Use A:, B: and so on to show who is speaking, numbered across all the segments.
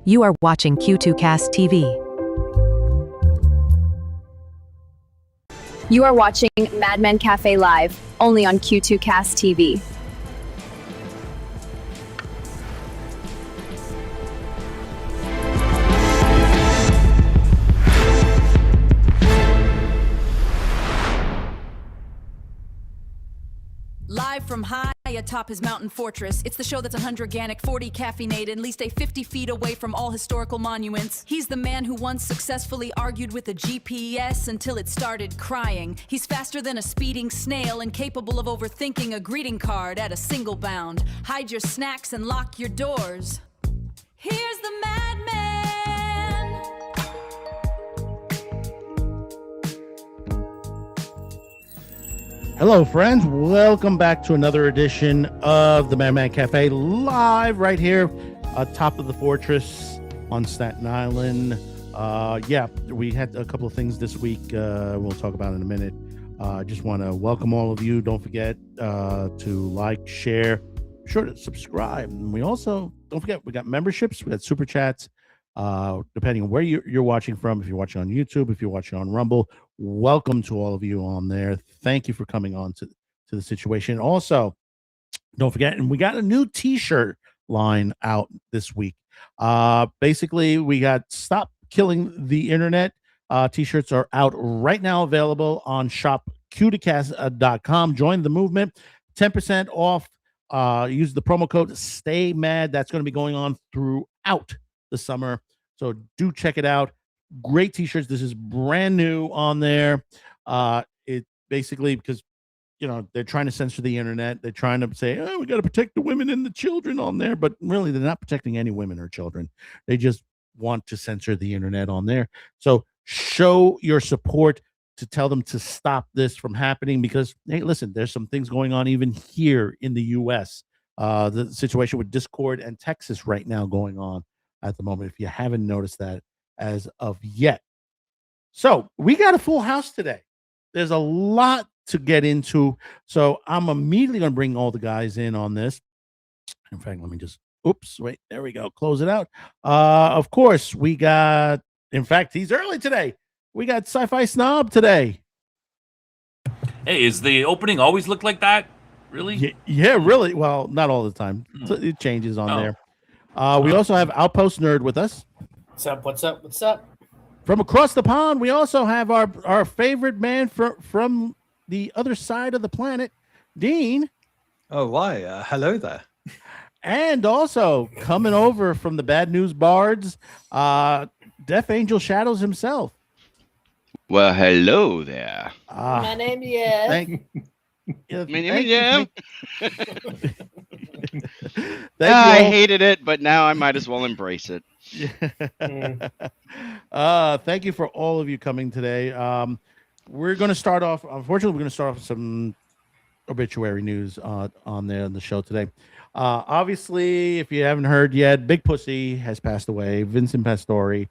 A: You are watching Q2Cast TV.
B: You are watching MADMAN Cafe Live, only on Q2Cast TV.
C: Live from high atop his mountain fortress, it's the show that's 100 organic, 40 caffeinated, and at least 50 feet away from all historical monuments. He's the man who once successfully argued with a GPS until it started crying. He's faster than a speeding snail and capable of overthinking a greeting card at a single bound. Hide your snacks and lock your doors. Here's the madman.
D: Hello, friends. Welcome back to another edition of the MADMAN Cafe live right here atop of the fortress on Staten Island. We had a couple of things this week we'll talk about in a minute. Just want to welcome all of you. Don't forget to like, share, be sure to subscribe. And we also, don't forget, we got memberships, we got super chats. Depending on where you're watching from, if you're watching on YouTube, if you're watching on Rumble, welcome to all of you on there. Thank you for coming on to the situation. Also, don't forget, and we got a new t-shirt line out this week. Basically, we got Stop Killing the Internet. T-shirts are out right now, available on shopqtcast.com. Join the movement. 10% off. Use the promo code Stay Mad. That's going to be going on throughout the summer, so do check it out. Great t-shirts. This is brand new on there. It basically, because they're trying to censor the internet, they're trying to say, oh, we got to protect the women and the children on there, but really they're not protecting any women or children. They just want to censor the internet on there. So show your support to tell them to stop this from happening, because hey, listen, there's some things going on even here in the US. The situation with Discord and Texas right now going on at the moment, if you haven't noticed that as of yet. So we got a full house today. There's a lot to get into, so I'm immediately going to bring all the guys in on this. In fact, let me just there we go, close it out. Of course, we got, in fact, he's early today. We got Sci-Fi Snob today.
E: Hey, is the opening always look like that? Really?
D: Yeah, really. Well, not all the time. It changes on there. We also have Outpost Nerd with us.
F: What's up?
D: From across the pond, we also have our favorite man from the other side of the planet, Dean.
G: Oh, why? Hello there.
D: And also coming over from the Bad News Bards, Death Angel Shadows himself.
H: Well, hello there.
F: My name is.
H: I hated it, but now I might as well embrace it.
D: Thank you for all of you coming today. We're going to start off. Unfortunately, we're going to start off with some obituary news on the show today. Obviously, if you haven't heard yet, Big Pussy has passed away. Vincent Pastore,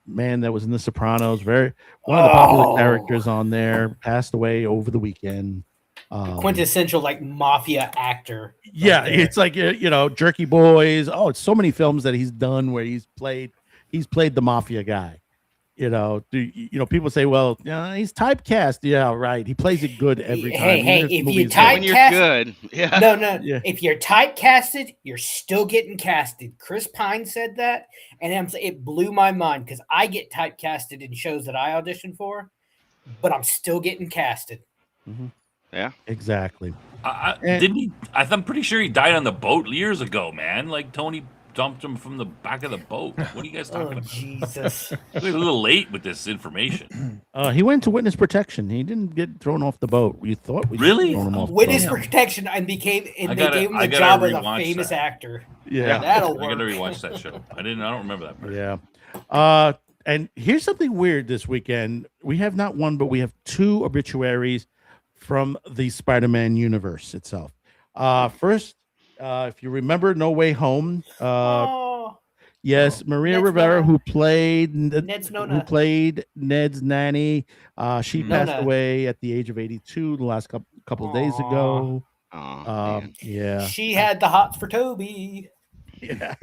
D: man that was in The Sopranos, one of the popular characters on there, passed away over the weekend.
F: Quintessential mafia actor.
D: Yeah, it's like Jerky Boys. Oh, it's so many films that he's done where he's played the mafia guy. People say, well, he's typecast. Yeah, right. He plays it good every time.
F: Hey, if you
H: when you're good, yeah.
F: No. Yeah. If you're typecasted, you're still getting casted. Chris Pine said that, and it blew my mind because I get typecasted in shows that I audition for, but I'm still getting casted.
D: Mm-hmm.
H: Yeah,
D: exactly.
E: Didn't he? I'm pretty sure he died on the boat years ago, man. Like Tony dumped him from the back of the boat. What are you guys talking about?
F: Jesus.
E: We're a little late with this information.
D: He went to witness protection. He didn't get thrown off the boat. We thought we
E: really
D: thrown him off
F: witness protection, and they gave him the job as a famous actor.
D: Yeah,
F: that'll work.
E: I gotta rewatch that show. I don't remember that part.
D: Yeah. And here's something weird this weekend. We have not one, but we have two obituaries from the Spider-Man universe itself. First, if you remember No Way Home, yes, Maria Rivera, who played Ned's nanny, she passed away at the age of 82 the last couple of days ago.
H: Oh,
D: yeah.
F: She had the hots for Toby.
D: Yeah.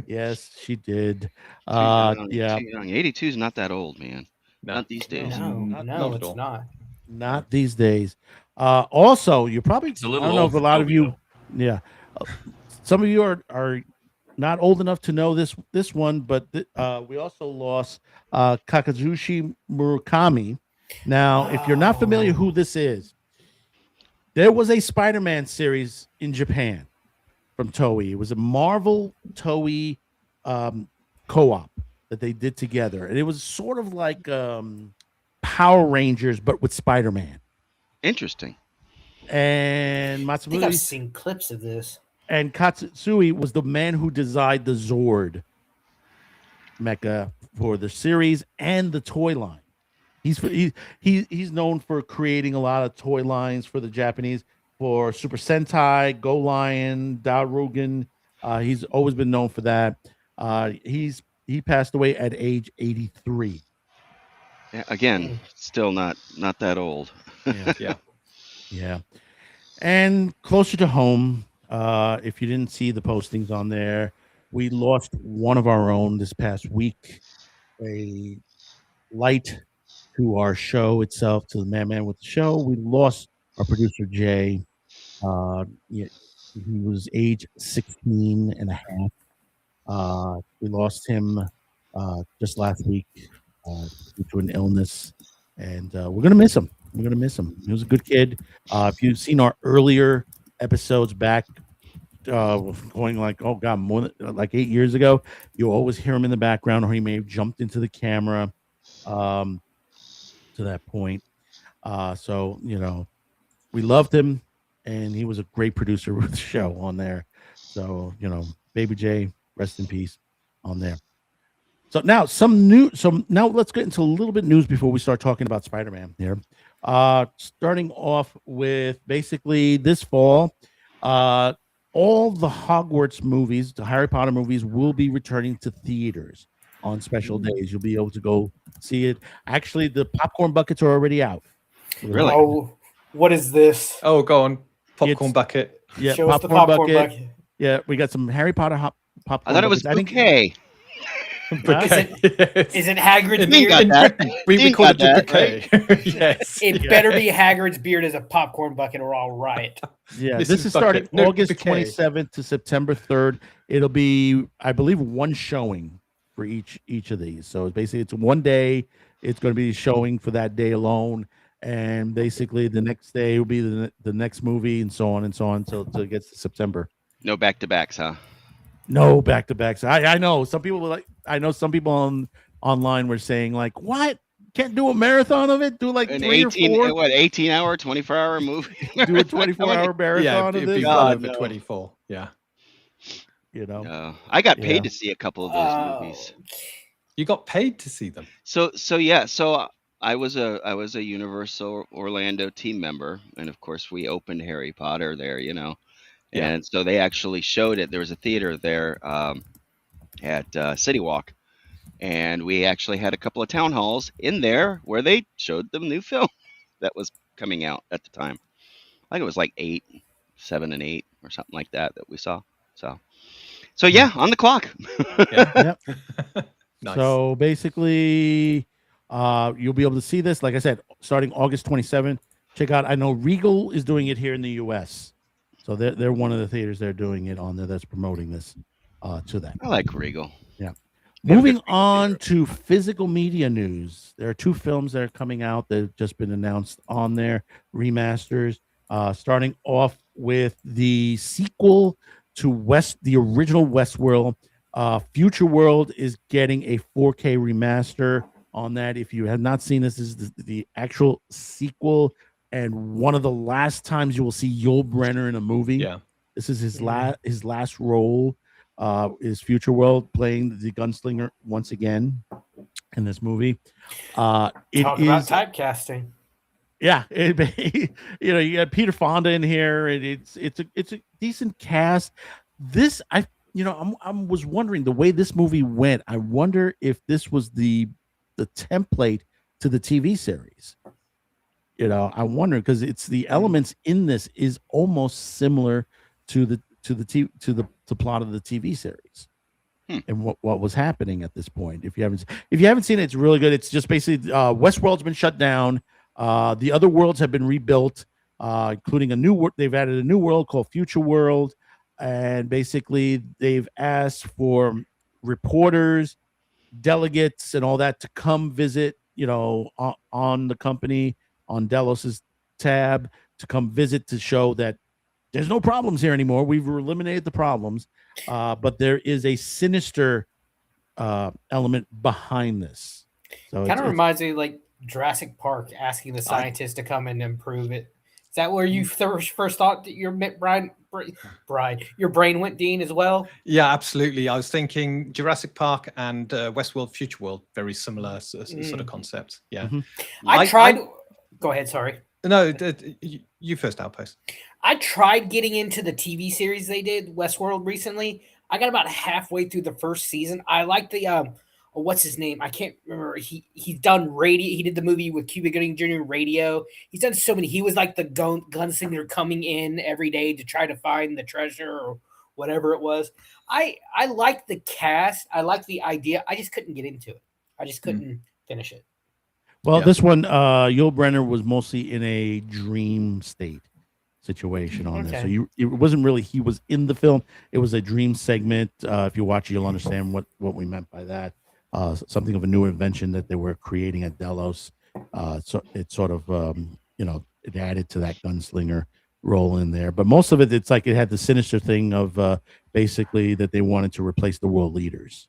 D: Yes, she did.
H: Too young,
D: Yeah,
H: too young. 82 is not that old, man.
G: No.
H: Not these days.
F: No,
G: Not
F: no,
G: at
F: it's
G: all.
F: not.
D: not these days. Also, you probably
E: It's a
D: I
E: little
D: don't know
E: old
D: if a
E: for
D: lot of
E: Toby,
D: you,
E: though.
D: yeah, uh, some of you are not old enough to know this one, but we also lost Kakazushi Murakami. Now, if you're not familiar who this is, there was a Spider-Man series in Japan from Toei. It was a Marvel Toei um, co-op that they did together, and it was sort of like Power Rangers, but with Spider-Man.
H: Interesting.
D: And
F: I think I've
D: Matsumori
F: seen clips of this.
D: and Katsui was the man who designed the Zord mecha for the series and the toy line. He's known for creating a lot of toy lines for the Japanese for Super Sentai, Go Lion, Darugan. He's always been known for that. He passed away at age 83.
H: Yeah, again, still not that old.
D: Yeah.
G: Yeah.
D: Yeah. And closer to home, if you didn't see the postings on there, we lost one of our own this past week. A light to our show itself, to the Man with the Show. We lost our producer, Jay. He was age 16 and a half. We lost him just last week due to an illness, and we're going to miss him. We're going to miss him. He was a good kid. If you've seen our earlier episodes back, going like, oh God, more than, like 8 years ago, you'll always hear him in the background, or he may have jumped into the camera to that point. So, we loved him, and he was a great producer of the show on there. So, Baby J, rest in peace on there. So now now let's get into a little bit news before we start talking about Spider-Man here. Starting off with basically this fall, all the Hogwarts movies, the Harry Potter movies, will be returning to theaters on special days. You'll be able to go see it. Actually, the popcorn buckets are already out.
H: Really?
F: Oh, what is this?
G: Oh, go on. Popcorn
D: It's-
G: bucket.
D: Yeah,
F: Show us the popcorn bucket.
D: Yeah, we got some Harry Potter popcorn.
H: I thought it was
D: buckets.
H: bouquet.
G: Bouquet.
F: Is it Hagrid's
H: Dean
F: beard?
H: got that.
G: We
H: Dean
G: call it
H: got
G: a
H: that,
G: bouquet. Yes.
F: It better be Hagrid's beard as a popcorn bucket, or all right.
D: Yeah,
G: This
D: this
G: is
D: is starting
G: bucket. No,
D: August
G: bouquet.
D: 27th to September 3rd. It'll be, I believe, one showing for each of these. So it's one day. It's going to be showing for that day alone, and basically the next day will be the next movie, and so on until it gets to September.
H: No back-to-backs, huh?
D: No back to backs. I know some people were like, I know some people online were saying like, what? Can't do a marathon of it? Do like
H: An
D: 3 or 4?
H: 18-hour, 24-hour movie?
D: Do a 24-hour marathon
G: Yeah,
D: of
G: it'd
D: this?
G: be
H: God,
G: well over
H: no.
G: 24. Yeah.
H: No. I got paid
D: Yeah.
H: to see a couple of those movies.
G: You got paid to see them.
H: So I was a Universal Orlando team member, and of course we opened Harry Potter there,
G: Yeah.
H: and so they actually showed it. There was a theater there at City Walk, and we actually had a couple of town halls in there where they showed the new film that was coming out at the time. I think it was like 7 and 8 or something like that we saw. So yeah, on the clock.
G: Yeah.
D: Yep.
G: Nice.
D: So basically, you'll be able to see this, like I said, starting August 27th. Check out. I know Regal is doing it here in the U.S. So they're one of the theaters they're doing it on there that's promoting this to that.
H: I like Regal.
D: Yeah.
H: They have a
D: Moving
H: good
D: on
H: theater.
D: to physical media news. There are 2 films that are coming out that have just been announced on there, remasters. Starting off with the sequel to the original Westworld. Future World is getting a 4K remaster on that. If you have not seen this, this is the actual sequel, and one of the last times you will see Yul Brynner in a movie.
G: Yeah.
D: This is his last role. Is Future World playing the gunslinger once again in this movie?
F: Talk about typecasting.
D: Yeah, you got Peter Fonda in here, and it's a decent cast. This I was wondering the way this movie went. I wonder if this was the template to the TV series. I wonder because it's the elements in this is almost similar to to the plot of the TV series. And what was happening at this point. If you haven't seen it, it's really good. It's just basically Westworld's been shut down. The other worlds have been rebuilt, including a new. They've added a new world called Future World, and basically they've asked for reporters, delegates, and all that to come visit. On the company, on Delos's tab, to come visit to show that there's no problems here anymore. We've eliminated the problems. But there is a sinister element behind this. So
F: Kind of reminds me of like Jurassic Park asking the scientists to come in and improve it. Is that where you first thought that your your brain went, Dean, as well?
G: Yeah, absolutely. I was thinking Jurassic Park and Westworld, Future World, very similar sort of concept. Yeah.
F: I tried. Go ahead. Sorry.
G: No, you first, Outpost.
F: I tried getting into the TV series they did, Westworld, recently. I got about halfway through the first season. I like the what's his name? I can't remember. He's done radio. He did the movie with Cuba Gooding Jr. Radio. He's done so many. He was like the gunslinger coming in every day to try to find the treasure or whatever it was. I like the cast. I like the idea. I just couldn't get into it. I just couldn't finish it.
D: Well, this one, Yul Brynner was mostly in a dream state situation on this. So it wasn't really he was in the film. It was a dream segment. If you watch it, you'll understand what we meant by that. Something of a new invention that they were creating at Delos. So it sort of it added to that gunslinger role in there. But most of it, it's like it had the sinister thing of basically that they wanted to replace the world leaders.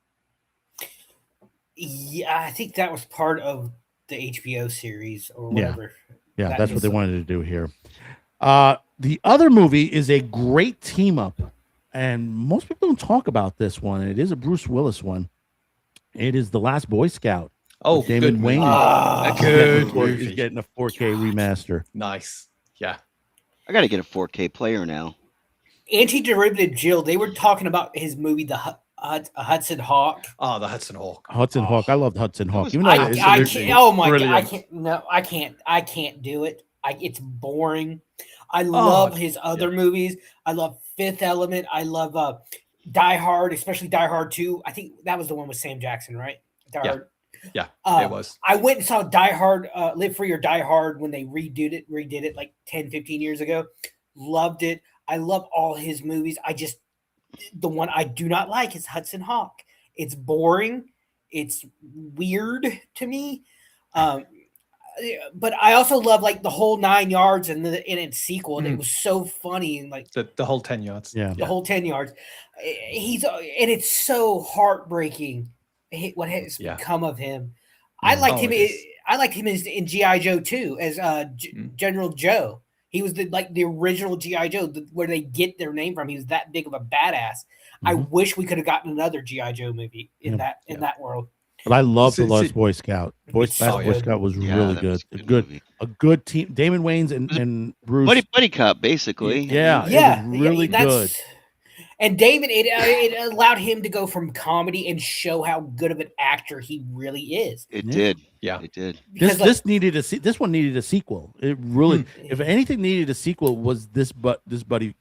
F: Yeah, I think that was part of the HBO series or whatever.
D: Yeah, that's what they wanted to do here. The other movie is a great team up, and most people don't talk about this one. It is a Bruce Willis one. It is The Last Boy Scout.
G: Oh,
D: Damon Wayne.
G: Good
D: He's
G: movie.
D: getting a 4K remaster.
G: Nice. Yeah.
H: I got to get a 4K player now.
F: Anti-Derivative Jill, they were talking about his movie, The Hudson Hawk.
G: Oh, the Hudson Hawk.
D: Hudson Hawk. I loved Hudson Hawk. Even though
F: I can't. Oh my god! I
G: brilliant.
F: can't. No, I can't. I can't do it. It's boring. I love his other movies. I love Fifth Element. I love Die Hard, especially Die Hard 2. I think that was the one with Sam Jackson, right? Die Hard.
G: Yeah, it was.
F: I went and saw Die Hard, Live Free or Die Hard when they redid it like 10, 15 years ago. Loved it. I love all his movies. The one I do not like is Hudson Hawk. It's boring. It's weird to me. But I also love like the whole 9 yards and in its sequel. And it was so funny and like
G: The whole 10 yards.
F: the whole 10 yards. And it's so heartbreaking what has become of him. I liked him. I liked him in G.I. Joe too as General Joe. He was the original G.I. Joe, where they get their name from. He was that big of a badass. I wish we could have gotten another G.I. Joe movie in that world.
D: But I love The Last Boy Scout. Boy Scout was really good. A good team. Damon Wayans and Bruce.
H: Buddy cop, basically.
D: Yeah, it was really good.
F: And Damon, it allowed him to go from comedy and show how good of an actor he really is.
H: It did.
G: Yeah,
H: it did.
D: This one needed a sequel. It really, if anything needed a sequel, was this buddy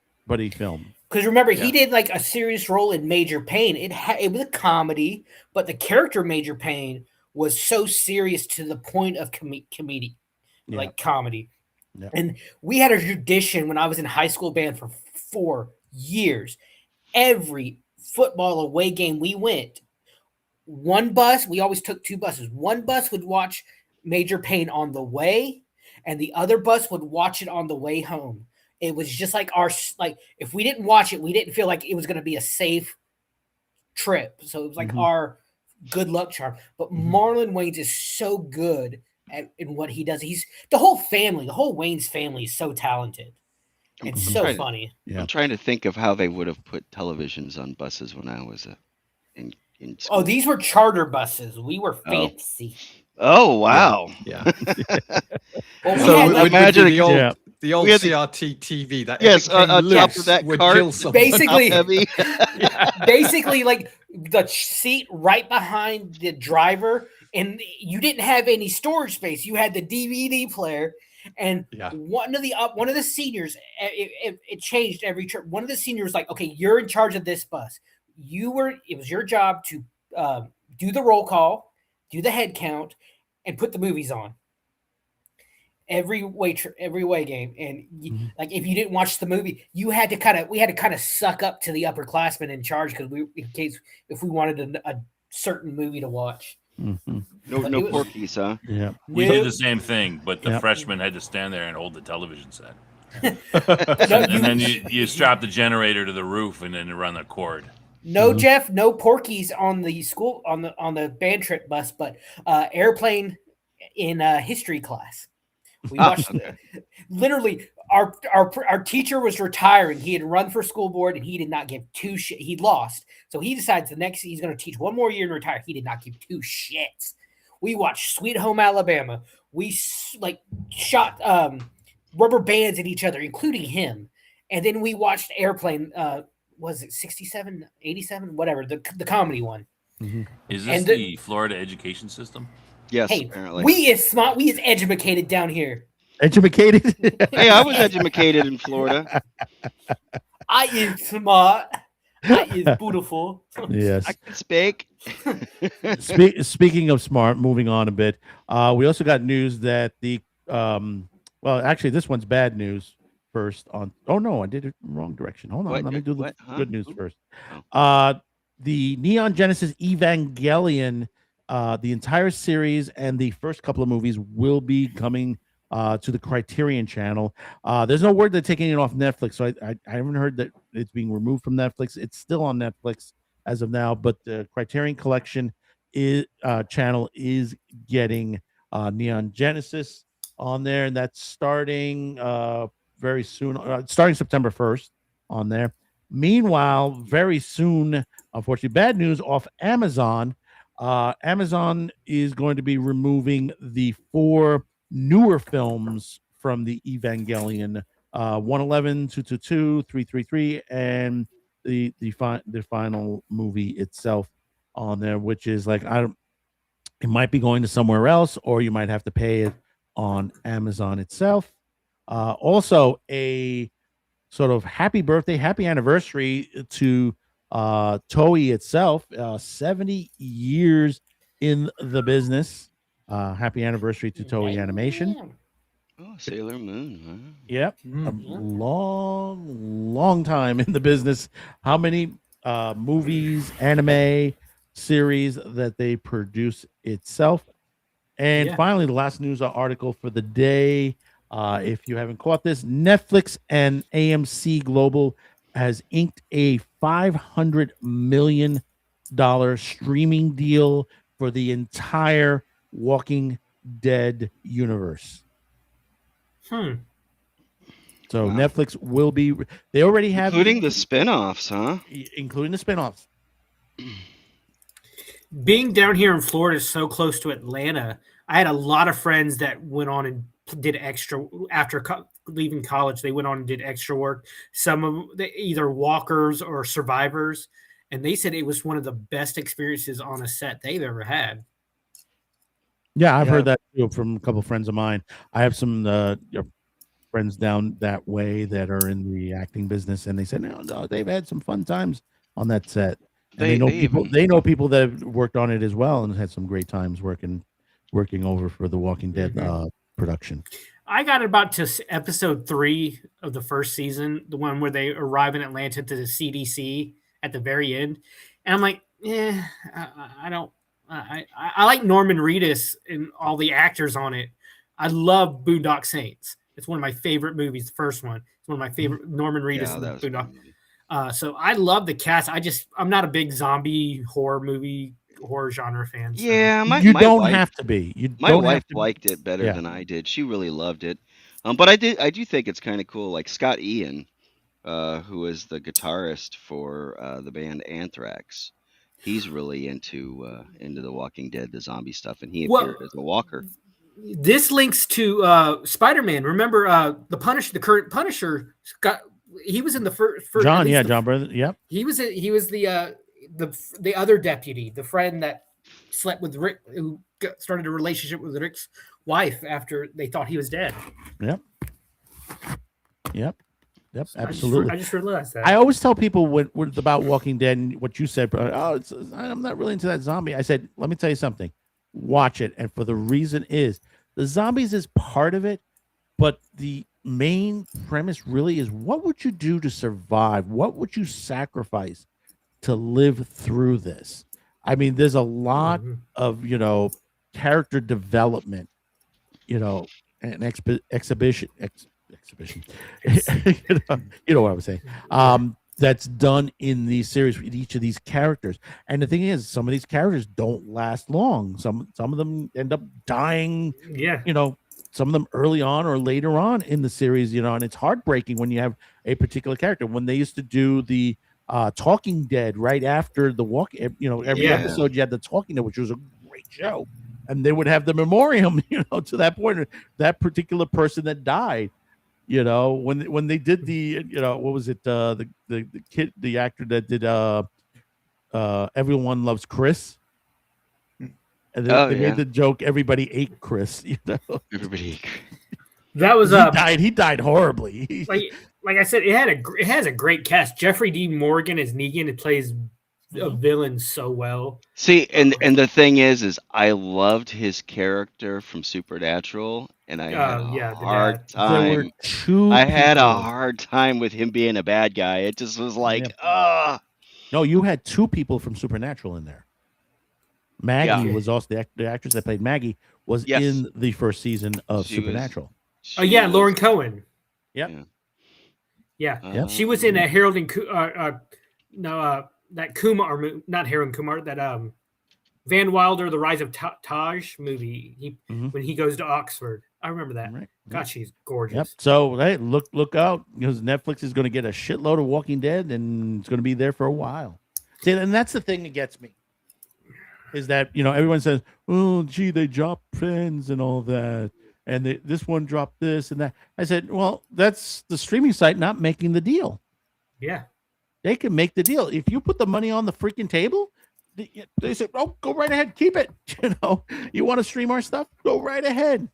D: film.
F: Because remember, he did like a serious role in Major Payne. It was a comedy, but the character Major Payne was so serious to the point of comedy. Yeah. And we had a tradition when I was in high school band for 4 years. Every football away game we went, one bus, we always took 2 buses. One bus would watch Major Payne on the way, and the other bus would watch it on the way home. It was just like if we didn't watch it, we didn't feel like it was going to be a safe trip. So it was like our good luck charm. But Marlon Wayans is so good in what he does. The whole Wayans family is so talented. It's so funny.
H: I'm trying to think of how they would have put televisions on buses when I was in school.
F: Oh, these were charter buses. We were fancy.
H: Oh wow.
G: Yeah.
F: Well,
G: So imagine the old
H: had
G: CRT TV that
H: on top of that cart,
F: basically like the seat right behind the driver, and you didn't have any storage space. You had the DVD player, And
G: Yeah.
F: one of the seniors, it changed every trip. One of the seniors was like, okay, you're in charge of this bus. It was your job to do the roll call, do the head count, and put the movies on. Every way game, and like if you didn't watch the movie, we had to kind of suck up to the upperclassmen in charge because if we wanted a certain movie to watch.
D: Mm-hmm.
H: No Porkies, huh?
D: Yeah.
E: We did the same thing, but the freshmen had to stand there and hold the television set. And then you strap the generator to the roof and then you run the cord.
F: No, Jeff, no Porkies on the school on the band trip bus, but airplane in history class. We watched literally our teacher was retiring. He had run for school board and he did not give two shit. He lost. So he decides he's going to teach one more year and retire. He did not give two shits. We watched Sweet Home Alabama. We shot rubber bands at each other, including him. And then we watched Airplane. Was it 67, 87, whatever, the comedy one.
D: Mm-hmm.
E: Is this the Florida education system?
H: Yes,
F: hey,
H: apparently.
F: we is smart. We is educated down here.
D: Educated?
H: Hey, I was educated in Florida.
F: I is smart. I is beautiful.
D: Yes.
H: I can speak.
D: Speaking of smart, moving on a bit, we also got news that actually, this one's bad news first. Oh no, I did it wrong direction. Hold on, let me do the good news first. The Neon Genesis Evangelion, the entire series and the first couple of movies will be coming to the Criterion channel. There's no word they're taking it off Netflix, so I haven't heard that it's being removed from Netflix. It's still on Netflix as of now, but the Criterion Collection channel is getting Neon Genesis on there, and that's starting very soon, starting September 1st on there. Meanwhile, very soon, unfortunately, bad news off Amazon. Amazon is going to be removing the 4 newer films from the Evangelion, 111, 222, 333, and the final movie itself on there, which is like it might be going to somewhere else, or you might have to pay it on Amazon itself. Also, a sort of happy birthday, happy anniversary to Toei itself. 70 years in the business. Happy anniversary to Toei Animation.
H: Oh, Sailor Moon, huh?
D: Yep. A long time in the business. How many movies, anime series that they produce itself. And finally, the last news article for the day. If you haven't caught this, Netflix and AMC Global has inked a $500 million streaming deal for the entire Walking Dead universe. So Netflix will be, they already have,
H: including the spinoffs, huh?
D: Including the spinoffs.
F: Being down here in Florida, so close to Atlanta, I had a lot of friends that went on and did extra after leaving college. They went on and did extra work. Some of them, either walkers or survivors, and they said it was one of the best experiences on a set they've ever had.
D: Yeah, I've heard that too from a couple of friends of mine. I have some friends down that way that are in the acting business, and they said no, they've had some fun times on that set. And they know people that have worked on it as well and had some great times working over for the Walking Dead production.
F: I got about to episode 3 of the first season, the one where they arrive in Atlanta to the CDC at the very end, and I'm like, I don't. I like Norman Reedus and all the actors on it. I love Boondock Saints. It's one of my favorite movies. The first one. It's one of my favorite Norman Reedus and Boondock. So I love the cast. I'm not a big zombie horror genre fan. So.
H: Yeah,
D: you don't have to be.
H: My wife liked it better than I did. She really loved it. But I do think it's kind of cool. Like Scott Ian, who is the guitarist for the band Anthrax, he's really into the Walking Dead, the zombie stuff, and he appeared as a walker.
F: This links to Spider-Man. Remember the current Punisher, Scott. He was in the first
D: John, John Brother. Yep.
F: He was the other deputy, the friend that slept with Rick, who started a relationship with Rick's wife after they thought he was dead.
D: Yep. Absolutely.
F: I just realized that.
D: I always tell people when about Walking Dead and what you said. I'm not really into that zombie. I said, let me tell you something. Watch it, and for the reason is the zombies is part of it, but the main premise really is what would you do to survive? What would you sacrifice to live through this? I mean, there's a lot of character development, and exhibition. You know what I'm saying? That's done in these series with each of these characters. And the thing is, some of these characters don't last long. Some of them end up dying.
F: Yeah.
D: Some of them early on or later on in the series. And it's heartbreaking when you have a particular character. When they used to do the Talking Dead right after the walk, every episode you had the Talking Dead, which was a great show, and they would have the memoriam, to that point, that particular person that died. When they did the, what was it? The kid, the actor that did Everyone Loves Chris. And they made the joke, everybody ate Chris,
H: Everybody ate.
F: That was
D: he died horribly.
F: like I said, it has a great cast. Jeffrey Dean Morgan as Negan. It plays a villain so well.
H: See, and the thing is I loved his character from Supernatural, and I had a hard time. I had a hard time with him being a bad guy. It just was like,
D: No, you had two people from Supernatural in there. Maggie was also the actress that played Maggie was in the first season of Supernatural.
F: Lauren Cohen.
D: Yep.
F: Yeah. She was in a Harold and that Kumar, not Harold Kumar, that Van Wilder, The Rise of Taj movie. When he goes to Oxford, I remember that.
D: Right.
F: God, she's gorgeous.
D: Yep. So hey, look out, because Netflix is going to get a shitload of Walking Dead, and it's going to be there for a while. See, and that's the thing that gets me, is that everyone says, "Oh, gee, they drop friends and all that." And this one dropped this and that. I said, well, that's the streaming site not making the deal.
F: Yeah.
D: They can make the deal. If you put the money on the freaking table, they said, oh, go right ahead. Keep it. You want to stream our stuff? Go right ahead.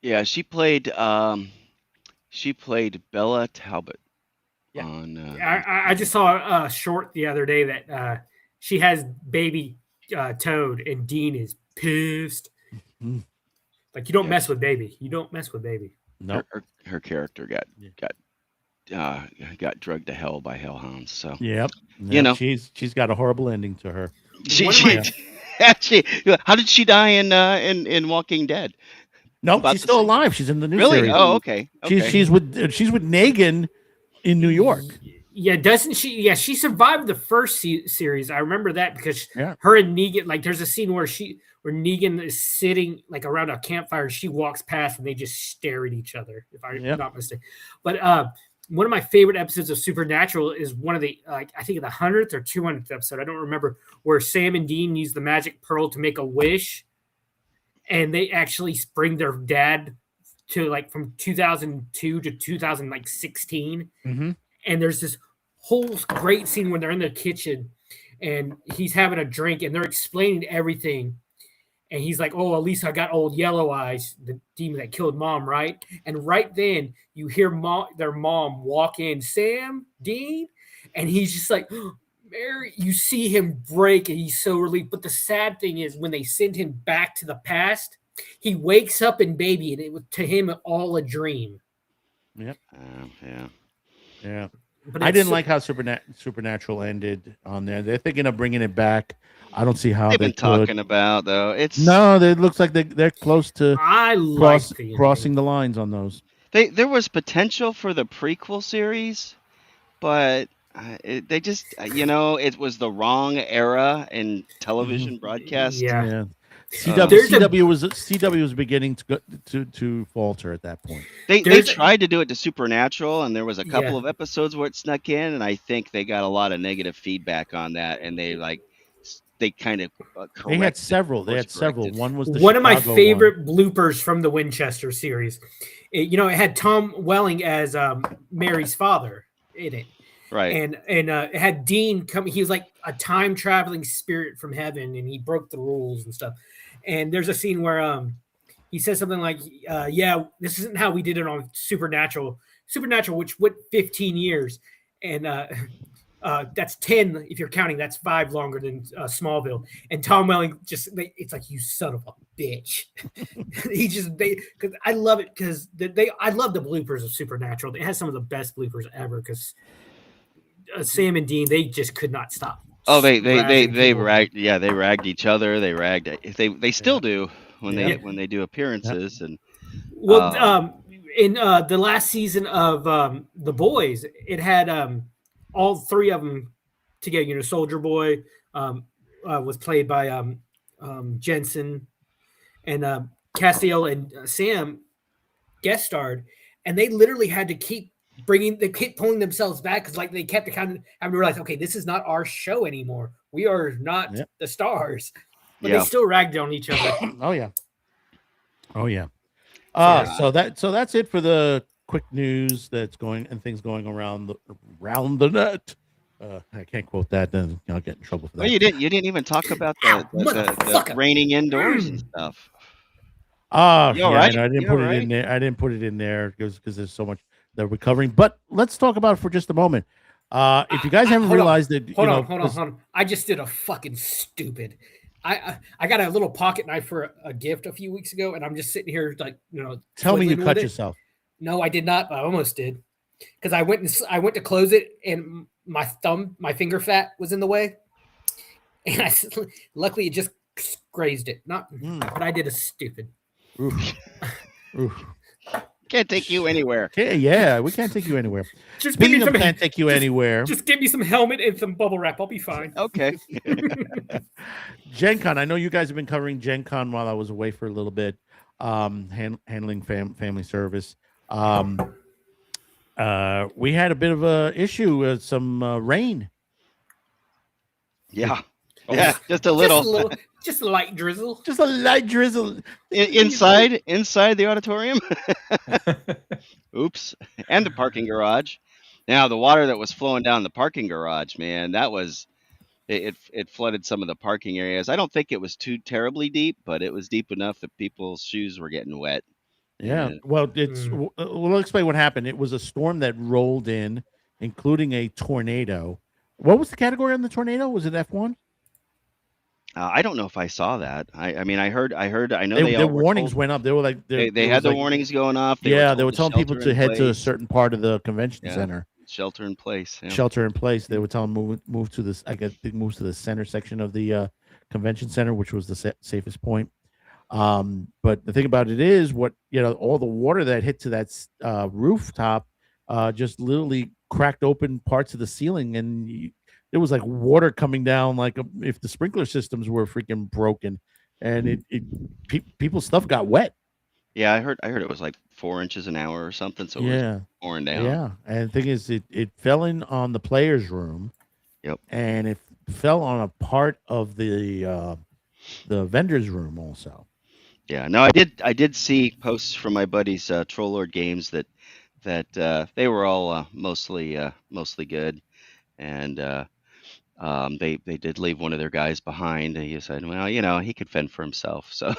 H: Yeah, she played Bella Talbot.
F: Yeah.
H: On,
F: I just saw a short the other day that she has baby Toad, and Dean is pissed.
D: Mm-hmm.
F: Like, you don't mess with baby. You don't mess with baby.
D: No,
H: her character got drugged to hell by hellhounds. So
D: she's got a horrible ending to her.
H: How did she die in Walking Dead?
D: No, she's still alive. She's in the new
H: really?
D: series.
H: Oh, okay.
D: She's with Negan in New York.
F: Yeah, doesn't she? Yeah, she survived the first series. I remember that because her and Negan, like, there's a scene where Negan is sitting like around a campfire and she walks past and they just stare at each other, if I'm not mistaken. But one of my favorite episodes of Supernatural is one of the, I think the 100th or 200th episode, I don't remember, where Sam and Dean use the magic pearl to make a wish, and they actually bring their dad to from 2002 to 2016.
D: Mm-hmm.
F: And there's this whole great scene when they're in the kitchen and he's having a drink and they're explaining everything. And he's like, oh, at least I got old Yellow Eyes, the demon that killed Mom, right? And right then you hear their mom walk in, Sam, Dean, and he's just like, oh, Mary, you see him break and he's so relieved. But the sad thing is when they send him back to the past, he wakes up in baby and it was to him all a dream.
D: Yep. Yeah.
F: But
D: I didn't like how Supernatural ended on there. They're thinking of bringing it back. I don't see how
H: they've been talking about, though. It
D: looks like they're close to crossing the lines on those.
H: There was potential for the prequel series, but they just it was the wrong era in television broadcast.
F: Yeah.
D: CW was beginning to falter at that point.
H: They tried to do it to Supernatural, and there was a couple of episodes where it snuck in, and I think they got a lot of negative feedback on that, and they kind of
D: they had several. One was
F: one of my favorite bloopers from the Winchester series. It had Tom Welling as Mary's father in it,
H: Right.
F: And it had Dean come. He was like a time traveling spirit from heaven, and he broke the rules and stuff. And there's a scene where he says something like, "Yeah, this isn't how we did it on Supernatural, which went 15 years, and that's 10 if you're counting. That's 5 longer than Smallville." And Tom Welling it's like, "You son of a bitch." Because I love it because I love the bloopers of Supernatural. It has some of the best bloopers ever because Sam and Dean, they just could not stop.
H: Oh, they ragged. Yeah, they ragged each other. They ragged. They still do when they do appearances. And
F: in the last season of The Boys, it had all 3 of them together. You know, Soldier Boy was played by Jensen, and Castiel and Sam guest starred, and they literally had to keep pulling themselves back because like they kept kind of having to realize, okay, this is not our show anymore. We are not the stars, but they still ragged on each other.
D: Oh yeah. So that's it for the quick news that's going and things going around the net. I can't quote that, then I'll get in trouble for that.
H: Well, you didn't even talk about the raining indoors and stuff.
D: I didn't put it in there. I didn't put it in there because there's so much that we're covering. But let's talk about it for just a moment. If you guys haven't realized that,
F: hold on. I just did a fucking stupid. I got a little pocket knife for a gift a few weeks ago, and I'm just sitting here like,
D: Tell me you cut yourself.
F: No, I did not. But I almost did because I went to close it, and my finger fat was in the way, and luckily it just grazed it. But I did a stupid.
D: Oof.
H: Can't take you anywhere.
D: We can't take you anywhere. Speaking of can't take you anywhere.
F: Just give me some helmet and some bubble wrap. I'll be fine.
H: Okay.
D: Gen Con. I know you guys have been covering Gen Con while I was away for a little bit, handling family service. We had a bit of a issue with some rain.
H: Yeah. Yeah, just a little.
F: Just a light drizzle.
D: Just a light drizzle.
H: Inside the auditorium. Oops. And the parking garage. Now, the water that was flowing down the parking garage, man, that was it flooded some of the parking areas. I don't think it was too terribly deep, but it was deep enough that people's shoes were getting wet.
D: Yeah. Well, we'll explain what happened. It was a storm that rolled in, including a tornado. What was the category on the tornado? Was it F1?
H: I don't know if I saw that. I mean, I heard. I know
D: the warnings went up. They were like
H: they had the warnings going off. They
D: were telling people to head to a certain part of the convention center.
H: Shelter in place. Yeah.
D: Shelter in place. They were telling them move to this. I guess they moved to the center section of the convention center, which was the safest point. But the thing about it is, all the water that hit to that rooftop just literally cracked open parts of the ceiling, and there was like water coming down, like if the sprinkler systems were freaking broken, and people's stuff got wet.
H: Yeah, I heard it was like 4 inches an hour or something. So it was pouring down.
D: Yeah, and the thing is, it fell in on the players' room.
H: Yep.
D: And it fell on a part of the vendors' room also.
H: Yeah. No, I did see posts from my buddies, Troll Lord Games, that they were all mostly good, and they did leave one of their guys behind. And he said, well, he could fend for himself. So,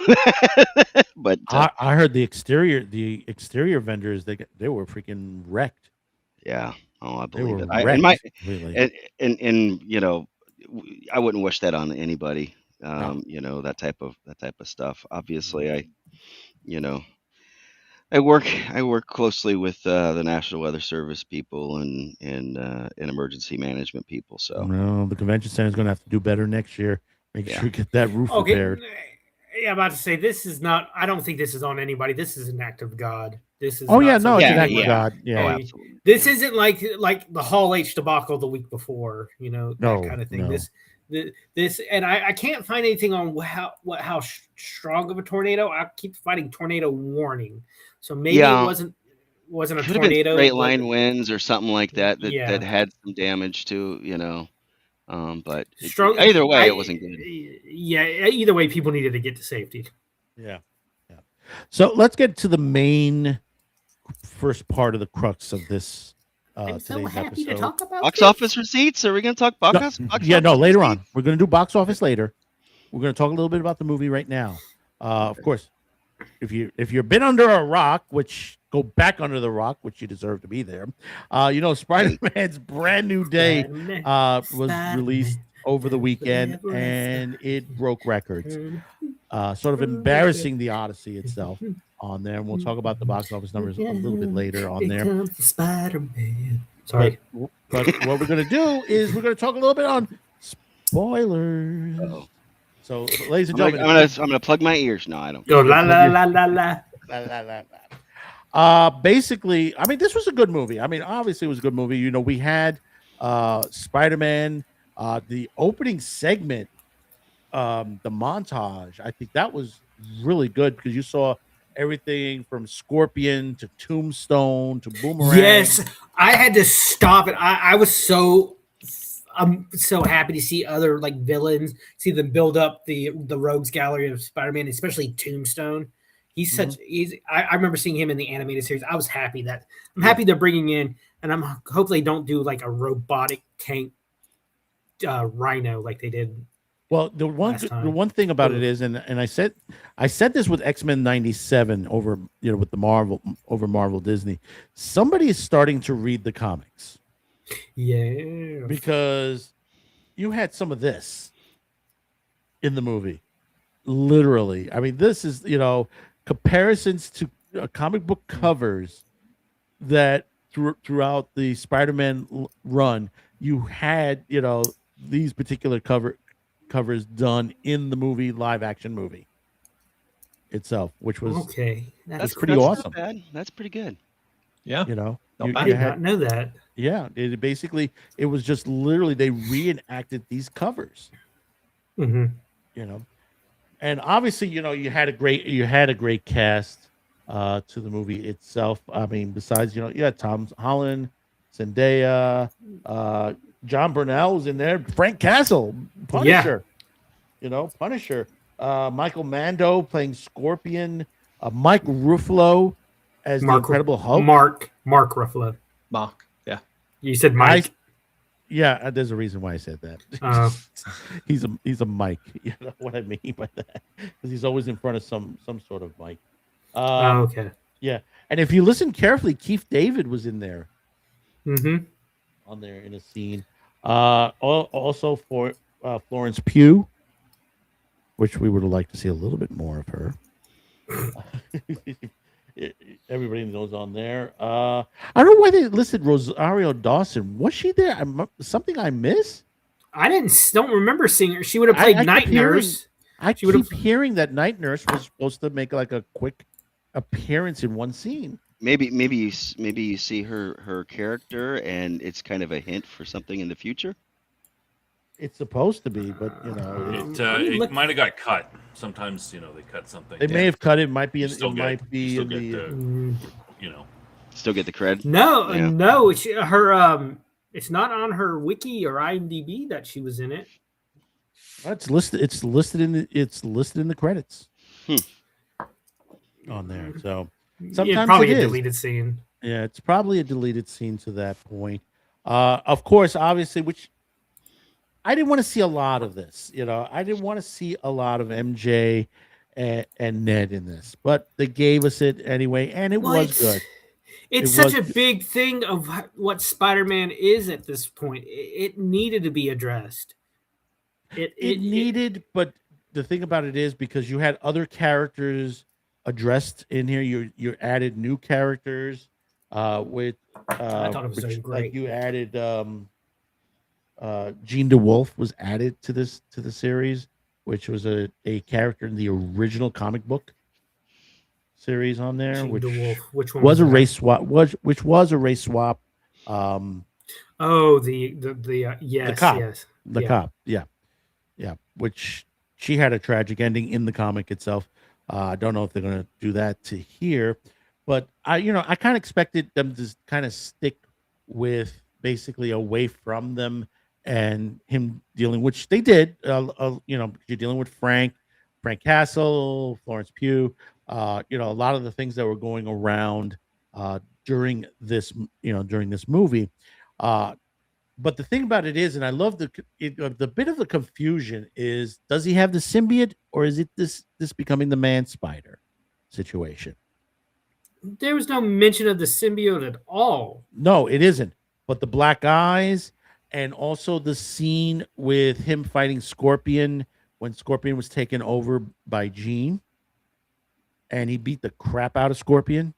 H: but
D: I heard the exterior vendors, they were freaking wrecked.
H: Yeah. Oh, I
D: They
H: believe
D: were
H: it.
D: wrecked, completely.
H: I wouldn't wish that on anybody.
D: No.
H: That type of stuff. Obviously, I work closely with the National Weather Service people and emergency management people. So
D: no, the convention center is going to have to do better next year. Make sure you get that roof repaired.
F: Yeah, I'm about to say this is not. I don't think this is on anybody. This is an act of God. This is.
D: Oh yeah, no, it's an act of God. Yeah,
H: absolutely.
F: This isn't like the Hall H debacle the week before. That kind of thing.
D: No.
F: This, and I can't find anything on how strong of a tornado. I keep finding tornado warning. So maybe it wasn't a
H: Could
F: tornado.
H: have been straight line winds or something like that had some damage to. But either way, it wasn't good.
F: Yeah, either way, people needed to get to safety.
D: Yeah. So let's get to the main first part of the crux of this
F: I'm so
D: today's
F: happy to
D: episode.
F: talk about
H: Box
F: this.
H: office receipts? Are we going to talk box office?
D: No, later
H: receipts?
D: on. We're going to do box office later. We're going to talk a little bit about the movie right now. Of course, if you've been under a rock, which go back under the rock, which you deserve to be there. Spider-Man's Brand New Day was released over the weekend, and it broke records. Sort of embarrassing the Odyssey itself on there. And we'll talk about the box office numbers a little bit later on there.
F: Spider-Man. Sorry.
D: But what we're going to do is we're going to talk a little bit on spoilers.
H: Uh-oh.
D: So, ladies and
H: I'm
D: gentlemen,
H: gonna plug my ears. No, I don't.
F: Go la la la la la.
D: Basically, I mean, this was a good movie. I mean, obviously, it was a good movie. We had Spider-Man, the opening segment, the montage. I think that was really good because you saw everything from Scorpion to Tombstone to Boomerang.
F: Yes, I had to stop it. I'm so happy to see other like villains, see them build up the rogues gallery of Spider-Man, especially Tombstone. He's such. I remember seeing him in the animated series. I was happy they're bringing in, and I'm hopefully don't do like a robotic tank Rhino like they did.
D: Well, the one thing about it is, and I said this with X-Men '97 over with the Marvel Disney. Somebody is starting to read the comics.
F: Yeah,
D: because you had some of this in the movie. Literally, I mean, this is comparisons to comic book covers that throughout the Spider-Man run, you had these particular covers done in the movie, live action movie itself, which was
F: That's
D: pretty awesome.
H: Not bad. That's pretty good.
G: Yeah,
F: I did not know that.
D: Yeah, it was just literally they reenacted these covers.
F: Mm-hmm.
D: And obviously, you had a great cast to the movie itself. I mean, besides, you had Tom Holland, Zendaya, John Bernal was in there, Frank Castle, Punisher, Punisher, Michael Mando playing Scorpion, Mike Ruffalo as the Incredible Hulk.
F: Mark Ruffalo.
G: Mark, yeah.
F: You said Mike.
D: Yeah, there's a reason why I said that. He's a mic. You know what I mean by that? Because he's always in front of some sort of mic.
F: Okay.
D: Yeah, and if you listen carefully, Keith David was in there.
F: Mm-hmm.
D: On there in a scene. Also for Florence Pugh, which we would have liked to see a little bit more of her. Everybody knows on there. I don't know why they listed Rosario Dawson. Was she there? Something I miss?
F: I don't remember seeing her. She would have played Night Nurse.
D: I keep hearing that Night Nurse was supposed to make like a quick appearance in one scene.
H: Maybe you see her character, and it's kind of a hint for something in the future.
D: It's supposed to be, but
E: it might have got cut. Sometimes they cut something.
D: They may have cut it. Might be in.
E: Still get the
H: cred.
F: No. Her it's not on her wiki or IMDb that she was in it.
D: It's listed. It's listed in the credits. On there. So sometimes
F: it's probably
D: a
F: deleted scene.
D: Yeah, it's probably a deleted scene to that point. Of course, obviously, which I didn't want to see a lot of this. I didn't want to see a lot of MJ and Ned in this, but they gave us it anyway, and it was good.
F: It's such a big thing of what Spider-Man is at this point. It needed to be addressed. It
D: needed, but the thing about it is because you had other characters addressed in here, you added new characters with
F: I thought it was great.
D: Like you added Jean DeWolf was added to the series, which was a character in the original comic book series on there,
F: Jean
D: which
F: DeWolf. Which one
D: was a race swap. Which was a race swap.
F: The cop.
D: Yeah. Which she had a tragic ending in the comic itself. I don't know if they're going to do that to here, but I kind of expected them to kind of stick with basically away from them and him dealing, which they did. You're dealing with Frank Castle, Florence Pugh. A lot of the things that were going around during this movie. But the thing about it is, and I love the bit of the confusion is, does he have the symbiote, or is it this becoming the man spider situation?
I: There was no mention of the symbiote at all.
D: No, it isn't. But the black eyes, and also the scene with him fighting Scorpion when Scorpion was taken over by Jean, and he beat the crap out of Scorpion.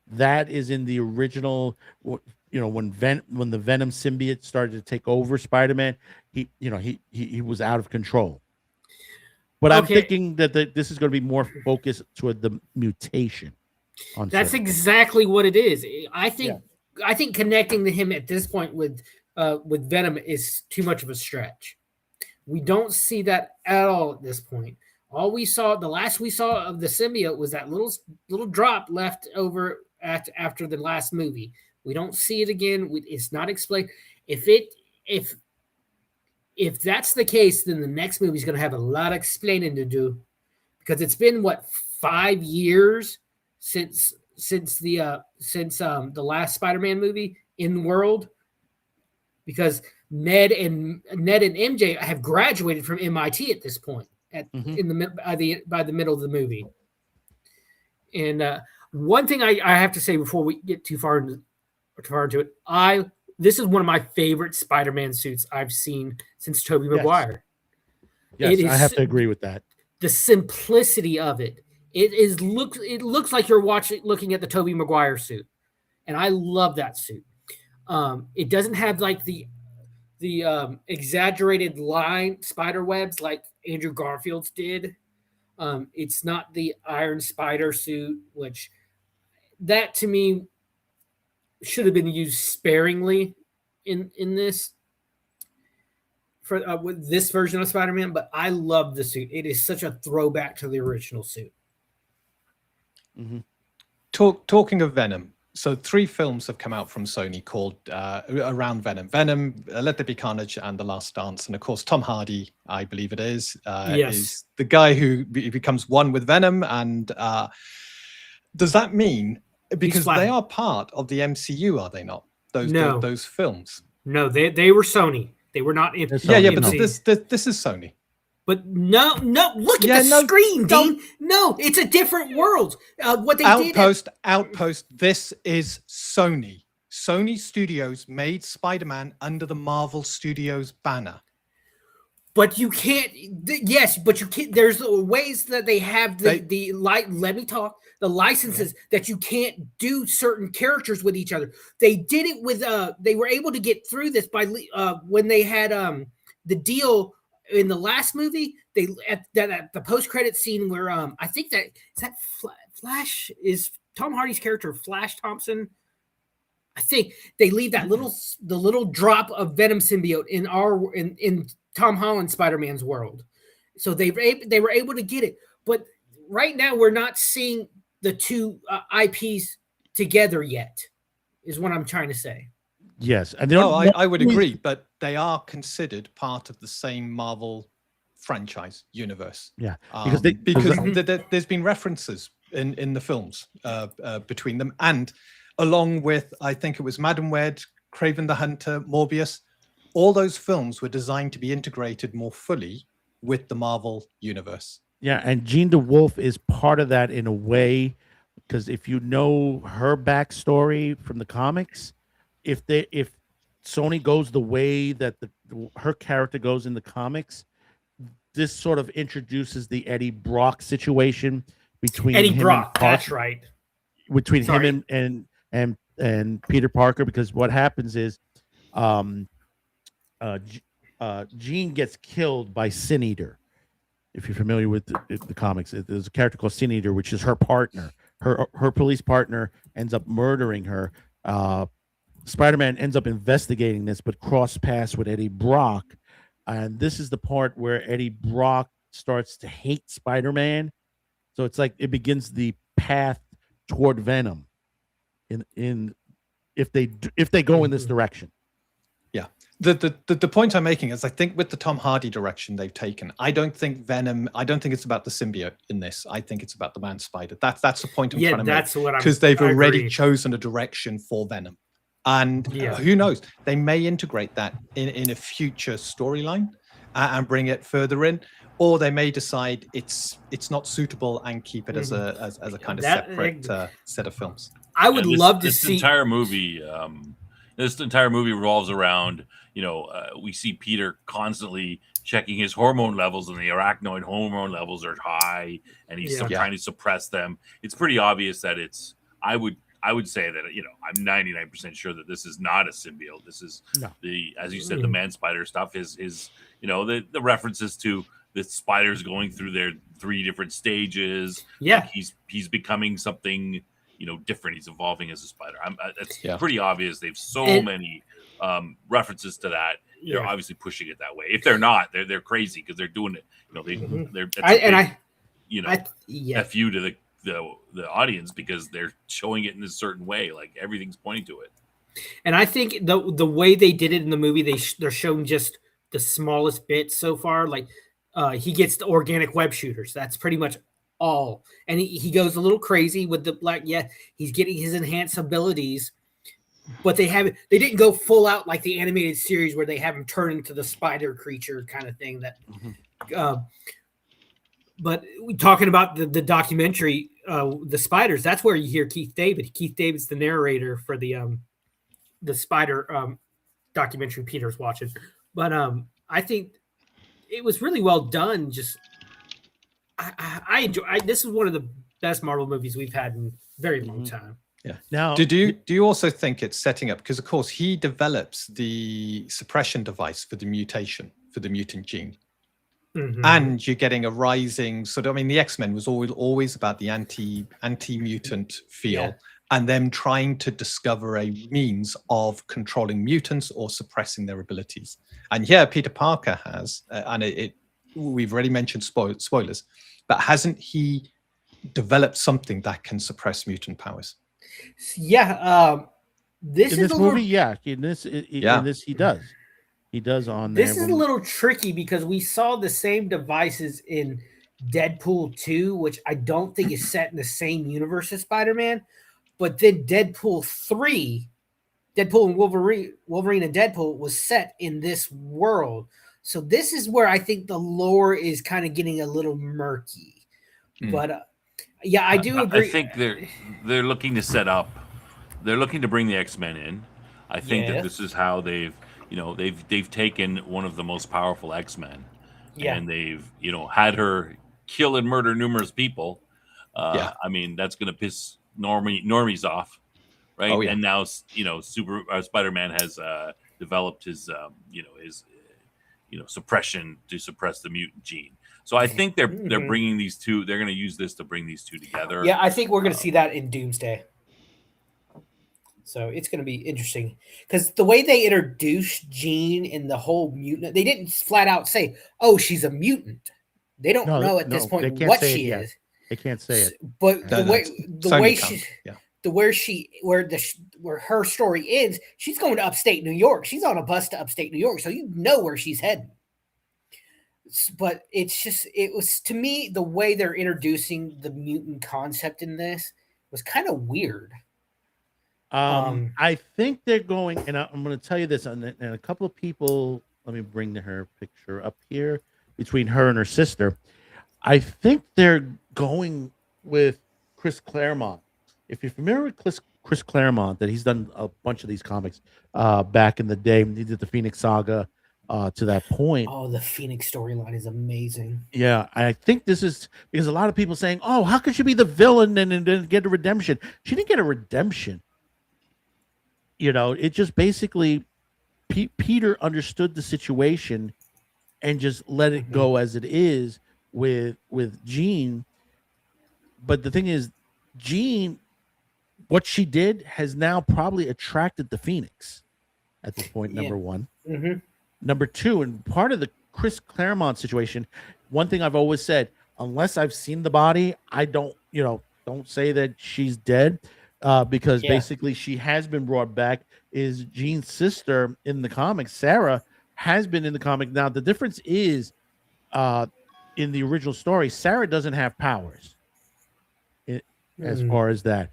D: That is in the original. When the Venom symbiote started to take over Spider-Man, he was out of control. But I'm thinking that this is going to be more focused toward the mutation.
I: That's exactly what it is. I think connecting to him at this point with Venom is too much of a stretch. We don't see that at all at this point. All we saw, the last we saw of the symbiote was that little drop left over after the last movie. We don't see it again. It's not explained. If that's the case, then the next movie is going to have a lot of explaining to do, because it's been 5 years since the last Spider-Man movie in the world, because Ned and MJ have graduated from MIT at this point by the middle of the movie. And one thing I have to say before we get too far into it, this is one of my favorite Spider-Man suits I've seen since Tobey Maguire.
D: Yes, I have to agree with that.
I: The simplicity of it. It looks like you're looking at the Tobey Maguire suit, and I love that suit. It doesn't have like the exaggerated line spider webs like Andrew Garfield's did. It's not the Iron Spider suit, which that to me should have been used sparingly in this with this version of Spider-Man. But I love the suit. It is such a throwback to the original suit.
G: Mm-hmm. Talking of Venom, so 3 films have come out from Sony called around Venom, Let There Be Carnage, and The Last Dance. And of course, Tom Hardy, I believe it is the guy who becomes one with Venom. And does that mean, because they are part of the MCU, are they not? Those films? No,
I: they were Sony. They were not.
G: But this is Sony.
I: But no, look at the screen, Dean. No, it's a different world. What they
G: Outpost. This is Sony. Sony Studios made Spider-Man under the Marvel Studios banner.
I: But you can't. Yes, but you can't. There's ways that they have let me talk. The licenses that you can't do certain characters with each other. They did it with. They were able to get through this by when they had the deal. In the last movie, at the post-credit scene where I think Flash is Tom Hardy's character, Flash Thompson. I think they leave that little drop of Venom symbiote in Tom Holland Spider-Man's world, so they were able to get it. But right now, we're not seeing the two IPs together yet. Is what I'm trying to say.
D: Yes, and
G: I would agree, but they are considered part of the same Marvel franchise universe.
D: Yeah,
G: because there's been references in the films between them, and along with, I think it was Madam Web, Kraven the Hunter, Morbius. All those films were designed to be integrated more fully with the Marvel universe.
D: Yeah, and Jean DeWolf is part of that in a way, because if you know her backstory from the comics. If Sony goes the way that her character goes in the comics, this sort of introduces the Eddie Brock situation between
I: that's right.
D: Between him and Peter Parker, because what happens is Jean gets killed by Sin Eater. If you're familiar with the comics, there's a character called Sin Eater, which is her partner. Her police partner ends up murdering her. Spider-Man ends up investigating this, but cross paths with Eddie Brock. And this is the part where Eddie Brock starts to hate Spider-Man. So it's like it begins the path toward Venom if they go in this direction.
G: Yeah. The point I'm making is I think with the Tom Hardy direction they've taken, I don't think it's about the symbiote in this. I think it's about the man spider. That's the point I'm trying to make.
I: That's what I'm,
G: because they've
I: I
G: already
I: agree.
G: chosen a direction for Venom. And who knows? They may integrate that in a future storyline and bring it further in, or they may decide it's not suitable and keep it as a kind of separate set of films.
I: I would love to
E: this
I: see
E: entire movie. This entire movie revolves around, we see Peter constantly checking his hormone levels, and the arachnoid hormone levels are high, and he's trying to suppress them. It's pretty obvious that it's. I would say that I'm 99% sure that this is not a symbiote. This is as you said, the man spider stuff is the references to the spiders going through their 3 different stages.
I: Yeah,
E: like he's becoming something different. He's evolving as a spider. It's pretty obvious. They've many references to that. They're obviously pushing it that way. If they're not, they're crazy because they're doing it. F you to the audience because they're showing it in a certain way. Like everything's pointing to it.
I: And I think the way they did it in the movie, they're showing just the smallest bit so far. Like he gets the organic web shooters. That's pretty much all. And he goes a little crazy with the black. Yeah, he's getting his enhanced abilities, but they didn't go full out like the animated series where they have him turn into the spider creature kind of thing. But talking about the documentary, The Spiders, that's where you hear Keith David. Keith David's the narrator for the spider documentary Peter's watching. But I think it was really well done. Just I enjoy. This is one of the best Marvel movies we've had in a very long time.
G: Yeah. Now, do you also think it's setting up, because of course he develops the suppression device for the mutation, for the mutant gene, and you're getting a rising sort of. I mean, the X-Men was always about the anti-mutant feel, and them trying to discover a means of controlling mutants or suppressing their abilities. And here, Peter Parker has, and we've already mentioned spoilers, but hasn't he developed something that can suppress mutant powers?
I: Yeah, this
D: in
I: is
D: this movie. In this he does. He does on there.
I: This is a little tricky because we saw the same devices in Deadpool 2, which I don't think is set in the same universe as Spider-Man. But then Deadpool 3, Deadpool and Wolverine and Deadpool was set in this world. So this is where I think the lore is kind of getting a little murky. But I do agree.
E: I think they're looking to set up. They're looking to bring the X-Men in. I think that this is how they've taken one of the most powerful X-Men, and they've had her kill and murder numerous people. I mean, that's going to piss normies off, right? Oh, yeah. And now Spider-Man has developed his suppression to suppress the mutant gene. So I think they're bringing these two. They're going to use this to bring these two together.
I: Yeah, I think we're going to see that in Doomsday. So it's going to be interesting because the way they introduced Jean in the whole mutant, they didn't flat out say, "Oh, she's a mutant." They don't know at this point what she is.
D: They can't say it.
I: But where her story ends, she's going to upstate New York. She's on a bus to upstate New York, so you know where she's heading. But it was to me the way they're introducing the mutant concept in this was kind of weird.
D: I think they're going, and I'm going to tell you this, and a couple of people. Let me bring her picture up here between her and her sister. I think they're going with Chris Claremont. If you're familiar with Chris Claremont, that he's done a bunch of these comics back in the day. He did the Phoenix Saga to that point.
I: Oh, the Phoenix storyline is amazing.
D: Yeah, I think this is because a lot of people saying, "Oh, how could she be the villain and then get a redemption?" She didn't get a redemption. It just basically Peter understood the situation and just let it go as it is with Jean. But the thing is, Jean, what she did has now probably attracted the Phoenix at this point, number one. Number two, and part of the Chris Claremont situation, one thing I've always said, unless I've seen the body, I don't say that she's dead. because
F: Yeah.
D: basically she has been brought back. Is Jean's sister in the comics? Sarah has been in the comic. Now the difference is, in the original story, Sarah doesn't have powers, as far as that,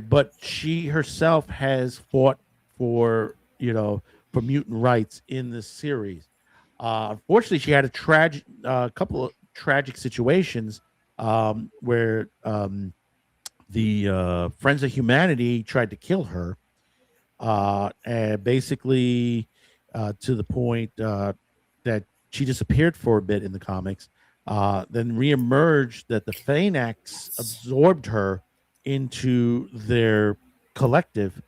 D: but she herself has fought for for mutant rights in this series. Unfortunately, she had a couple of tragic situations where the Friends of Humanity tried to kill her, and basically to the point that she disappeared for a bit in the comics, then reemerged that the Phaenax absorbed her into their collective.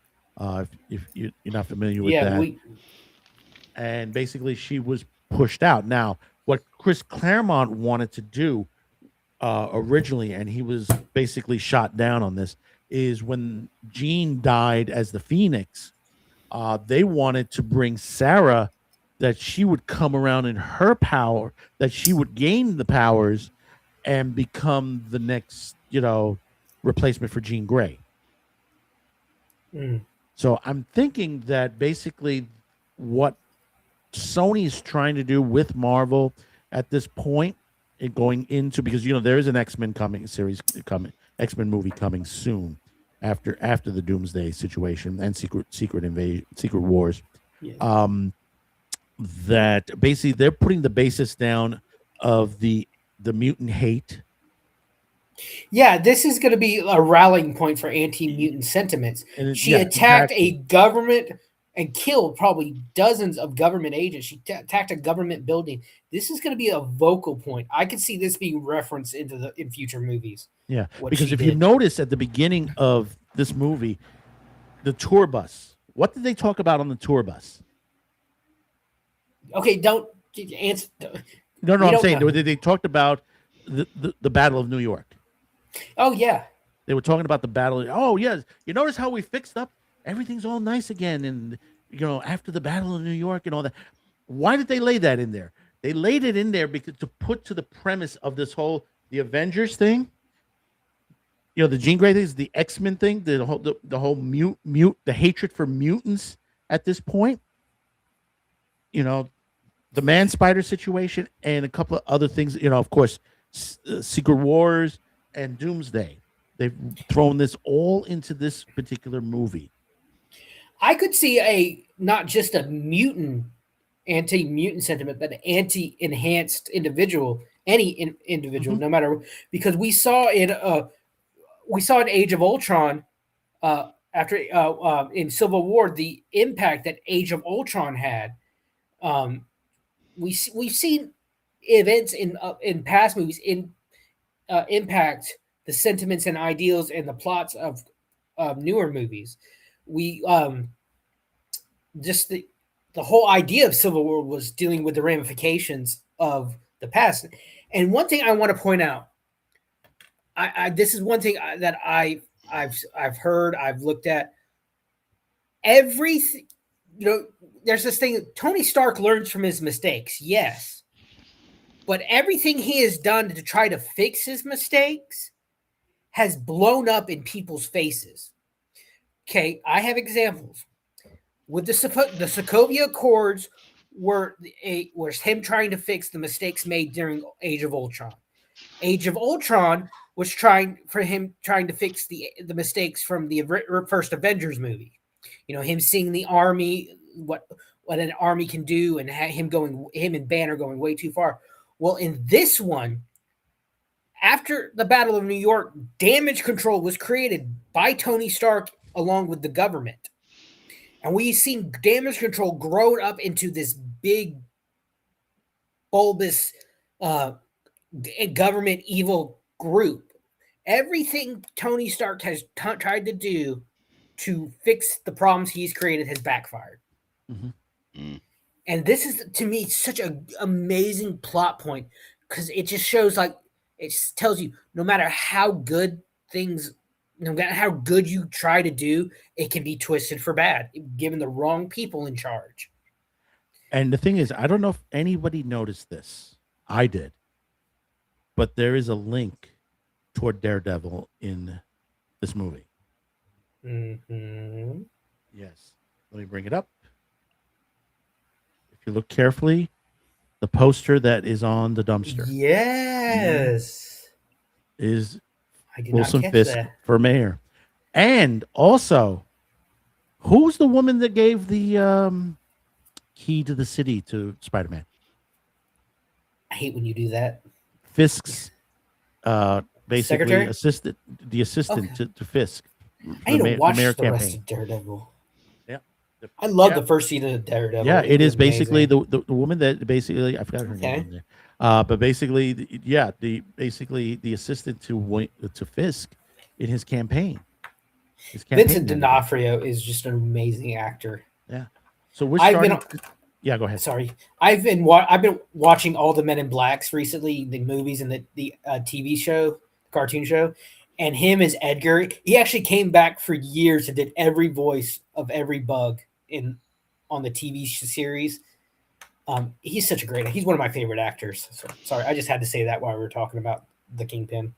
D: If you're not familiar with that, and basically she was pushed out. Now, what Chris Claremont wanted to do originally, and he was basically shot down on this, is when Jean died as the Phoenix, they wanted to bring Sarah, that she would come around in her power, that she would gain the powers and become the next, replacement for Jean Grey. So I'm thinking that basically what Sony's trying to do with Marvel at this point, going into, because there is an X-Men X-Men movie coming soon after the Doomsday situation and Secret Wars.
F: Yeah.
D: That basically they're putting the basis down of the mutant hate.
F: Yeah, this is going to be a rallying point for anti-mutant sentiments. She attacked a government and killed probably dozens of government agents. She attacked a government building. This is going to be a vocal point. I could see this being referenced in future movies.
D: Yeah, because if you notice at the beginning of this movie, the tour bus. What did they talk about on the tour bus?
F: Okay, don't answer.
D: No, I'm saying they talked about the Battle of New York.
F: Oh yeah,
D: they were talking about the battle. Oh yes, you notice how we fixed up everything's all nice again, and after the Battle of New York and all that. Why did they lay that in there? They laid it in there because to put to the premise of this whole the Avengers thing. The Jean Grey thing, the X-Men thing, the whole the hatred for mutants at this point. The Man Spider situation and a couple of other things. Of course, Secret Wars and Doomsday. They've thrown this all into this particular movie.
F: I could see not just a anti-mutant sentiment, but an anti-enhanced individual, any individual, no matter, because we saw in Age of Ultron, after in Civil War, the impact that Age of Ultron had. We've seen events in past movies impact the sentiments and ideals and the plots of newer movies. We just the whole idea of Civil War was dealing with the ramifications of the past. And one thing I want to point out, this is one thing that I've heard, I've looked at. Everything, there's this thing, Tony Stark learns from his mistakes, yes. But everything he has done to try to fix his mistakes has blown up in people's faces. Okay, I have examples. With the Sokovia Accords was him trying to fix the mistakes made during Age of Ultron. Age of Ultron was trying to fix the mistakes from the first Avengers movie. Him seeing the army, what an army can do, and him and Banner going way too far. Well, in this one, after the Battle of New York, damage control was created by Tony Stark along with the government. And we've seen damage control grow up into this big, bulbous government evil group. Everything Tony Stark has tried to do to fix the problems he's created has backfired. And this is, to me, such an amazing plot point, because it just shows, it tells you no matter how good you try to do, it can be twisted for bad, given the wrong people in charge.
D: And the thing is, I don't know if anybody noticed this. I did. But there is a link toward Daredevil in this movie.
F: Mm-hmm.
D: Yes. Let me bring it up. If you look carefully, the poster that is on the dumpster
F: Yes.
D: is
F: I did not
D: Wilson
F: catch
D: Fisk
F: that.
D: for mayor. And also, who's the woman that gave the key to the city to Spider-Man?
F: I hate when you do that.
D: Fisk's basically
F: Secretary?
D: assistant, the assistant
F: Okay.
D: to Fisk.
F: I need to watch
D: mayor
F: the rest
D: campaign.
F: of Daredevil.
D: Yeah.
F: I love the first season of Daredevil.
D: Yeah, it is
F: was
D: basically
F: amazing.
D: the woman that basically I forgot her name on there. But basically, the assistant to Fisk in his campaign.
F: Vincent D'Onofrio is just an amazing actor.
D: Yeah. So we're starting. Yeah, go ahead.
F: Sorry, I've been watching all the Men in Blacks recently, the movies and the TV show, cartoon show, and him as Edgar. He actually came back for years and did every voice of every bug on the TV series. He's such a great. He's one of my favorite actors. So, sorry, I just had to say that while we were talking about the Kingpin.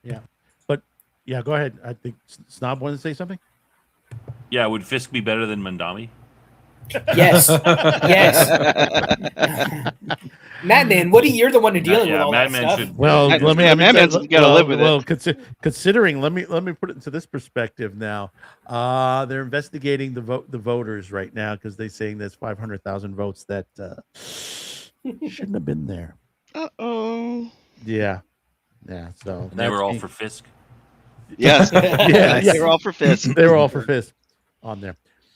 D: Yeah, but yeah, go ahead. I think Snob wanted to say something.
E: Yeah, would Fisk be better than Mandami?
F: Yes, yes. Madman, you're the one who's dealing with all that stuff.
D: Well,
H: Madman's got to live with
D: it. Considering, let me put it into this perspective now. They're investigating the voters right now because they're saying there's 500,000 votes that shouldn't have been there.
H: Uh-oh.
D: Yeah. So
E: they were all for Fisk.
H: Yes.
D: Yeah.
H: They were all for Fisk.
D: They were all for Fisk on there.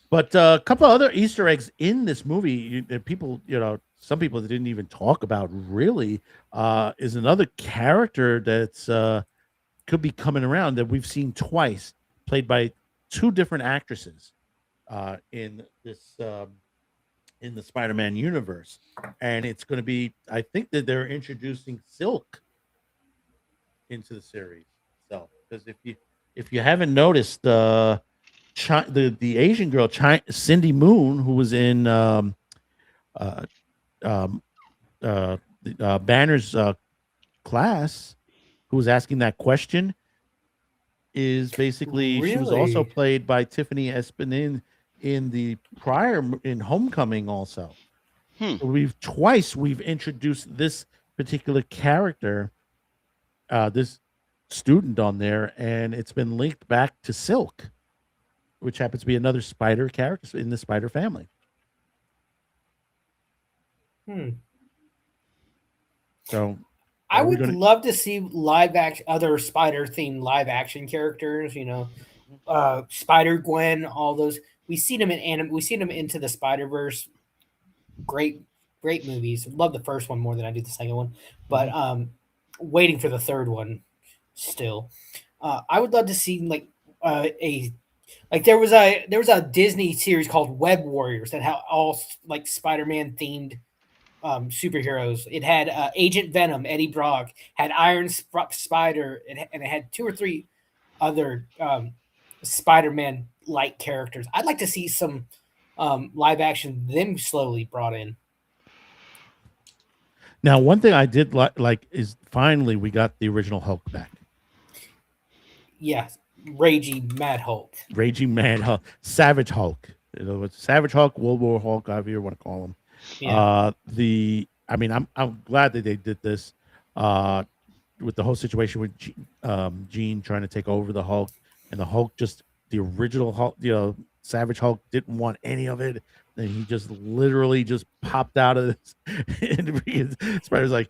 D: But a couple of other Easter eggs in this movie, people, some people that didn't even talk about really, is another character that's could be coming around that we've seen twice, played by two different actresses in the Spider-Man universe, and it's going to be. I think that they're introducing Silk into the series. So, because if you haven't noticed, the Asian girl, Cindy Moon, who was in Banner's class, who was asking that question, is basically she was also played by Tiffany Espinin in the in Homecoming also. So we've introduced this particular character, this student on there, and it's been linked back to Silk, which happens to be another spider character in the Spider family. So
F: I would love to see other Spider themed live action characters. Spider Gwen, all those. We've seen them in Into the Spider-Verse. Great movies. Love the first one more than I do the second one, but waiting for the third one still. I would love to see there was a Disney series called Web Warriors that had all Spider-Man themed superheroes. It had Agent Venom, Eddie Brock, had Iron Spider, and it had 2 or 3 other Spider-Man like characters. I'd like to see some live action them slowly brought in.
D: Now, one thing I did like is finally we got the original Hulk back.
F: Yeah, Ragey Mad Hulk.
D: Savage Hulk. Savage Hulk, World War Hulk, however you want to call him. Yeah. I'm glad that they did this with the whole situation with Jean trying to take over the Hulk, and the Hulk the original Hulk, Savage Hulk didn't want any of it, and he just literally just popped out of this. And Spider's like,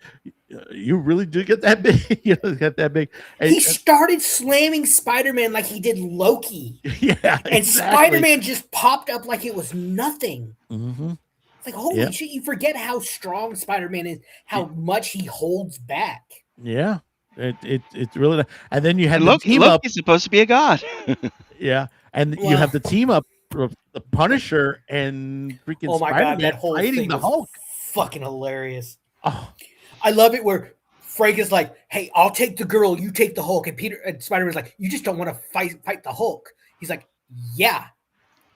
D: "You really do get that big? Got that big?" And
F: he started slamming Spider-Man like he did Loki.
D: Yeah,
F: and Spider-Man just popped up like it was nothing.
D: Mm-hmm.
F: It's like, holy shit! You forget how strong Spider-Man is, how much he holds back.
D: Yeah, it's really. And then you had
H: Loki's supposed to be a god.
D: Yeah, and you have the team up, the Punisher and freaking Spider-Man fighting the Hulk.
F: Fucking hilarious.
D: Oh,
F: I love it where Frank is like, "Hey, I'll take the girl, you take the Hulk," and Spider-Man's like, "You just don't want to fight the Hulk." He's like, "Yeah,"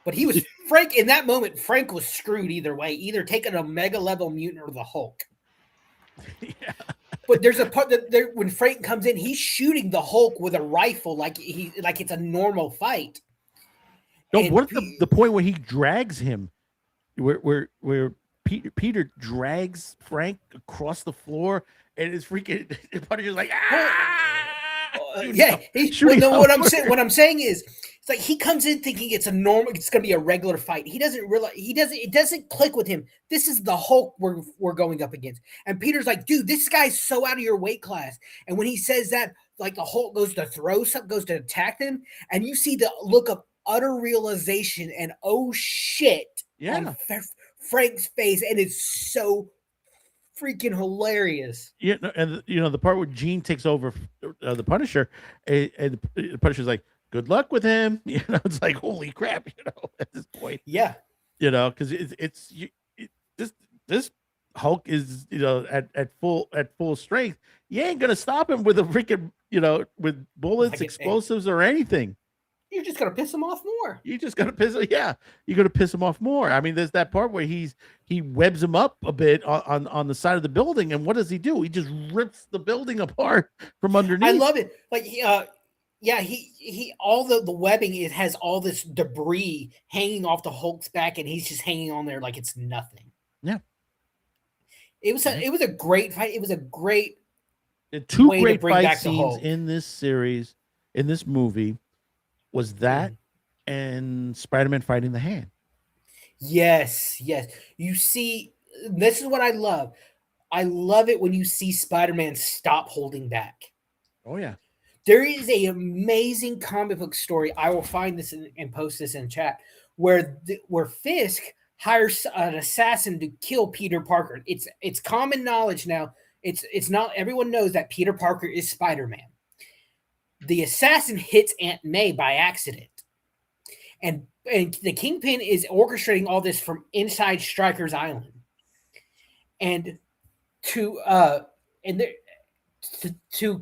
F: but he was Frank in that moment. Frank was screwed either way, either taking a mega level mutant or the Hulk.
D: Yeah.
F: But there's a part when Frank comes in, he's shooting the Hulk with a rifle like it's a normal fight.
D: No, what the point where he drags him, where Peter drags Frank across the floor, and it's freaking Punisher's like,
F: what I'm saying is, it's like he comes in thinking it's going to be a regular fight. He doesn't realize, it doesn't click with him. This is the Hulk we're going up against. And Peter's like, dude, this guy's so out of your weight class. And when he says that, like the Hulk goes to throw something, goes to attack them, and you see the look of utter realization and oh shit on Frank's face, and it's so freaking hilarious.
D: Yeah, and the part where Gene takes over the Punisher, and the Punisher's like, "Good luck with him." It's like, holy crap, at this point.
F: Yeah,
D: because this Hulk is at full strength. You ain't gonna stop him with a freaking with bullets, explosives, or anything.
F: You're just gonna piss him off more.
D: You're just gonna piss. Yeah, you're gonna piss him off more. I mean, there's that part where he webs him up a bit on the side of the building, and what does he do? He just rips the building apart from underneath.
F: I love it. Like he all the webbing has all this debris hanging off the Hulk's back, and he's just hanging on there like it's nothing.
D: Yeah,
F: it was a great fight. It was a great
D: two great fight scenes in this series, in this movie. Was that and Spider-Man fighting the Hand.
F: Yes. You see, this is what I love. I love it when you see Spider-Man stop holding back.
D: Oh, yeah.
F: There is an amazing comic book story. I will find this and post this in chat where Fisk hires an assassin to kill Peter Parker. It's common knowledge now. It's not, everyone knows that Peter Parker is Spider-Man. The assassin hits Aunt May by accident. And the Kingpin is orchestrating all this from inside Stryker's Island. And to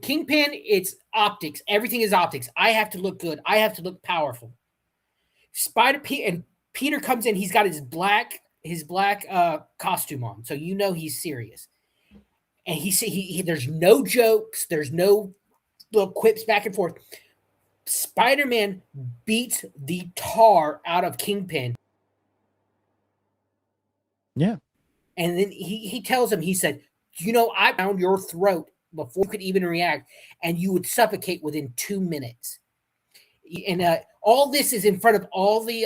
F: Kingpin, it's optics. Everything is optics. I have to look good. I have to look powerful. Peter comes in. He's got his black costume on, so he's serious. And he there's no jokes. There's no little quips back and forth. Spider-Man beats the tar out of Kingpin.
D: Yeah.
F: And then he tells him, he said, I found your throat before you could even react, and you would suffocate within 2 minutes. And all this is in front of all the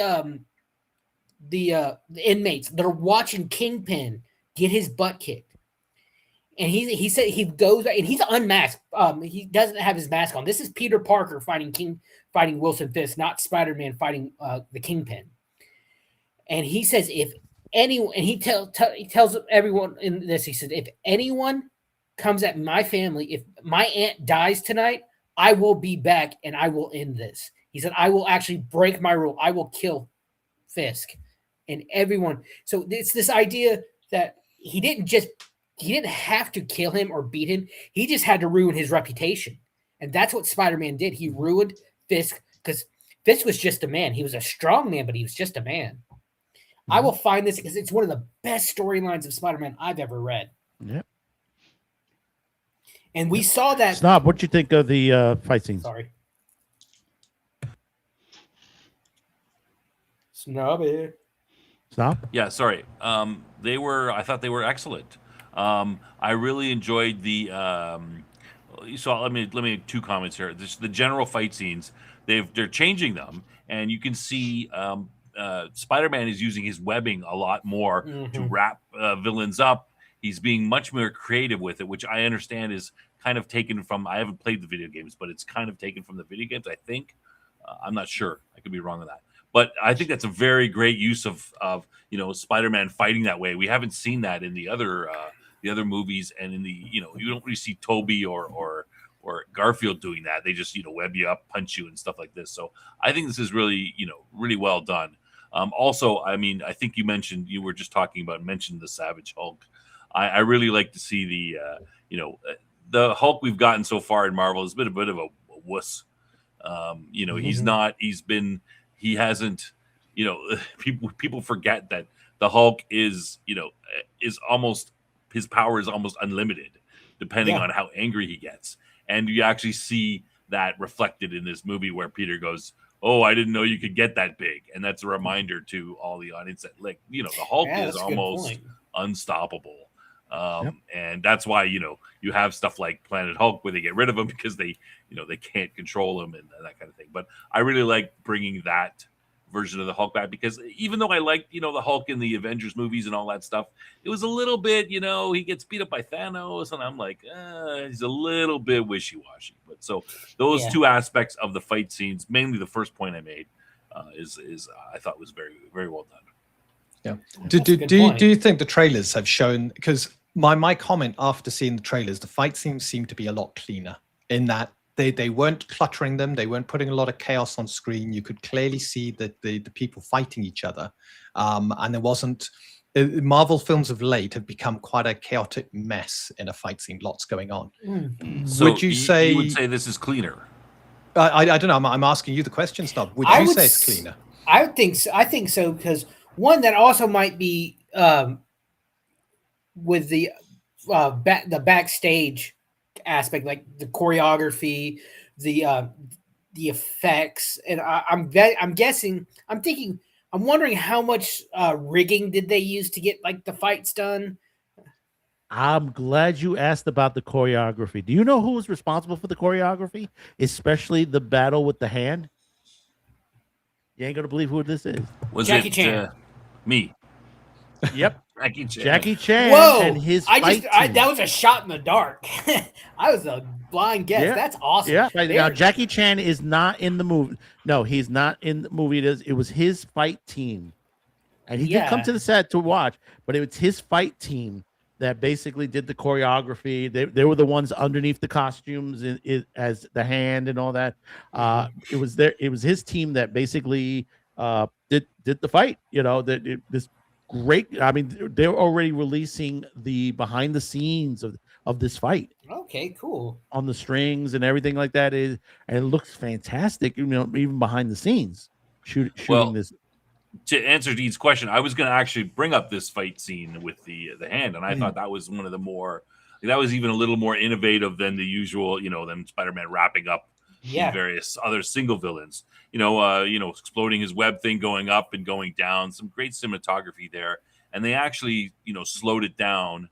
F: inmates that are watching Kingpin get his butt kicked. And he said he goes and he's unmasked. He doesn't have his mask on. This is Peter Parker fighting Wilson Fisk, not Spider-Man fighting the Kingpin. And he says, if anyone, and he tells everyone in this, he said, if anyone comes at my family, if my aunt dies tonight, I will be back and I will end this. He said, I will actually break my rule. I will kill Fisk and everyone. So it's this idea that he didn't have to kill him or beat him. He just had to ruin his reputation. And that's what Spider-Man did. He ruined Fisk because Fisk was just a man. He was a strong man, but he was just a man. Mm-hmm. I will find this because it's one of the best storylines of Spider-Man I've ever read.
D: Yep.
F: And we saw that.
D: Snob, what you think of the fight scenes?
F: Sorry. Snobby.
D: Snob?
E: Yeah, sorry. I thought they were excellent. I really enjoyed the. So let me two comments here. The general fight scenes, they're changing them, and you can see Spider-Man is using his webbing a lot more to wrap villains up. He's being much more creative with it, which I understand is kind of taken from. I haven't played the video games, but it's kind of taken from the video games. I think. I'm not sure. I could be wrong on that. But I think that's a very great use of Spider-Man fighting that way. We haven't seen that in the other movies, and in the you don't really see Toby or Garfield doing that. They just web you up, punch you, and stuff like this. So I think this is really really well done. Also, I mean, I think you were just mentioned the Savage Hulk. I really like to see the Hulk we've gotten so far in Marvel has been a bit of a wuss. He hasn't, people forget that the Hulk is almost, his power is almost unlimited depending on how angry he gets. And you actually see that reflected in this movie where Peter goes, oh, I didn't know you could get that big. And that's a reminder to all the audience that, like, the Hulk is almost unstoppable. And that's why, you have stuff like Planet Hulk where they get rid of him because they can't control him and that kind of thing. But I really like bringing that version of the Hulk back, because even though I liked, the Hulk in the Avengers movies and all that stuff, it was a little bit, he gets beat up by Thanos, and I'm like, he's a little bit wishy-washy. But so those two aspects of the fight scenes, mainly the first point I made, is I thought was very, very well done.
G: Yeah. Do you think the trailers have shown, because my comment after seeing the trailers, the fight scenes seem to be a lot cleaner in that they weren't cluttering them. They weren't putting a lot of chaos on screen. You could clearly see that the people fighting each other. And there wasn't, Marvel films of late have become quite a chaotic mess in a fight scene, lots going on.
E: So
G: would you say
E: this is cleaner?
G: I don't know. I'm asking you the question, Snob. Would you say it's cleaner?
F: I think so, because one that also might be with the backstage aspect, like the choreography, the effects, and I'm wondering how much rigging did they use to get like the fights done.
D: I'm glad you asked about the choreography. Do you know who was responsible for the choreography, especially the battle with the hand? You ain't gonna believe who this is.
E: Was
F: Jackie
E: it
F: Chan?
E: Me?
D: Yep.
E: Jackie Chan.
D: Jackie Chan.
F: Whoa!
D: And his
F: that was a shot in the dark. I was a blind guess.
D: Yeah.
F: That's awesome.
D: Yeah. Now Jackie Chan is not in the movie. No, he's not in the movie. It was his fight team, and he did come to the set to watch. But it was his fight team that basically did the choreography. They were the ones underneath the costumes as the hand and all that. It was his team that basically did the fight. This great. I mean, they're already releasing the behind the scenes of this fight.
F: Okay, cool.
D: On the strings and everything like that and it looks fantastic. Even behind the scenes, shooting this.
E: To answer Dean's question, I was going to actually bring up this fight scene with the hand, and I thought that was one of the more, that was even a little more innovative than the usual, them Spider-Man wrapping up the various other single villains. Exploding his web thing, going up and going down, some great cinematography there, and they actually, slowed it down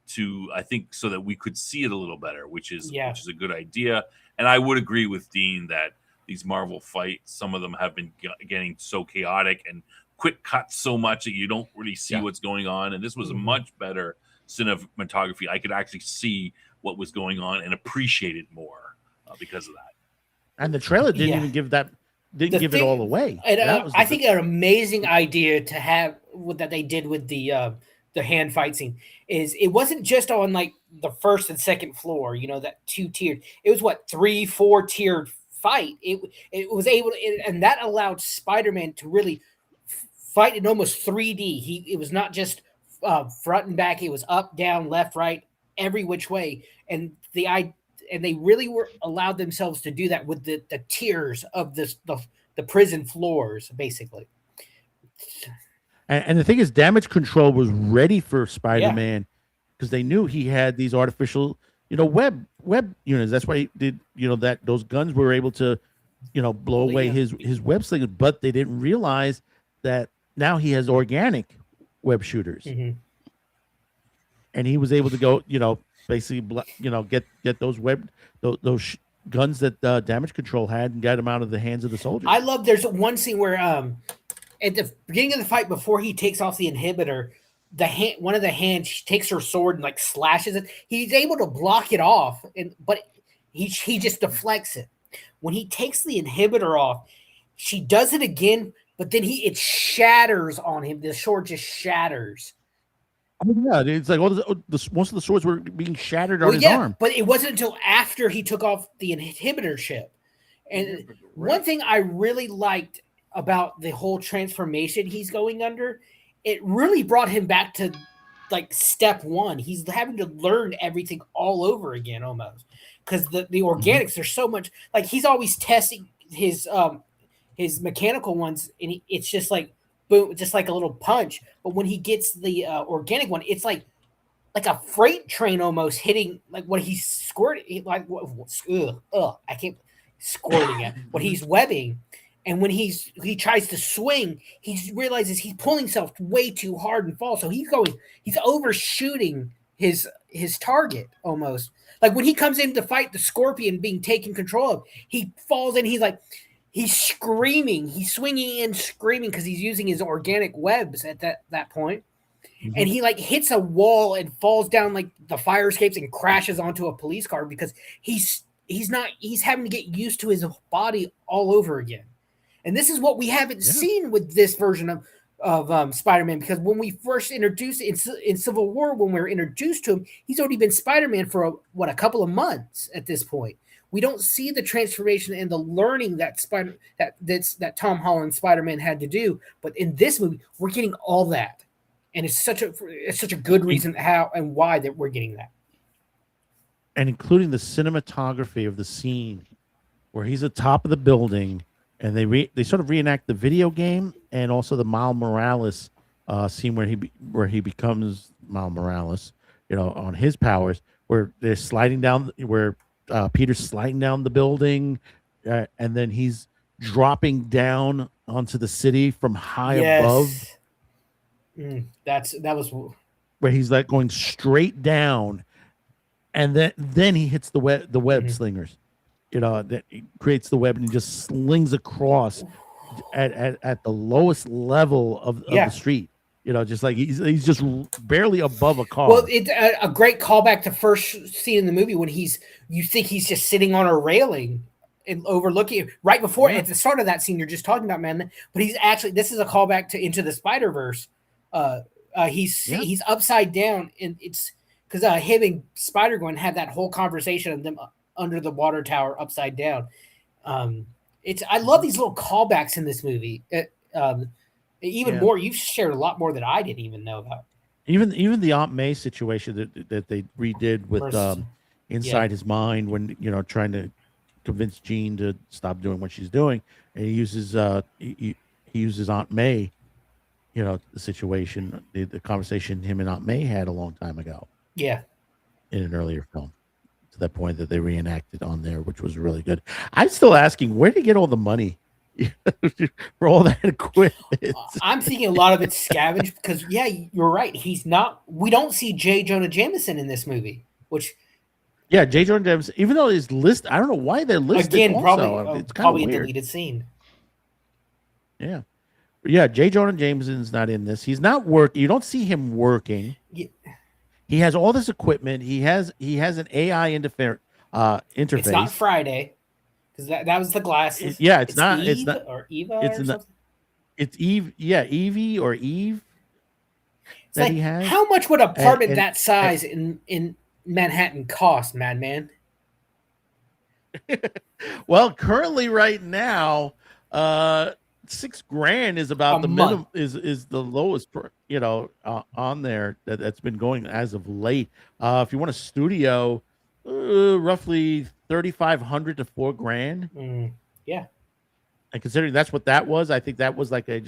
E: to, I think, so that we could see it a little better, which is a good idea. And I would agree with Dean that these Marvel fights, some of them have been getting so chaotic and quick cuts so much that you don't really see what's going on. And this was a much better cinematography. I could actually see what was going on and appreciate it more because of that.
D: And the trailer didn't even give that, give it all away.
F: And, I think an amazing idea to have that they did with the hand fight scene is it wasn't just on like the first and second floor, that 2-tiered. It was 3-4 tiered fight. It was able to, and that allowed Spider-Man to really fight in almost 3D. It was not just front and back. It was up, down, left, right, every which way. And they really were allowed themselves to do that with the tiers of the prison floors, basically.
D: And the thing is, Damage Control was ready for Spider-Man because they knew he had these artificial, web units. That's why he did, that those guns were able to, blow away his web slingers. But they didn't realize that now he has organic web shooters, and he was able to go, basically, get those those guns that Damage Control had and get them out of the hands of the soldiers.
F: I love. There's one scene where at the beginning of the fight, before he takes off the inhibitor, one of the hands takes her sword and like slashes it. He's able to block it off, but he just deflects it. When he takes the inhibitor off, she does it again, but then it shatters on him. The sword just shatters.
D: Oh, yeah, it's like most of the swords were being shattered on his arm.
F: But it wasn't until after he took off the inhibitor chip. And one thing I really liked about the whole transformation he's going under, it really brought him back to like step one. He's having to learn everything all over again almost, because the organics, there's so much, like he's always testing his mechanical ones, and it's just like boom, just like a little punch. But when he gets the organic one, it's like a freight train almost hitting, like what he's squirting, like I can't squirting it, what he's webbing. And when he tries to swing, he realizes he's pulling himself way too hard and falls. So he's overshooting his target almost. Like when he comes in to fight the scorpion being taken control of, he falls in. He's screaming. He's swinging and screaming because he's using his organic webs at that point. Mm-hmm. And he like hits a wall and falls down like the fire escapes and crashes onto a police car because he's having to get used to his body all over again. And this is what we haven't seen with this version of Spider-Man, because when we first introduced in Civil War, when we were introduced to him, he's already been Spider-Man for a couple of months at this point. We don't see the transformation and the learning that Tom Holland Spider-Man had to do. But in this movie, we're getting all that, and it's such a good reason how and why that we're getting that,
D: and including the cinematography of the scene where he's atop of the building. And they sort of reenact the video game and also the Miles Morales scene where he becomes Miles Morales, on his powers, where they're sliding down, where Peter's sliding down the building, and then he's dropping down onto the city from high above.
F: That was
D: where he's like going straight down, and then he hits the web slingers. That he creates the web and he just slings across at the lowest level of the street. Just like he's just barely above a car.
F: Well, it's a great callback to first scene in the movie when you think he's just sitting on a railing and overlooking right before at the start of that scene you're just talking about, man. But he's actually, this is a callback to Into the Spider-Verse. He's upside down, and it's because him and Spider-Gwen had that whole conversation of them under the water tower upside down. I love these little callbacks in this movie. More, you've shared a lot more that I didn't even know about.
D: Even the Aunt May situation that they redid with inside his mind when trying to convince Jean to stop doing what she's doing, and he uses he uses Aunt May, the situation, the conversation him and Aunt May had a long time ago.
F: Yeah,
D: in an earlier film. To that point that they reenacted on there, which was really good. I'm still asking, where did he get all the money for all that equipment?
F: I'm thinking a lot of it's scavenged because, you're right. We don't see J. Jonah Jameson in this movie, which.
D: Yeah, J. Jonah Jameson, even though he's listed, I don't know why they're listed.
F: Again,
D: also.
F: it's probably a deleted scene.
D: Yeah. But yeah, J. Jonah Jameson's not in this. He's not working. You don't see him working.
F: Yeah.
D: He has all this equipment. He has an AI interface.
F: It's not Friday because that was the glasses.
D: It's not.
F: Eve
D: it's not.
F: Or Eva. It's or something.
D: It's Eve. Yeah, Evie or Eve.
F: It's like,
D: he has.
F: How much would an apartment that size in Manhattan cost, Madman?
D: Well, currently, right now, $6,000 is about the minimum. Is the lowest, on there that's been going as of late. If you want a studio, roughly $3,500 to $4,000.
F: Yeah,
D: and considering that's what that was, I think that was like a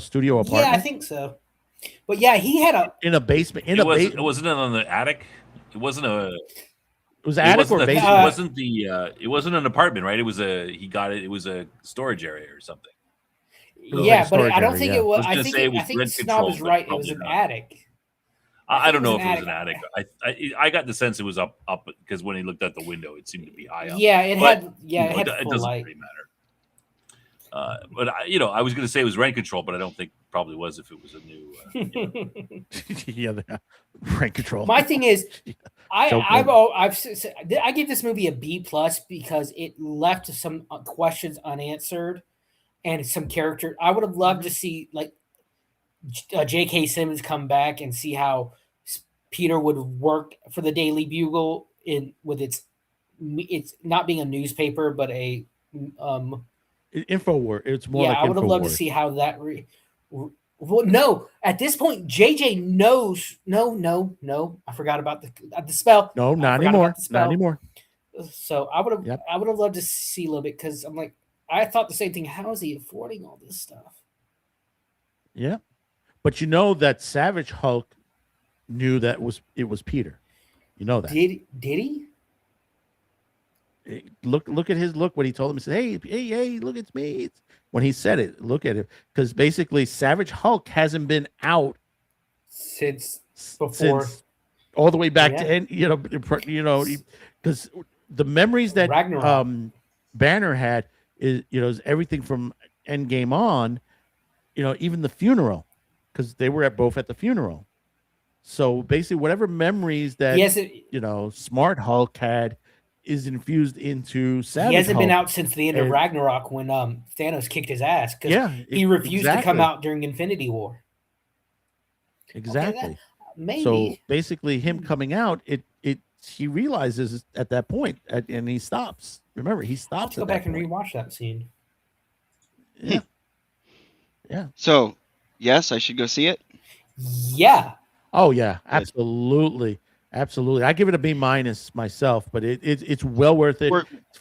D: studio apartment.
F: Yeah, I think so. But yeah, he had
D: in a basement.
E: It wasn't on the attic. It wasn't a.
D: It was attic or basement.
E: It wasn't an apartment, right? It was It was a storage area or something.
F: Yeah, but I don't think it was. I think Snob is right. It was an attic.
E: I don't know if it was an attic. I got the sense it was up because when he looked out the window, it seemed to be high up.
F: Yeah, it had
E: it doesn't really matter. But I was going to say it was rent control, but I don't think probably was if it was a new.
D: Yeah, rent control.
F: My thing is, I give this movie a B+ because it left some questions unanswered and some character. I would have loved to see like J.K. Simmons come back and see how Peter would have worked for the Daily Bugle with its not being a newspaper but a
D: InfoWars. It's more like
F: I would have loved to see how that. Well, no, at this point, JJ knows. No. I forgot about the spell.
D: No, not anymore. Not anymore.
F: So I would have loved to see a little bit because I'm like, I thought the same thing. How is he affording all this stuff?
D: Yeah, but that Savage Hulk knew that it was Peter. You know that.
F: Did he?
D: look at his look when he told him. He said, "Hey, look, it's me." When he said it, look at it, because basically Savage Hulk hasn't been out
I: since before,
D: all the way back to end. Because the memories that
I: Ragnarok.
D: Banner had is everything from Endgame on. Even the funeral, because they were both at the funeral. So basically, whatever memories that Smart Hulk had is infused into Savage Hulk.
F: He hasn't been out since the end of Ragnarok when Thanos kicked his ass.
D: Yeah,
F: he refused to come out during Infinity War.
D: Exactly.
F: Okay, maybe.
D: So basically, him coming out, he realizes at that point, and he stops. Remember, he stops.
F: Let's go back and rewatch that scene.
D: Yeah. Yeah.
H: So, yes, I should go see it.
F: Yeah.
D: Oh yeah, absolutely. Absolutely. I give it a B- myself, but it's well worth it.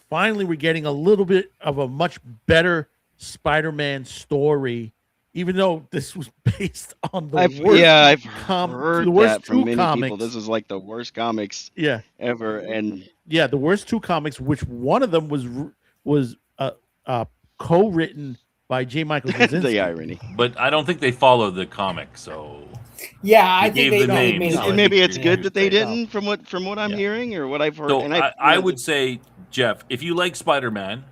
D: Finally, we're getting a little bit of a much better Spider-Man story, even though this was based on the worst.
H: I've heard that from many people. This is like the worst comics ever. And
D: the worst two comics, which one of them was co-written by J. Michael Straczynski.
H: The irony.
E: But I don't think they followed the comic, so
F: yeah, I think they
H: maybe it's good that they didn't, from what I'm hearing or what I've heard.
E: So
H: and
E: I would say, Jeff, if you like Spider-Man,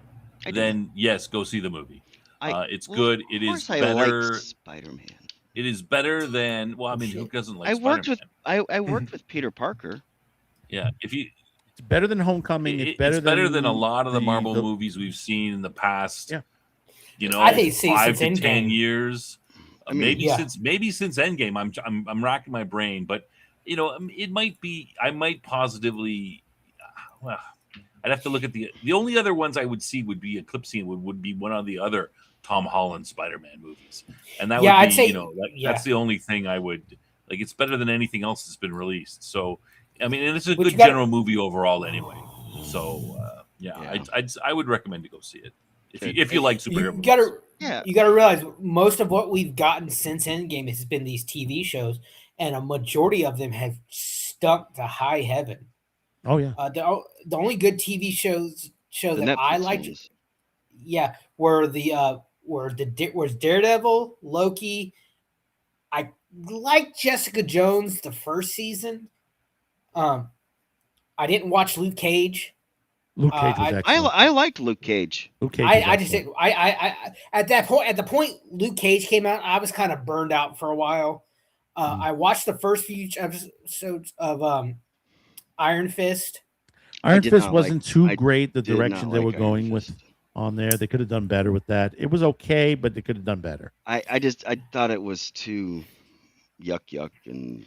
E: then yes, go see the movie. It's good. It is better.
H: Spider-Man.
E: It is better than who doesn't like Spider-Man?
H: I worked with Peter Parker.
E: Yeah, it's
D: better than Homecoming. It's better
E: than a lot of the Marvel movies we've seen in the past.
D: Yeah.
F: I think
E: 5 to 10
F: Endgame.
E: years. Maybe since Endgame. I'm racking my brain, but it might be. I might positively. Well, I'd have to look at the only other ones I would see would be Eclipse would be one of the other Tom Holland Spider-Man movies, and that would be
F: I'd say,
E: that's the only thing I would like. It's better than anything else that's been released. So and it's a good general movie overall anyway. So I would recommend to go see it if you like superhero movies.
F: You gotta realize most of what we've gotten since Endgame has been these TV shows, and a majority of them have stuck to high heaven.
D: Oh yeah.
F: The only good TV show that I liked, was Daredevil, Loki. I liked Jessica Jones the first season. I didn't watch Luke Cage.
D: Luke Cage was excellent.
H: I liked Luke Cage.
D: Luke Cage
F: I just didn't. At the point Luke Cage came out, I was kind of burned out for a while. I watched the first few episodes of Iron Fist.
D: Iron Fist wasn't too great. The direction they were going with on there, they could have done better with that. It was okay, but they could have done better.
H: I thought it was too yuck and.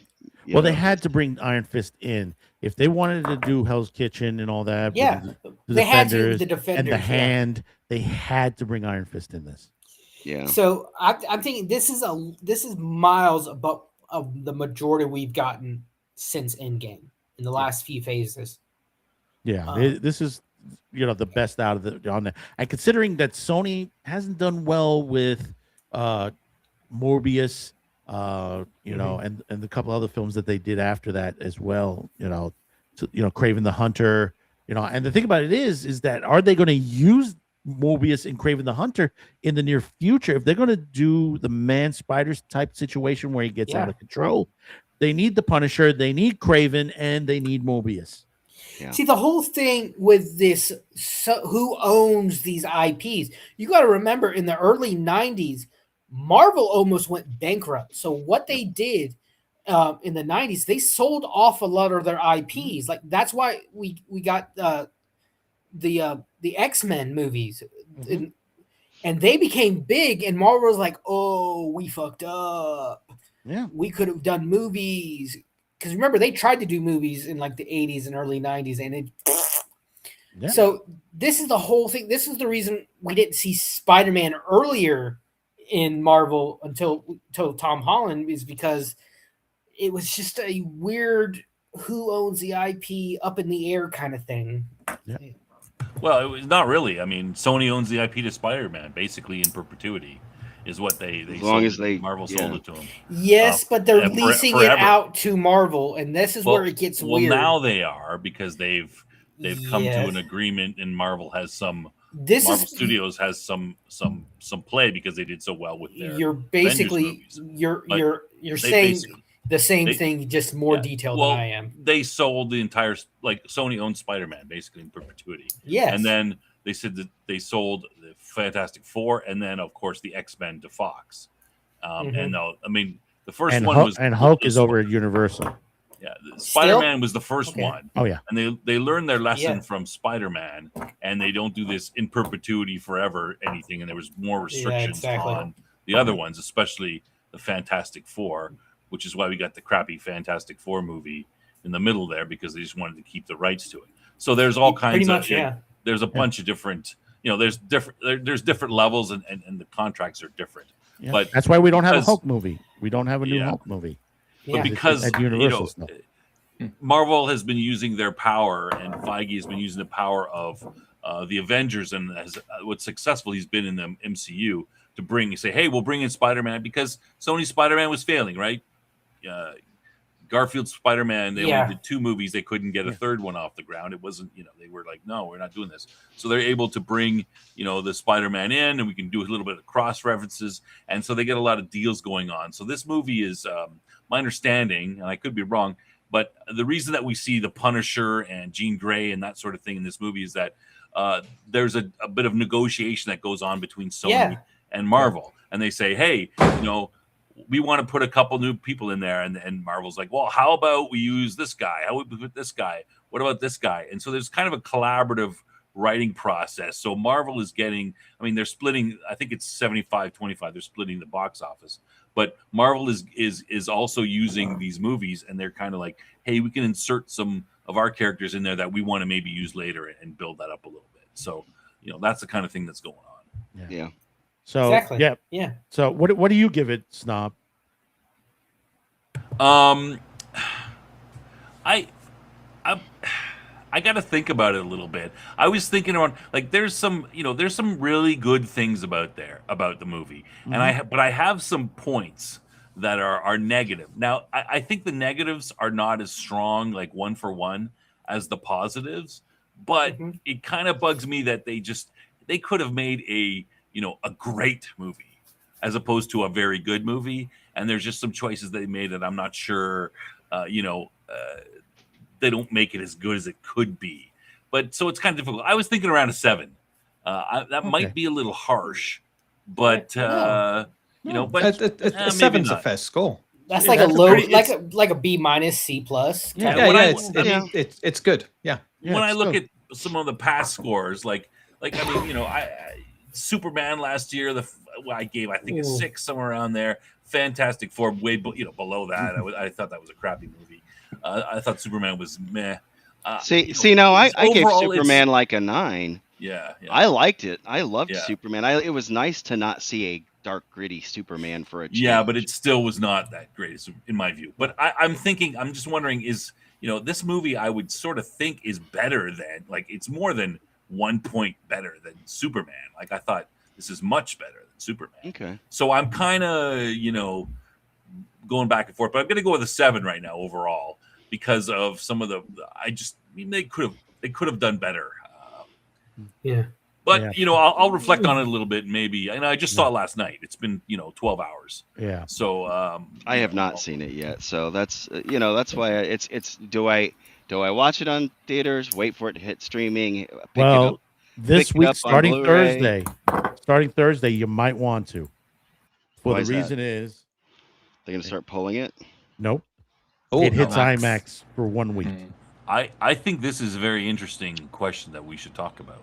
D: Well, they had to bring Iron Fist in if they wanted to do Hell's Kitchen and all that.
F: Yeah,
D: they had to. The
F: Defenders
D: and the Hand. They had to bring Iron Fist in this.
H: Yeah.
F: So I'm thinking this is miles above of the majority we've gotten since Endgame in the last few phases.
D: Yeah, this is the best out of the on there. And considering that Sony hasn't done well with Morbius. And the couple other films that they did after that as well, Kraven the Hunter, and the thing about it is that are they going to use Morbius and Kraven the Hunter in the near future? If they're going to do the man spiders type situation where he gets out of control, they need the Punisher, they need Kraven, and they need Morbius.
F: Yeah. See, the whole thing with this, who owns these IPs? You got to remember in the early 90s, Marvel almost went bankrupt. So what they did in the 90s, they sold off a lot of their IPs. Like that's why we got the X-Men movies, and they became big. And Marvel was like, "Oh, we fucked up.
D: Yeah,
F: we could have done movies." Because remember, they tried to do movies in like the 80s and early 90s, and it. Yeah. So this is the whole thing. This is the reason we didn't see Spider-Man earlier in Marvel until Tom Holland, is because it was just a weird who owns the IP up in the air kind of thing.
D: Yeah.
E: Well, it was not really. I mean, Sony owns the IP to Spider-Man basically in perpetuity, is what they
H: as long as
E: Marvel sold it to them.
F: Yes, but they're leasing it out to Marvel, and this is where it gets weird.
E: Well, now they are, because they've they've come to
F: Yes.
E: an agreement, and Marvel
F: This
E: Marvel
F: is
E: Studios has some play because they did so well with their
F: you're basically
E: movies.
F: you're
E: But
F: you're
E: they
F: saying
E: basically-
F: the same
E: they-
F: thing, just more
E: yeah,
F: detailed
E: well,
F: than I am.
E: They sold the entire, like Sony owned Spider-Man basically in perpetuity.
F: Yes.
E: And then they said that they sold the Fantastic Four and then of course the X-Men to Fox. And no, I mean the first
D: And
E: one
D: Hulk,
E: was
D: and Hulk is over at Universal.
E: Yeah, Spider-Man was the first one,
F: Oh,
E: and they learned their lesson
F: Yeah.
E: from Spider-Man, and they don't do this in perpetuity forever anything. And there was more restrictions on the other ones, especially the Fantastic Four, which is why we got the crappy Fantastic Four movie in the middle there because they just wanted to keep the rights to it. So there's all kinds of there's a bunch of different there's different levels and the contracts are different.
D: Yeah.
E: But
D: that's why we don't have a Hulk movie. We don't have a new
E: Yeah.
D: Hulk movie.
E: But because
D: at Universal stuff.
E: Marvel has been using their power, and Feige has been using the power of the Avengers, and has what's successful he's been in the MCU to say, hey, we'll bring in Spider-Man because Sony's Spider-Man was failing, right? Garfield's Spider-Man, they only did 2 movies. They couldn't get a third one off the ground. It wasn't, they were like, no, we're not doing this. So they're able to bring, the Spider-Man in, and we can do a little bit of cross references. And so they get a lot of deals going on. So this movie is, my understanding, and I could be wrong, but the reason that we see the Punisher and Jean Grey and that sort of thing in this movie is that there's a bit of negotiation that goes on between Sony and Marvel. And they say, hey, we want to put a couple new people in there. And Marvel's like, well, how about we use this guy? How would we put this guy? What about this guy? And so there's kind of a collaborative writing process. So Marvel is getting, they're splitting, I think it's 75-25. They're splitting the box office. But Marvel is also using these movies, and they're kind of like, hey, we can insert some of our characters in there that we want to maybe use later and build that up a little bit. So, that's the kind of thing that's going on.
H: Yeah.
D: So yeah. So what do you give it, Snob?
E: I got to think about it a little bit. I was thinking around, like, there's some really good things about the movie, and but I have some points that are negative. Now, I think the negatives are not as strong, like one for one, as the positives, but it kind of bugs me that they could have made a great movie as opposed to a very good movie, and there's just some choices they made that I'm not sure, they don't make it as good as it could be. But so it's kind of difficult. I was thinking around a 7. That might be a little harsh, but but
G: a 7's a fair score.
F: That's like a low, like a B minus C plus.
G: It's good. Yeah.
E: When I look at some of the past scores, like Superman last year, I gave I think a 6 somewhere around there. Fantastic Four way below that. I thought that was a crappy movie. I thought Superman was meh.
H: Now I gave Superman like a 9.
E: Yeah.
H: I liked it. I loved Superman. It was nice to not see a dark, gritty Superman for a change.
E: Yeah, but it still was not that great in my view. But I'm just wondering, is this movie I would sort of think is better than, like, it's more than 1 point better than Superman. Like, I thought this is much better than Superman.
H: Okay.
E: So I'm kind of going back and forth, but I'm going to go with a 7 right now overall because of some of they could have done better. But I'll reflect on it a little bit, maybe. And I just saw it last night. It's been 12 hours.
D: Yeah.
E: So
H: I have not seen it yet. So that's why it's do I watch it on theaters? Wait for it to hit streaming.
D: This week starting Thursday, you might want to. Well, the reason is
H: they're going to start pulling it.
D: Nope. It hits IMAX for 1 week.
E: I think this is a very interesting question that we should talk about.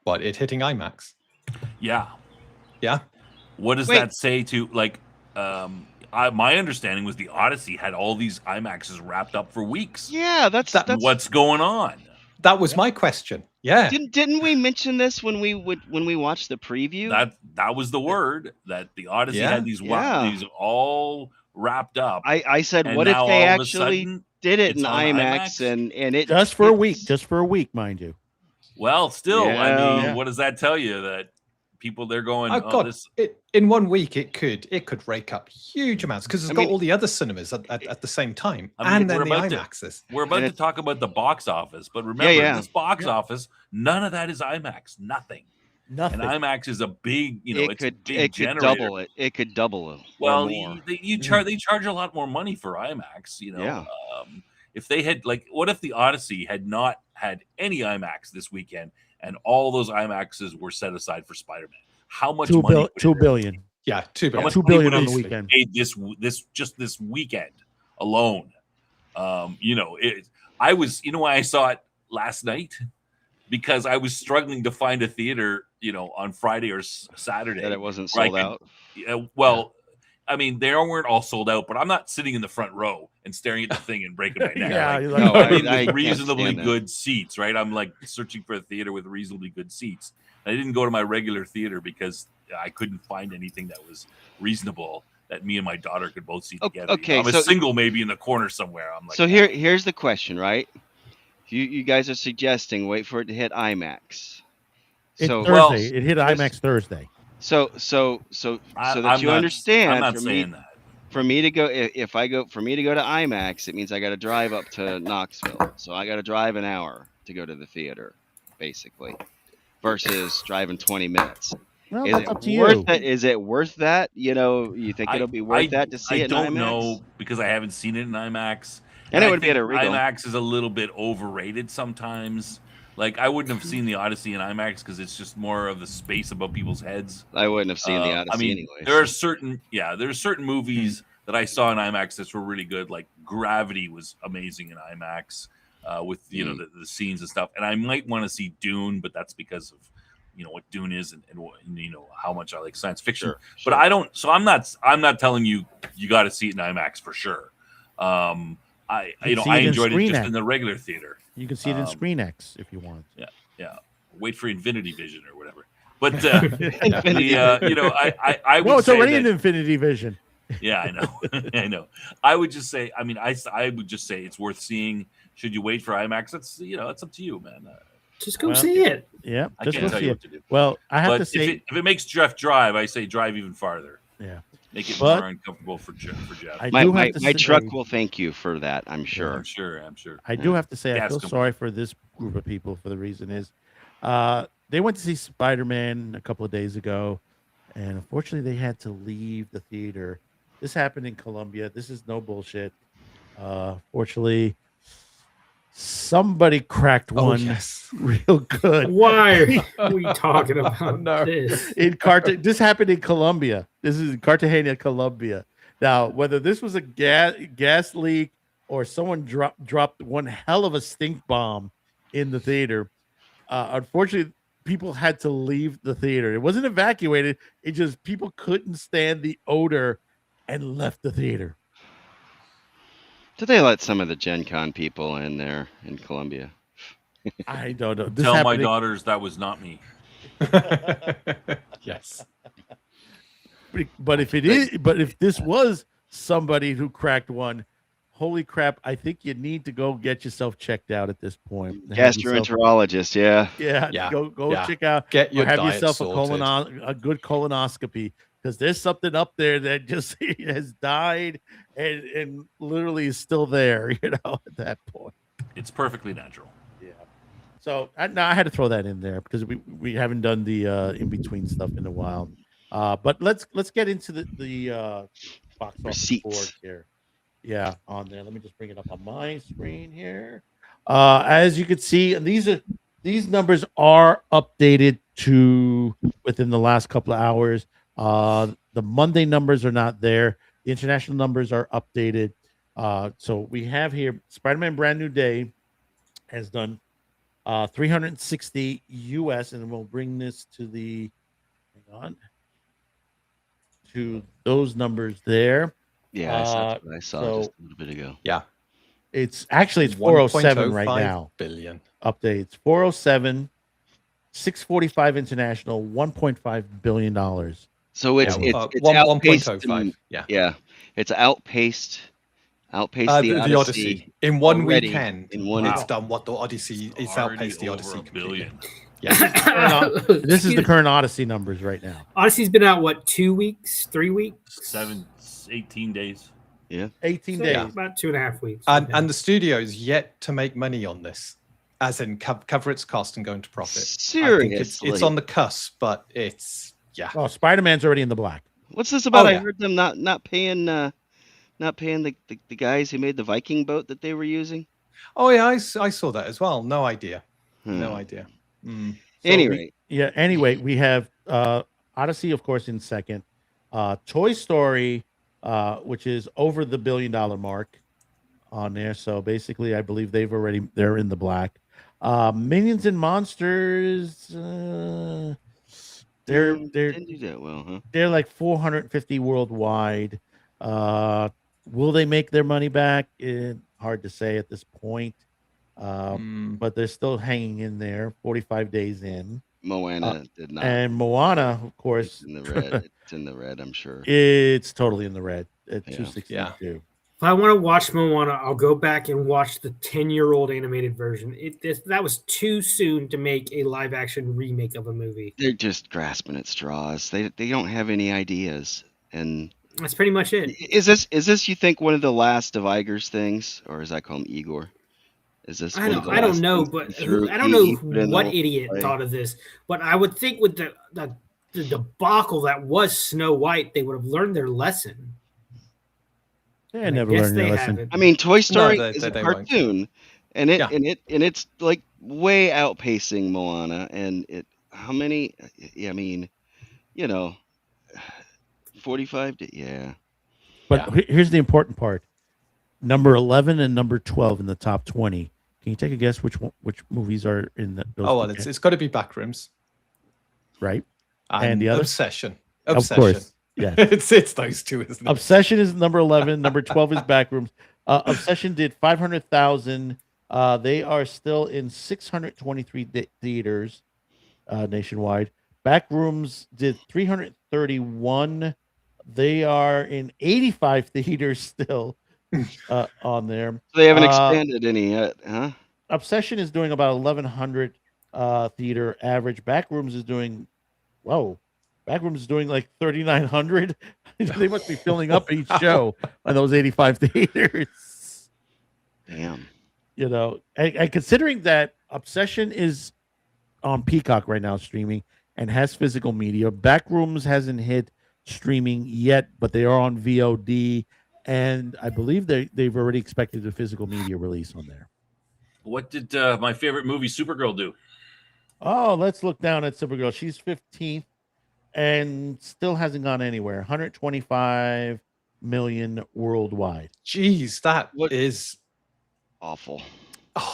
G: What, it hitting IMAX?
E: Yeah.
G: Yeah.
E: What does that say to, like, my understanding was the Odyssey had all these IMAXs wrapped up for weeks.
H: Yeah, that's
E: what's going on.
G: That was my question. Yeah.
H: Didn't we mention this when we watched the preview?
E: That was the word, that the Odyssey had these all wrapped up.
H: I said, what if they actually did it in IMAX and it
D: just for a week, mind you.
E: Well, still, what does that tell you? That people they're going.
G: Oh, God! In 1 week, it could rake up huge amounts because it's got all the other cinemas at the same time, and then the IMAXs.
E: We're about to talk about the box office, but remember, this box office, none of that is IMAX. Nothing. And IMAX is a big,
H: it could
E: generator.
H: double it. It could double it.
E: Well, they charge a lot more money for IMAX. If they had what if the Odyssey had not had any IMAX this weekend, and all those IMAXs were set aside for Spider-Man? How much money?
D: $2 billion.
G: Yeah, $2 billion.
D: $2 billion on the weekend.
E: Made this weekend alone. I was. You know why I saw it last night? Because I was struggling to find a theater, on Friday or Saturday
H: that it wasn't sold out.
E: I mean, they weren't all sold out, but I'm not sitting in the front row and staring at the thing and breaking my neck.
H: I
E: reasonably good seats, right? I'm searching for a theater with reasonably good seats. I didn't go to my regular theater because I couldn't find anything that was reasonable that me and my daughter could both see together.
H: Okay,
E: I'm a single maybe in the corner somewhere. I'm like,
H: so here's the question, right? You guys are suggesting wait for it to hit IMAX.
D: Thursday. It hit IMAX Thursday.
H: So that you understand.
E: I'm not saying that.
H: For me to go, if I go to IMAX, it means I got to drive up to Knoxville. So I got to drive an hour to go to the theater, basically, versus driving 20 minutes.
D: Well,
H: is it worth it? Is it worth that? You think it'll be worth that to see it in IMAX? I don't know
E: because I haven't seen it in IMAX.
H: And it would be at a Regal.
E: IMAX is a little bit overrated sometimes. I wouldn't have seen the Odyssey in IMAX because it's just more of the space above people's heads.
H: I wouldn't have seen the Odyssey anyway.
E: There are certain movies that I saw in IMAX that were really good. Like Gravity was amazing in IMAX with the scenes and stuff. And I might want to see Dune, but that's because of what Dune is and how much I like science fiction.
H: Sure.
E: But I don't. So I'm not telling you got to see it in IMAX for sure. I enjoyed it just in the regular theater.
D: You can see it in ScreenX if you want.
E: Yeah. Wait for Infinity Vision or whatever. But I would
D: it's already in Infinity Vision.
E: Yeah, I know. I know. I would just say. I mean, I would just say it's worth seeing. Should you wait for IMAX? That's it's up to you, man.
I: Just go see it.
D: Yeah,
E: I can't tell you what to do.
D: Well, I have to say,
E: if it makes Jeff drive, I say drive even farther.
D: Yeah.
E: Make it more uncomfortable for Jeff.
H: My truck will thank you for that, I'm sure.
E: I'm sure.
D: I do have to say, I feel sorry for this group of people for the reason is they went to see Spider-Man a couple of days ago, and unfortunately they had to leave the theater. This happened in Colombia. This is no bullshit. Fortunately, somebody cracked one real good.
I: Why are we talking about this?
D: This happened in Colombia. This is in Cartagena, Colombia. Now, whether this was a gas leak or someone dropped one hell of a stink bomb in the theater, unfortunately, people had to leave the theater. It wasn't evacuated. It just people couldn't stand the odor and left the theater.
H: Did they let some of the Gen Con people in there in Colombia?
D: I don't know.
E: Tell my daughters that was not me.
G: Yes.
D: But if this was somebody who cracked one, holy crap, I think you need to go get yourself checked out at this point.
H: Gastroenterologist,
D: yeah. Go check out. Have yourself a good colonoscopy. Because there's something up there that just has died and literally is still there, at that point.
E: It's perfectly natural.
D: Yeah. So I had to throw that in there because we haven't done the in-between stuff in a while. But let's get into the box office board here. Yeah, on there. Let me just bring it up on my screen here. As you can see, and these numbers are updated to within the last couple of hours. The Monday numbers are not there. The international numbers are updated. So we have here Spider-Man Brand New Day has done 360 US, and we'll bring this to to those numbers there.
H: Yeah, that's what I saw just a little bit ago.
G: Yeah.
D: It's 407 right now.
G: Billion.
D: Updates 407, 645 international, $1.5 billion.
H: So it's outpaced 1.05. Yeah, it's outpaced the Odyssey
G: in one weekend.
H: In one,
G: it's done what the Odyssey. It's outpaced the Odyssey completely.
D: This is the current Odyssey numbers right now.
I: Odyssey's been out, what, 2 weeks, 3 weeks?
E: 18 days.
H: Yeah.
D: 18
I: So,
D: days.
I: about 2.5 weeks.
G: And the studio is yet to make money on this, as in cover its cost and go into profit.
H: Seriously.
G: I think it's on the cusp, but it's
D: Oh, Spider-Man's already in the black.
H: What's this about?
G: Oh,
H: I
G: yeah.
H: heard them not paying the guys who made the Viking boat that they were using.
G: Oh yeah, I saw that as well. No idea. No idea.
D: So
H: Anyway,
D: anyway, we have Odyssey, of course, in second. Toy Story, which is over the $1 billion mark on there. So basically, I believe they're in the black. Minions and Monsters, they're
H: didn't do that well, huh?
D: they're like 450 worldwide. Will they make their money back? Hard to say at this point. But they're still hanging in there, 45 days in.
H: Moana did not.
D: And Moana, of course,
H: It's in the red. It's in the red, I'm sure.
D: it's totally in the red at
H: Yeah.
D: 262.
I: If I want to watch Moana, I'll go back and watch the 10-year-old animated version. That was too soon to make a live-action remake of a movie.
H: They're just grasping at straws. They don't have any ideas. And
I: That's pretty much it.
H: is this you think one of the last of Iger's things, or as I call him Igor? Is this?
I: I
H: one of the
I: don't
H: last
I: know,
H: things
I: but
H: he threw-
I: I don't
H: he
I: know
H: put in the
I: what
H: whole
I: idiot
H: play?
I: thought of this. But I would think with the debacle that was Snow White, they would have learned their lesson.
D: They
I: I
D: never
I: guess
D: learned their
I: they
D: lesson.
I: haven't.
H: I mean, Toy Story
G: they-
H: is a
G: they won't.
H: cartoon, and it
G: Yeah.
H: and it's like way outpacing Moana. And it how many? I mean, 45. Yeah.
D: But here's the important part: number 11 and number 12 in the top 20. Can you take a guess which movies are in those?
G: Oh well,
D: two
G: it's got to be Backrooms
D: right.
G: and
D: the other?
G: Obsession.
D: Of course, yeah.
G: it's those two, isn't it?
D: Obsession is number 11. Number 12 is Backrooms. Obsession did 500,000. They are still in 623 theaters nationwide. Backrooms did 331. They are in 85 theaters still on there.
H: So they haven't expanded any yet, huh?
D: Obsession is doing about 1,100 theater average. Backrooms is doing, Backrooms is doing like 3,900. They must be filling up each show on those 85 theaters.
H: Damn.
D: And considering that Obsession is on Peacock right now streaming and has physical media, Backrooms hasn't hit streaming yet, but they are on VOD, and I believe they've already expected a physical media release on there.
E: What did my favorite movie, Supergirl, do?
D: Oh, let's look down at Supergirl. She's 15th and still hasn't gone anywhere. 125 million worldwide.
G: Jeez, that is
H: awful.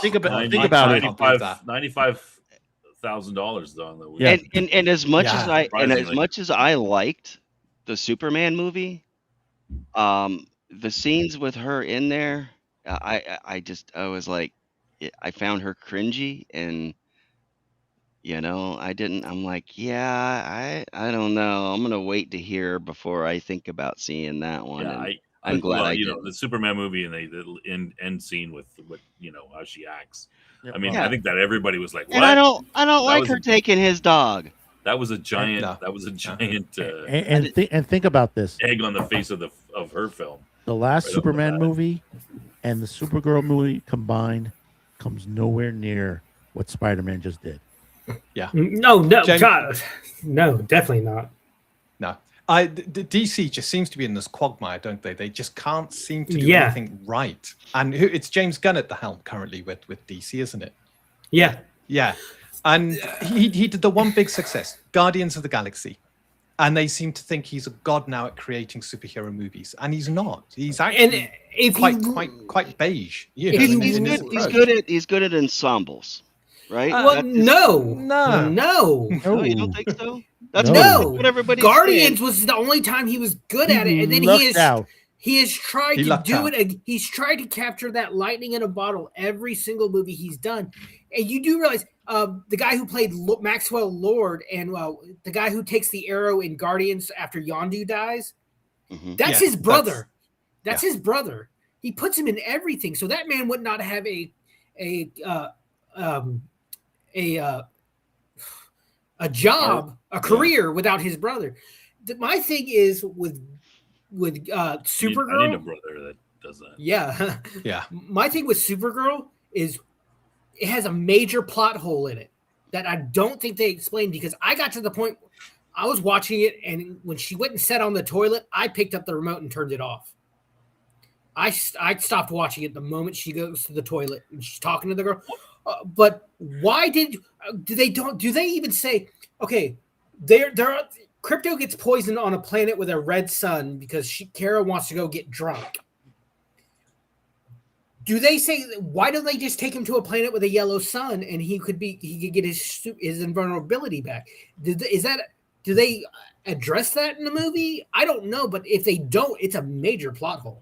D: Think about it.
E: $95,000 on the week.
H: Yeah. And as much
E: Surprisingly.
H: as I liked the Superman movie, the scenes with her in there, I was like, I found her cringy, and I'm like, I don't know, I'm gonna wait to hear before I think about seeing that one.
E: Yeah,
H: and I'm glad I did.
E: the Superman movie and the end scene with what how she acts.
D: Yeah,
E: I mean,
H: yeah.
E: I think that everybody was like, "What?"
H: And I don't like
E: was
H: her
E: a-
H: taking his dog.
E: That was a giant.
G: No.
E: That was a giant
D: And think about this:
E: egg on the face of her film.
D: the last
E: Right off the
D: Superman
E: bat.
D: movie and the Supergirl movie combined comes nowhere near what Spider-Man just did.
I: No,
G: James-
I: God, no, definitely not.
G: no. DC just seems to be in this quagmire, don't they? They just can't seem to do
I: Yeah.
G: anything right. And it's James Gunn at the helm currently with DC, isn't it?
I: Yeah,
G: Yeah. And he did the one big success, Guardians of the Galaxy. And they seem to think he's a god now at creating superhero movies, and he's not. He's actually
I: and if
G: quite beige. You
I: If
G: know,
I: you-
H: He's
G: in his
H: good.
G: approach.
H: He's good at ensembles, right?
I: well,
H: That's his-
I: no,
G: No.
I: no,
H: No, you don't think so? That's
D: No.
H: what everybody's
I: Guardians
H: saying.
I: was the only time he was good at it, and then
D: lucked out.
I: he has tried
G: He
I: to
G: lucked
I: do
G: out.
I: it. He's tried to capture that lightning in a bottle every single movie he's done, and you do realize the guy who played Maxwell Lord and the guy who takes the arrow in Guardians after Yondu dies,
H: Mhm.
I: that's
G: Yeah,
I: his brother. That's his brother. He puts him in everything, so that man would not have a a job, a career without his brother. My thing is with Supergirl.
E: I need a brother that does that.
I: Yeah.
G: Yeah.
I: My thing with Supergirl is it has a major plot hole in it that I don't think they explained, because I got to the point I was watching it, and when she went and sat on the toilet, I picked up the remote and turned it off. I stopped watching it the moment she goes to the toilet and she's talking to the girl. But why do they even say, okay, Crypto gets poisoned on a planet with a red sun because Kara wants to go get drunk. Do they say, why don't they just take him to a planet with a yellow sun and he could get his invulnerability back? Do they address that in the movie? I don't know, but if they don't, it's a major plot hole.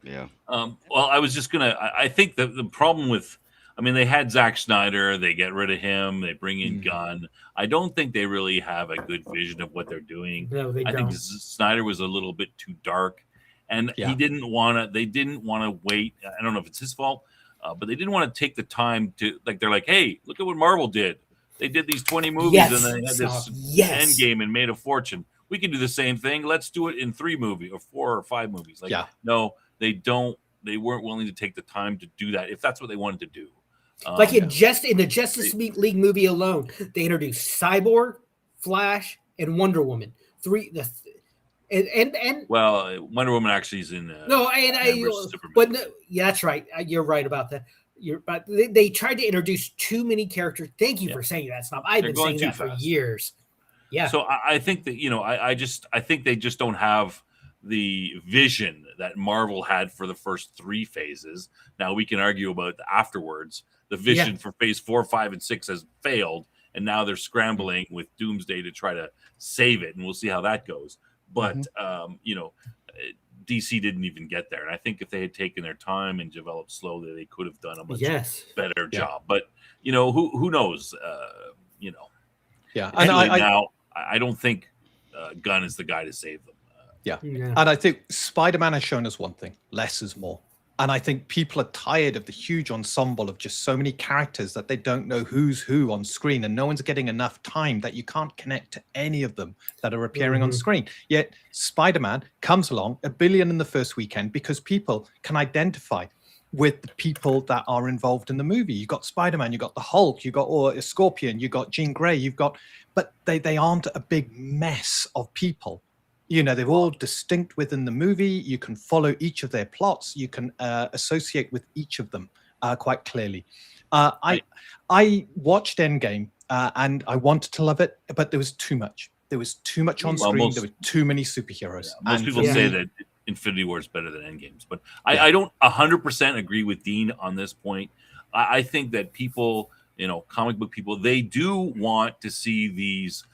H: Yeah.
E: Well, I was just gonna. I think the problem with, I mean, they had Zack Snyder. They get rid of him. They bring in Gunn. I don't think they really have a good vision of what they're doing.
I: No, they don't.
E: I think Snyder was a little bit too dark, and he didn't want to. They didn't want to wait. I don't know if it's his fault, but they didn't want to take the time to, like, they're like, hey, look at what Marvel did. They did these 20 movies and then they had this Endgame and made a fortune. We can do the same thing. Let's do it in 3 movies or 4 or 5 movies. Like, no, they don't. They weren't willing to take the time to do that if that's what they wanted to do.
I: Like in the Justice League movie alone, they introduced Cyborg, Flash, and Wonder Woman. And
E: well, Wonder Woman actually is in.
I: That's right. You're right about that. But they tried to introduce too many characters. Thank you for saying that, Snob. I've been saying that for years. Yeah.
E: So I think that, I think they just don't have the vision that Marvel had for the first 3 phases. Now we can argue about afterwards. The vision for phase 4, 5, and 6 has failed, and now they're scrambling with Doomsday to try to save it, and we'll see how that goes. But DC didn't even get there, and I think if they had taken their time and developed slowly, they could have done a much better job. But who knows?
G: Yeah,
E: and now I don't think Gunn is the guy to save them.
G: And I think Spider-Man has shown us one thing: less is more. And I think people are tired of the huge ensemble of just so many characters that they don't know who's who on screen, and no one's getting enough time that you can't connect to any of them that are appearing on screen. Yet Spider-Man comes along, $1 billion in the first weekend, because people can identify with the people that are involved in the movie. You got Spider-Man, you got the Hulk, you got a Scorpion, you got Jean Grey, but they aren't a big mess of people. They're all distinct within the movie. You can follow each of their plots. You can associate with each of them quite clearly. I watched Endgame and I wanted to love it, but there was too much. There was too much on screen. There were too many superheroes.
E: Most people say that Infinity War is better than Endgames, but I don't 100% agree with Dean on this point. I think that people, comic book people, they do want to see these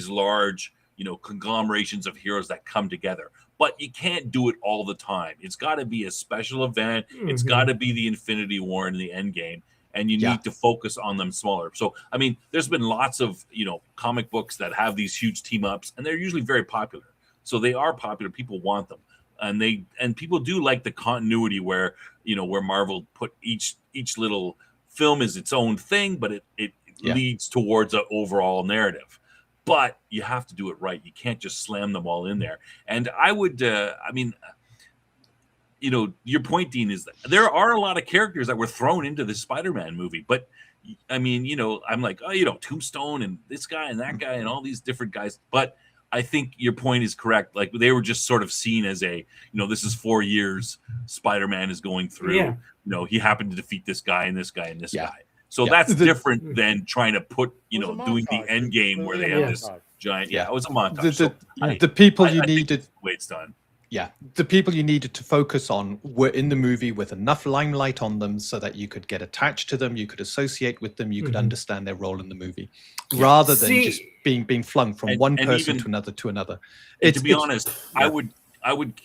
E: large, conglomerations of heroes that come together, but you can't do it all the time. It's got to be a special event. It's got to be the Infinity War and the Endgame, and you need to focus on them smaller. So, I mean, there's been lots of, comic books that have these huge team ups, and they're usually very popular. So they are popular. People want them, and people do like the continuity where, where Marvel put each little film is its own thing, but it leads towards an overall narrative. But you have to do it right. You can't just slam them all in there. And I would, your point, Dean, is that there are a lot of characters that were thrown into the Spider-Man movie. But, I mean, I'm like, Tombstone and this guy and that guy and all these different guys. But I think your point is correct. Like, they were just sort of seen as this is 4 years Spider-Man is going through. Yeah. He happened to defeat this guy and this guy and this guy. So that's different than trying to put, doing the end game where they have this giant. Yeah, it was a montage.
G: The people you needed.
E: The way it's done.
G: Yeah, the people you needed to focus on were in the movie with enough limelight on them so that you could get attached to them, you could associate with them, you could understand their role in the movie, rather than just being flung from one person to another.
E: To be honest, I would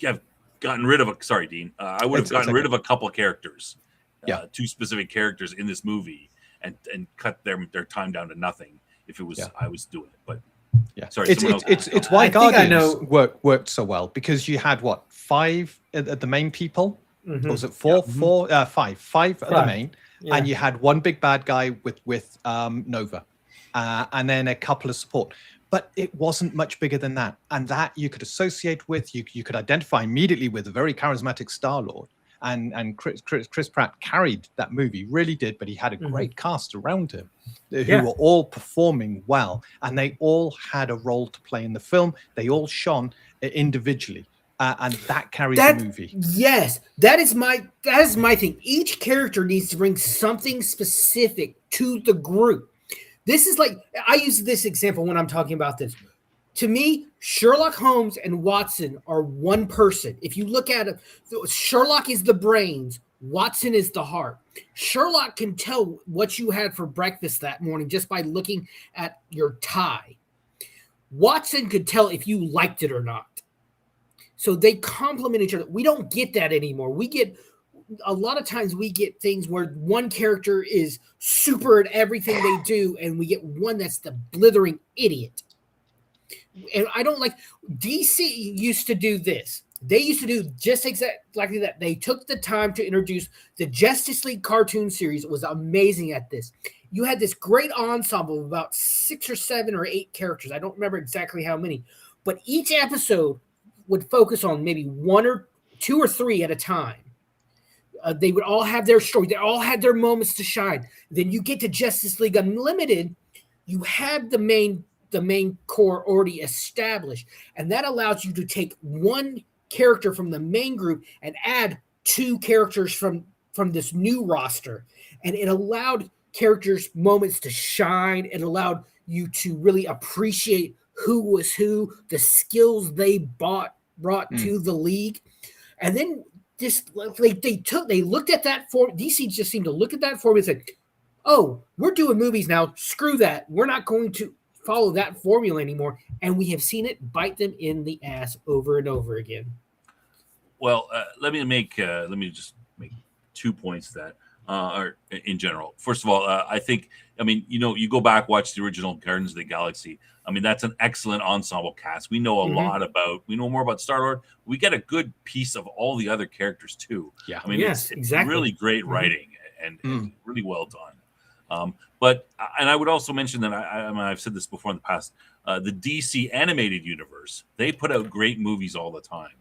E: have gotten rid of Sorry, Dean. I would have gotten rid of a couple characters. 2 specific characters in this movie and cut their time down to nothing if it was I was doing it. But sorry,
G: it's why Guardians worked so well, because you had 5 at the main people. Or was it 4? 5 at the main, and you had one big bad guy with Nova. and then a couple of support. But it wasn't much bigger than that. And that you could associate with, you could identify immediately with a very charismatic Star-Lord. And Chris Pratt carried that movie, really did, but he had a great cast around him who were all performing well, and they all had a role to play in the film. They all shone individually, and that carries the movie.
I: Yes, that is my thing. Each character needs to bring something specific to the group. This is like, I use this example when I'm talking about this. To me, Sherlock Holmes and Watson are one person. If you look at it, Sherlock is the brains, Watson is the heart. Sherlock can tell what you had for breakfast that morning just by looking at your tie. Watson could tell if you liked it or not. So they complement each other. We don't get that anymore. A lot of times we get things where one character is super at everything they do, and we get one that's the blithering idiot. And I don't like, DC used to do this. They used to do just exactly that. They took the time to introduce the Justice League cartoon series. It was amazing at this. You had this great ensemble of about 6 or 7 or 8 characters. I don't remember exactly how many, but each episode would focus on maybe 1 or 2 or 3 at a time. They would all have their story. They all had their moments to shine. Then you get to Justice League Unlimited. You have the main core already established, and that allows you to take one character from the main group and add 2 characters from this new roster, and it allowed characters moments to shine. It allowed you to really appreciate who was who, the skills they brought to the league. And then just like they looked at that form. DC just seemed to look at that form and said, oh, we're doing movies now, screw that, we're not going to follow that formula anymore. And we have seen it bite them in the ass over and over again.
E: Well, let me just make 2 points that are in general. First of all, I think, you go back, watch the original Guardians of the Galaxy. That's an excellent ensemble cast. We know we know more about Star-Lord. We get a good piece of all the other characters too.
G: Yeah.
E: It's really great writing and really well done. But I would also mention that I've said this before in the past, the DC animated universe, they put out great movies all the time.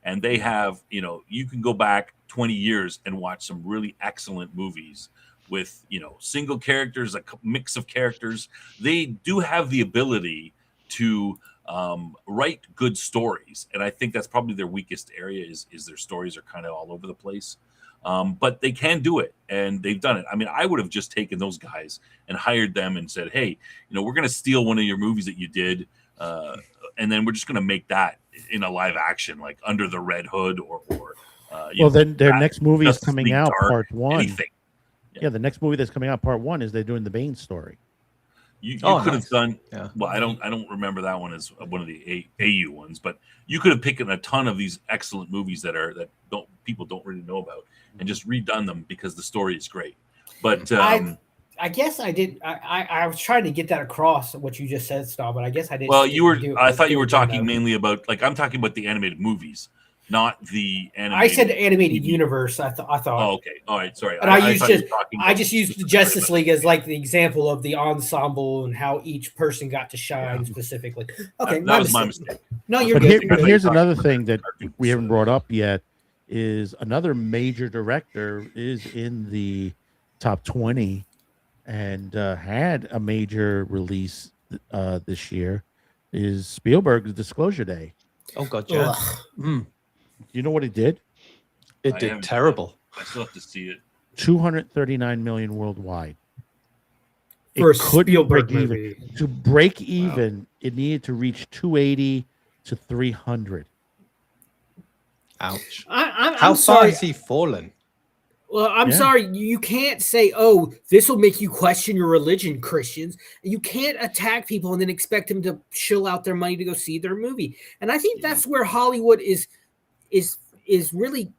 E: And they have, you can go back 20 years and watch some really excellent movies with, single characters, a mix of characters. They do have the ability to write good stories. And I think that's probably their weakest area is their stories are kind of all over the place. But they can do it, and they've done it. I would have just taken those guys and hired them and said, hey, we're going to steal one of your movies that you did, and then we're just going to make that in a live action, like Under the Red Hood or
D: then their next movie is coming out,
E: Dark,
D: part 1.
E: Anything.
D: Yeah, the next movie that's coming out, part 1, is they're doing the Bane story.
E: You could have done. Yeah. Well, I don't remember that one as one of the AU ones, but you could have picked a ton of these excellent movies that people don't really know about and just redone them because the story is great. But
F: I guess I did. I was trying to get that across what you just said, Stahl, but I guess I didn't.
E: Well, I thought you were talking mainly about, like, I'm talking about the animated movies, not the animated.
F: I said animated universe. I thought.
E: Oh, okay. All right. Sorry.
F: And I just used the Justice League as like the example of the ensemble and how each person got to shine specifically. Okay,
E: that was my mistake.
F: No, you're good.
D: But here's another thing that we haven't brought up yet: is another major director is in the top 20 and had a major release this year. Is Spielberg's Disclosure Day?
G: Oh God, yeah.
D: You know what it did?
G: It did terrible.
E: I still have to see it.
D: 239 million worldwide.
I: For
D: it couldn't break
I: movie.
D: even. To break even, it needed to reach 280 to 300.
G: Ouch.
I: I'm
G: How
I: sorry.
G: far has he fallen?
I: Well, I'm sorry. You can't say, oh, this will make you question your religion, Christians. You can't attack people and then expect them to shill out their money to go see their movie. And I think that's where Hollywood is really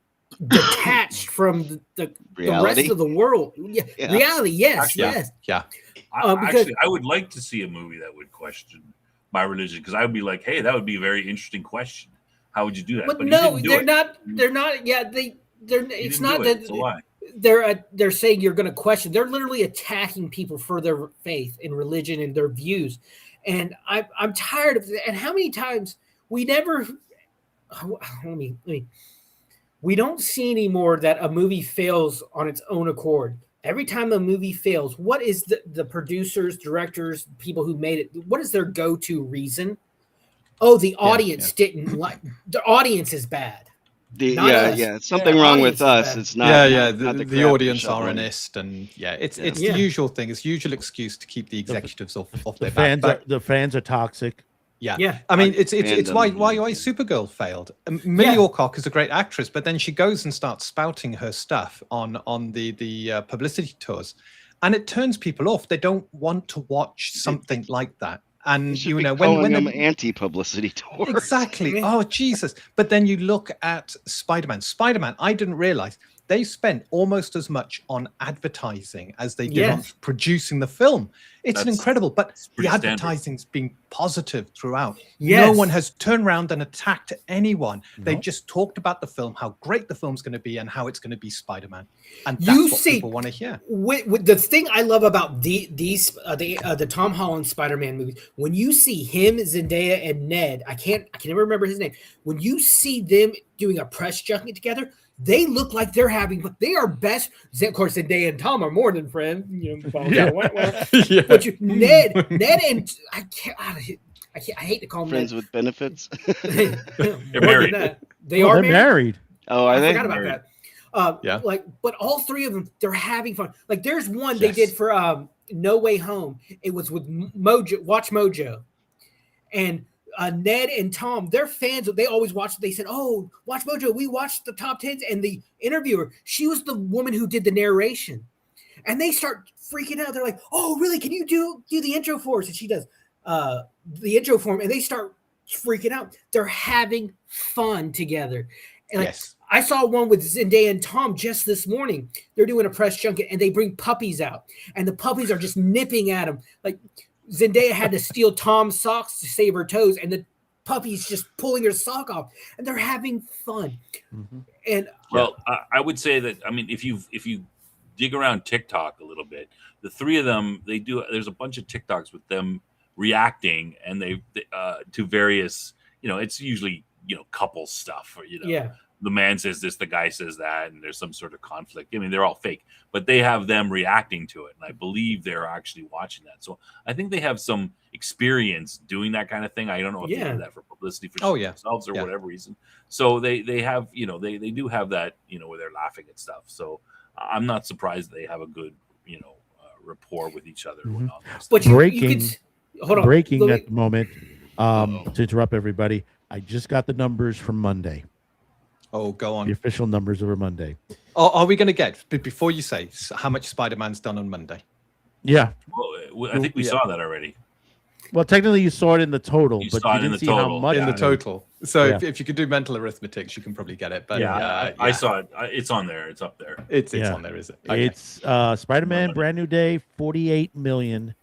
I: detached from the rest of the world. Yeah. Reality, yes,
E: Actually,
I: yes.
G: Yeah.
E: I would like to see a movie that would question my religion, because I would be like, hey, that would be a very interesting question. How would you do that?
I: But no, they're not. Yeah, They're. It's not that.
E: So why?
I: they're saying you're going to question. They're literally attacking people for their faith and religion and their views, and I'm tired of it. And how many times we never we don't see anymore that a movie fails on its own accord. Every time a movie fails, what is the producers, directors, people who made it? What is their go-to reason? Oh, the audience didn't like. The audience is bad.
H: Something wrong with us. It's not.
G: The audience are honest, and it's the usual thing. It's the usual excuse to keep the executives off their back.
D: The fans are toxic.
G: Yeah. I mean, it's why Supergirl failed. Millie Alcock is a great actress, but then she goes and starts spouting her stuff on the publicity tours, and it turns people off. They don't want to watch something like that. And when
H: them anti-publicity tours.
G: Exactly. Oh Jesus! But then you look at Spider-Man. I didn't realize they spent almost as much on advertising as they did on producing the film. It's incredible, but the advertising's been positive throughout. No one has turned around and attacked anyone. They've just talked about the film, how great the film's going to be, and how it's going to be Spider-Man. And that's what people want to hear.
I: With the thing I love about the Tom Holland Spider-Man movies, when you see him, Zendaya, and Ned, I can never remember his name. When you see them doing a press junket together, they look like they are best. Of course, Zendaya and Tom are more than friends. But Ned and I hate to call them
H: friends with benefits.
E: They're married.
I: They're married.
H: Oh, are they?
I: I forgot about that. But all three of them, they're having fun. Like there's one they did for No Way Home. It was with Watch Mojo, and Ned and Tom, they're fans. They always watch. They said, "Oh, Watch Mojo, we watched the top 10s." And the interviewer, she was the woman who did the narration, and they start freaking out. They're like, "Oh, really? Can you do the intro for us?" And she does the intro for them, and they start freaking out. They're having fun together. And I saw one with Zendaya and Tom just this morning. They're doing a press junket, and they bring puppies out, and the puppies are just nipping at them. Like Zendaya had to steal Tom's socks to save her toes, and the puppy's just pulling her sock off, and they're having fun. And
E: I would say that, I mean, if you dig around TikTok a little bit, the three of them, there's a bunch of TikToks with them reacting, and they to various, it's usually couple stuff, or the man says this, the guy says that, and there's some sort of conflict. I mean, they're all fake, but they have them reacting to it, and I believe they're actually watching that. So I think they have some experience doing that kind of thing. I don't know if they do that for publicity for themselves or whatever reason. So they have, they do have that, where they're laughing at stuff. So I'm not surprised they have a good, rapport with each other.
D: But breaking at the moment, to interrupt everybody, I just got the numbers from Monday.
G: Oh, go on.
D: The official numbers over Monday.
G: Are we going to get, before you say, how much Spider-Man's done on Monday?
D: Yeah.
E: Well, I think we saw that already.
D: Well, technically, you saw it in the total, but you didn't see how much.
G: In the total. So if you could do mental arithmetics, you can probably get it. But
E: I saw it. It's on there. It's up there.
G: It's on there, is it? Okay.
D: It's Spider-Man Brand New Day, 48 million.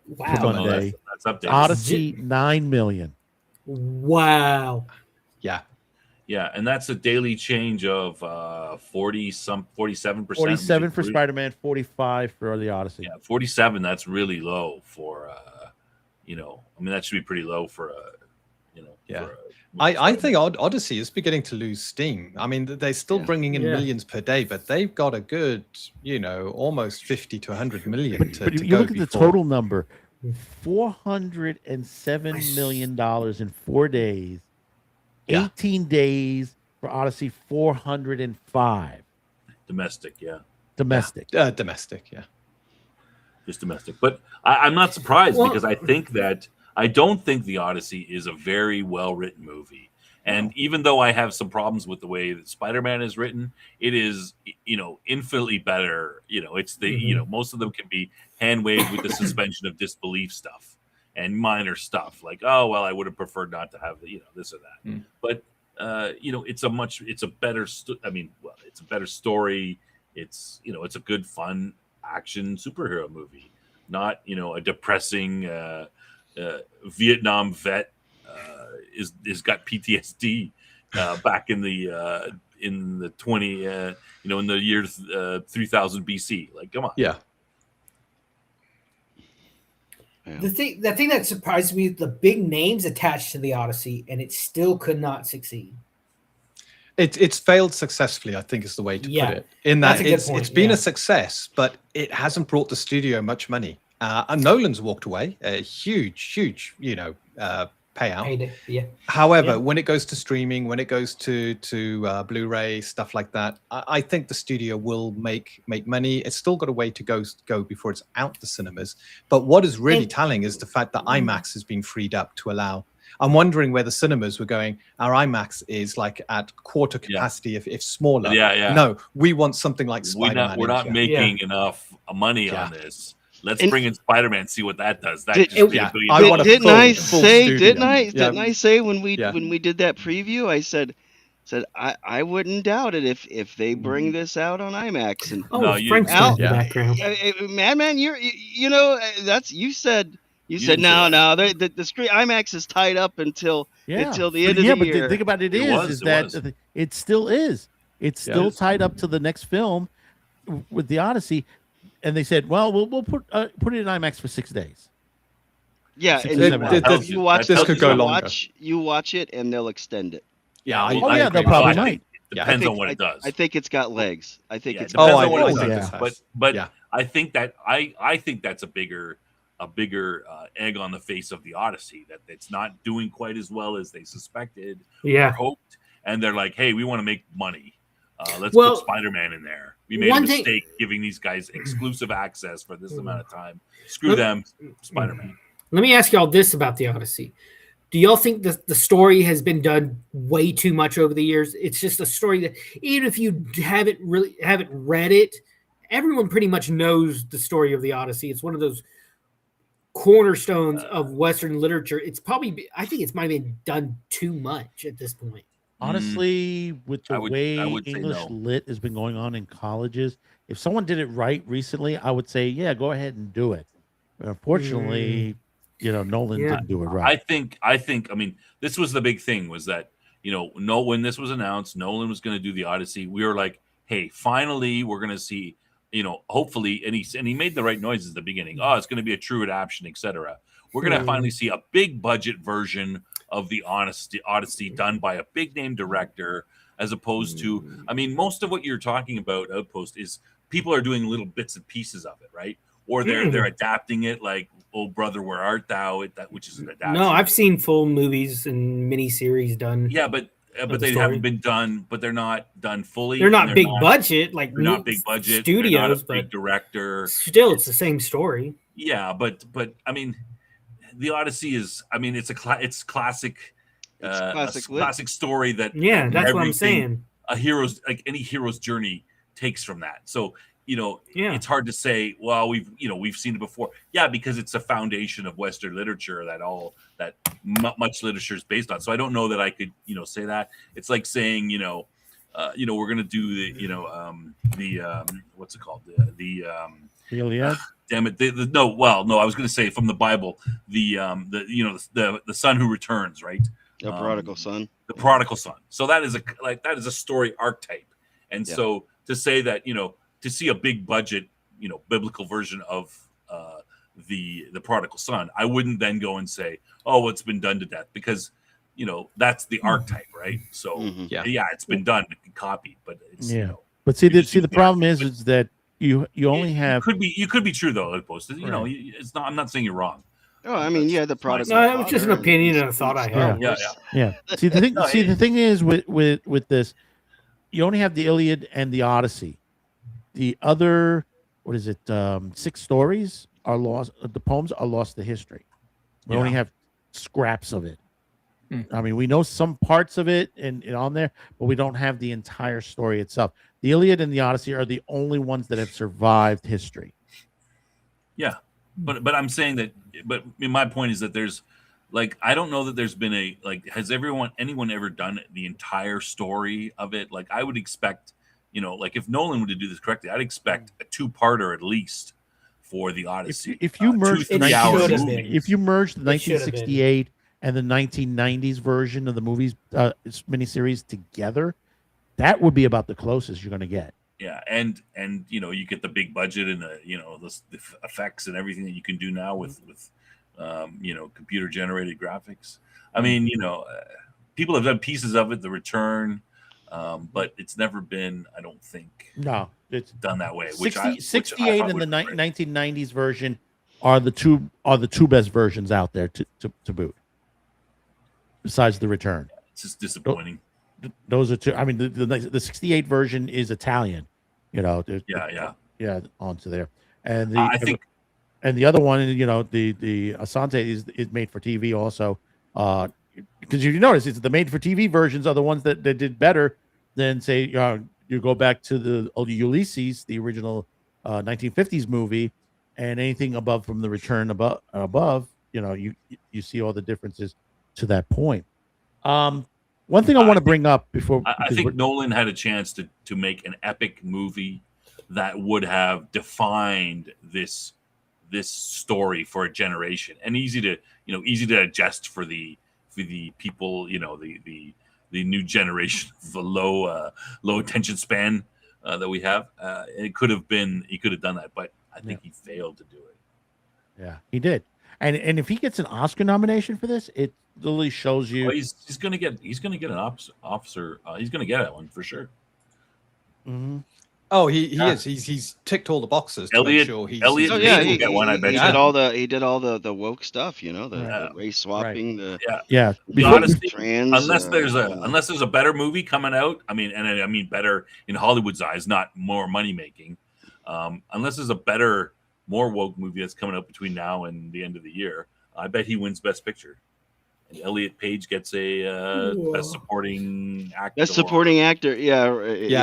I: Wow.
D: For Monday.
E: That's up there.
D: Odyssey, 9 million.
I: Wow.
G: Yeah.
E: Yeah, and that's a daily change of 47%.
D: 47 for Spider-Man, 45 for the Odyssey.
E: Yeah, 47. That's really low for that should be pretty low for
G: I think Odyssey is beginning to lose steam. I mean, they're still bringing in millions per day, but they've got a good, almost 50 to 100 million.
D: But you look at the total number, $407 million in 4 days. 18 days for Odyssey, 405.
E: Domestic.
G: Domestic,
E: just domestic. But I'm not surprised because I don't think the Odyssey is a very well written movie. And even though I have some problems with the way that Spider-Man is written, it is, infinitely better. It's the, most of them can be hand waved with the suspension of disbelief stuff and minor stuff like, oh, well, I would have preferred not to have this or that. But, it's a better, it's a better story. It's, it's a good, fun action superhero movie, not, a depressing Vietnam vet is got PTSD back in the in the 20 in the year 3000 BC. Like, come on.
G: Yeah.
F: The thing that surprised me is the big names attached to the Odyssey, and it still could not succeed.
G: It's failed successfully, I think is the way to put it. In
F: That's
G: that
F: a good point,
G: it's been a success, but it hasn't brought the studio much money. And Nolan's walked away a huge, payout.
F: Payday, yeah.
G: However, when it goes to streaming, when it goes to Blu-ray, stuff like that, I think the studio will make money. It's still got a way to go before it's out the cinemas. But what is really telling is the fact that IMAX has been freed up to allow. I'm wondering where the cinemas were going. Our IMAX is like at quarter capacity, if smaller.
E: Yeah.
G: No, we want something like Spider-Man.
E: We're not making enough money on this. Let's bring in Spider-Man, see what that does. That
H: didn't I say when we did that preview? I said I wouldn't doubt it if they bring this out on IMAX. And
I: Frank's in the background.
H: Madman, you said no. The screen IMAX is tied up until the end of the year.
D: But the thing about it is that it still is. It's still tied up to the next film with the Odyssey. And they said, "Well, we'll put it in IMAX for 6 days."
H: Yeah, you watch this could go longer. You watch it, and they'll extend it.
G: Yeah,
D: they'll probably might.
E: Depends on what it does.
H: I think it's got legs. I think it's.
E: Depends on what it does. But I think that I think that's a bigger egg on the face of the Odyssey, that it's not doing quite as well as they suspected or hoped, and they're like, "Hey, we want to make money. Let's put Spider-Man in there. We made a mistake giving these guys exclusive access for this amount of time. Screw them, Spider-Man."
I: Let me ask y'all this about the Odyssey. Do y'all think the story has been done way too much over the years? It's just a story that even if you haven't read it, everyone pretty much knows the story of the Odyssey. It's one of those cornerstones of Western literature. I think it's might have been done too much at this point.
D: Honestly, with the way English lit has been going on in colleges, if someone did it right recently, I would say, yeah, go ahead and do it. But unfortunately, Nolan didn't do it right.
E: I mean, this was the big thing, was that, when this was announced, Nolan was going to do the Odyssey. We were like, hey, finally, we're going to see, hopefully, and he made the right noises at the beginning. Oh, it's going to be a true adaptation, etc. We're going to finally see a big budget version of the Odyssey done by a big name director, as opposed to, I mean, most of what you're talking about, Outpost, is people are doing little bits and pieces of it, right? Or they're adapting it, like "Oh Brother, Where Art Thou?" Which is an adaptation.
I: No, I've seen full movies and miniseries done.
E: Yeah, but they haven't been done. But they're not done fully.
I: They're not big budget, like
E: they're not big budget
I: studios,
E: but big director.
I: Still, it's the same story.
E: Yeah, but I mean, the Odyssey is. I mean, it's classic. Classic story that.
I: Yeah, that's what I'm saying.
E: Any hero's journey takes from that. So. It's hard to say, well, we've seen it before. Yeah, because it's a foundation of Western literature that much literature is based on. So I don't know that I could, say that. It's like saying, we're going to do the what's it called? The
D: Iliad?
E: Damn it. No, I was going to say from the Bible, the son who returns, right?
H: The prodigal son.
E: The prodigal son. So that is a story archetype. And so to say that, to see a big budget, biblical version of the prodigal son, I wouldn't then go and say, "Oh, it's been done to death," because that's the archetype, right? So it's been done, copied, but it's
D: But see, the problem is that you only have
E: you could be true though, Outpost. It's not. I'm not saying you're wrong.
H: Oh, I mean, the prodigal.
I: No, that was just an opinion and a thought I had.
D: Yeah. See, the thing is with this, you only have the Iliad and the Odyssey. The other, 6 stories are lost. The poems are lost to history. We only have scraps of it. I mean, we know some parts of it and on there, but we don't have the entire story itself. The Iliad and the Odyssey are the only ones that have survived history.
E: Yeah, but I'm saying that. But my point is that there's, I don't know that there's been has anyone ever done the entire story of it? Like, I would expect. If Nolan were to do this correctly, I'd expect a 2-parter at least for the Odyssey.
D: If you merge the 1968 and the 1990s version of the movies miniseries together, that would be about the closest you're going to get.
E: Yeah, and you get the big budget and the effects and everything that you can do now with computer generated graphics. I mean, people have done pieces of it, The Return, but it's never been, I don't think,
D: it's
E: done that way.
D: 68 and the 1990s version are the two best versions out there to boot. Besides The Return,
E: it's just disappointing.
D: Those are two. I mean, the 68 version is Italian, onto there, and the other one, the Asante is made for TV also. Because you notice it's the made for TV versions are the ones that did better than say you go back to the Ulysses, the original 1950s movie, and anything above from The Return above, you see all the differences to that point. One thing I want to bring up before
E: I think Nolan had a chance to make an epic movie that would have defined this story for a generation, and easy to digest for the people, the new generation of the low attention span that we have. He could have done that, but I think he failed to do it.
D: Yeah, he did. And if he gets an Oscar nomination for this, it literally shows you
E: he's gonna get an officer. He's gonna get one for sure.
D: Mm-hmm.
G: Oh, he is. He's ticked all the boxes.
E: Elliot,
G: he
E: get one. I bet
H: he did all the woke stuff. The race swapping.
E: Unless there's a better movie coming out. I mean better in Hollywood's eyes, not more money making. Unless there's a better, more woke movie that's coming out between now and the end of the year, I bet he wins Best Picture. And Elliot Page gets a Best Supporting Actor.
H: Best Supporting Actor,
G: yeah.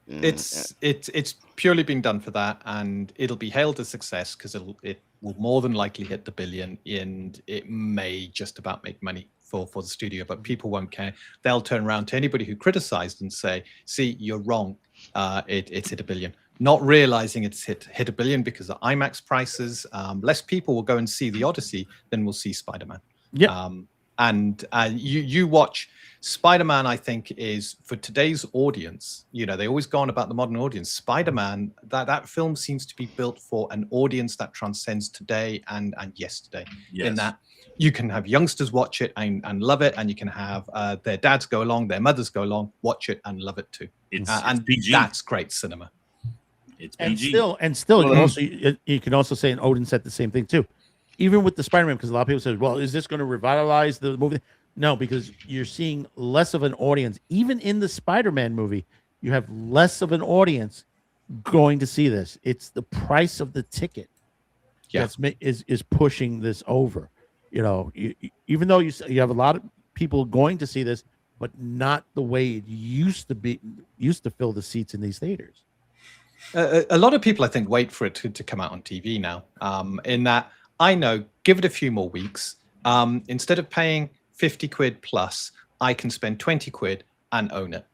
G: It's purely been done for that, and it'll be hailed as success because it will more than likely hit the billion, and it may just about make money for the studio, but people won't care. They'll turn around to anybody who criticized and say, "See, you're wrong. It's hit a billion." Not realizing it's hit a billion because of IMAX prices. Less people will go and see The Odyssey than will see Spider-Man.
D: Yeah.
G: And you watch Spider-Man, I think, is for today's audience. They always go on about the modern audience. Spider-Man, that film seems to be built for an audience that transcends today and yesterday.
E: Yes.
G: In that you can have youngsters watch it and love it, and you can have their dads go along, their mothers go along, watch it and love it too.
E: It's
G: PG. That's great cinema.
E: It's PG.
D: And still, you can also say, and Odin said the same thing too. Even with the Spider-Man, because a lot of people say, well, is this going to revitalize the movie? No, because you're seeing less of an audience. Even in the Spider-Man movie, you have less of an audience going to see this. It's the price of the ticket that's is pushing this over. Even though you have a lot of people going to see this, but not the way it used to fill the seats in these theaters.
G: A lot of people, I think, wait for it to come out on TV now. In that, I know, give it a few more weeks. Instead of paying 50 quid plus, I can spend 20 quid and own it.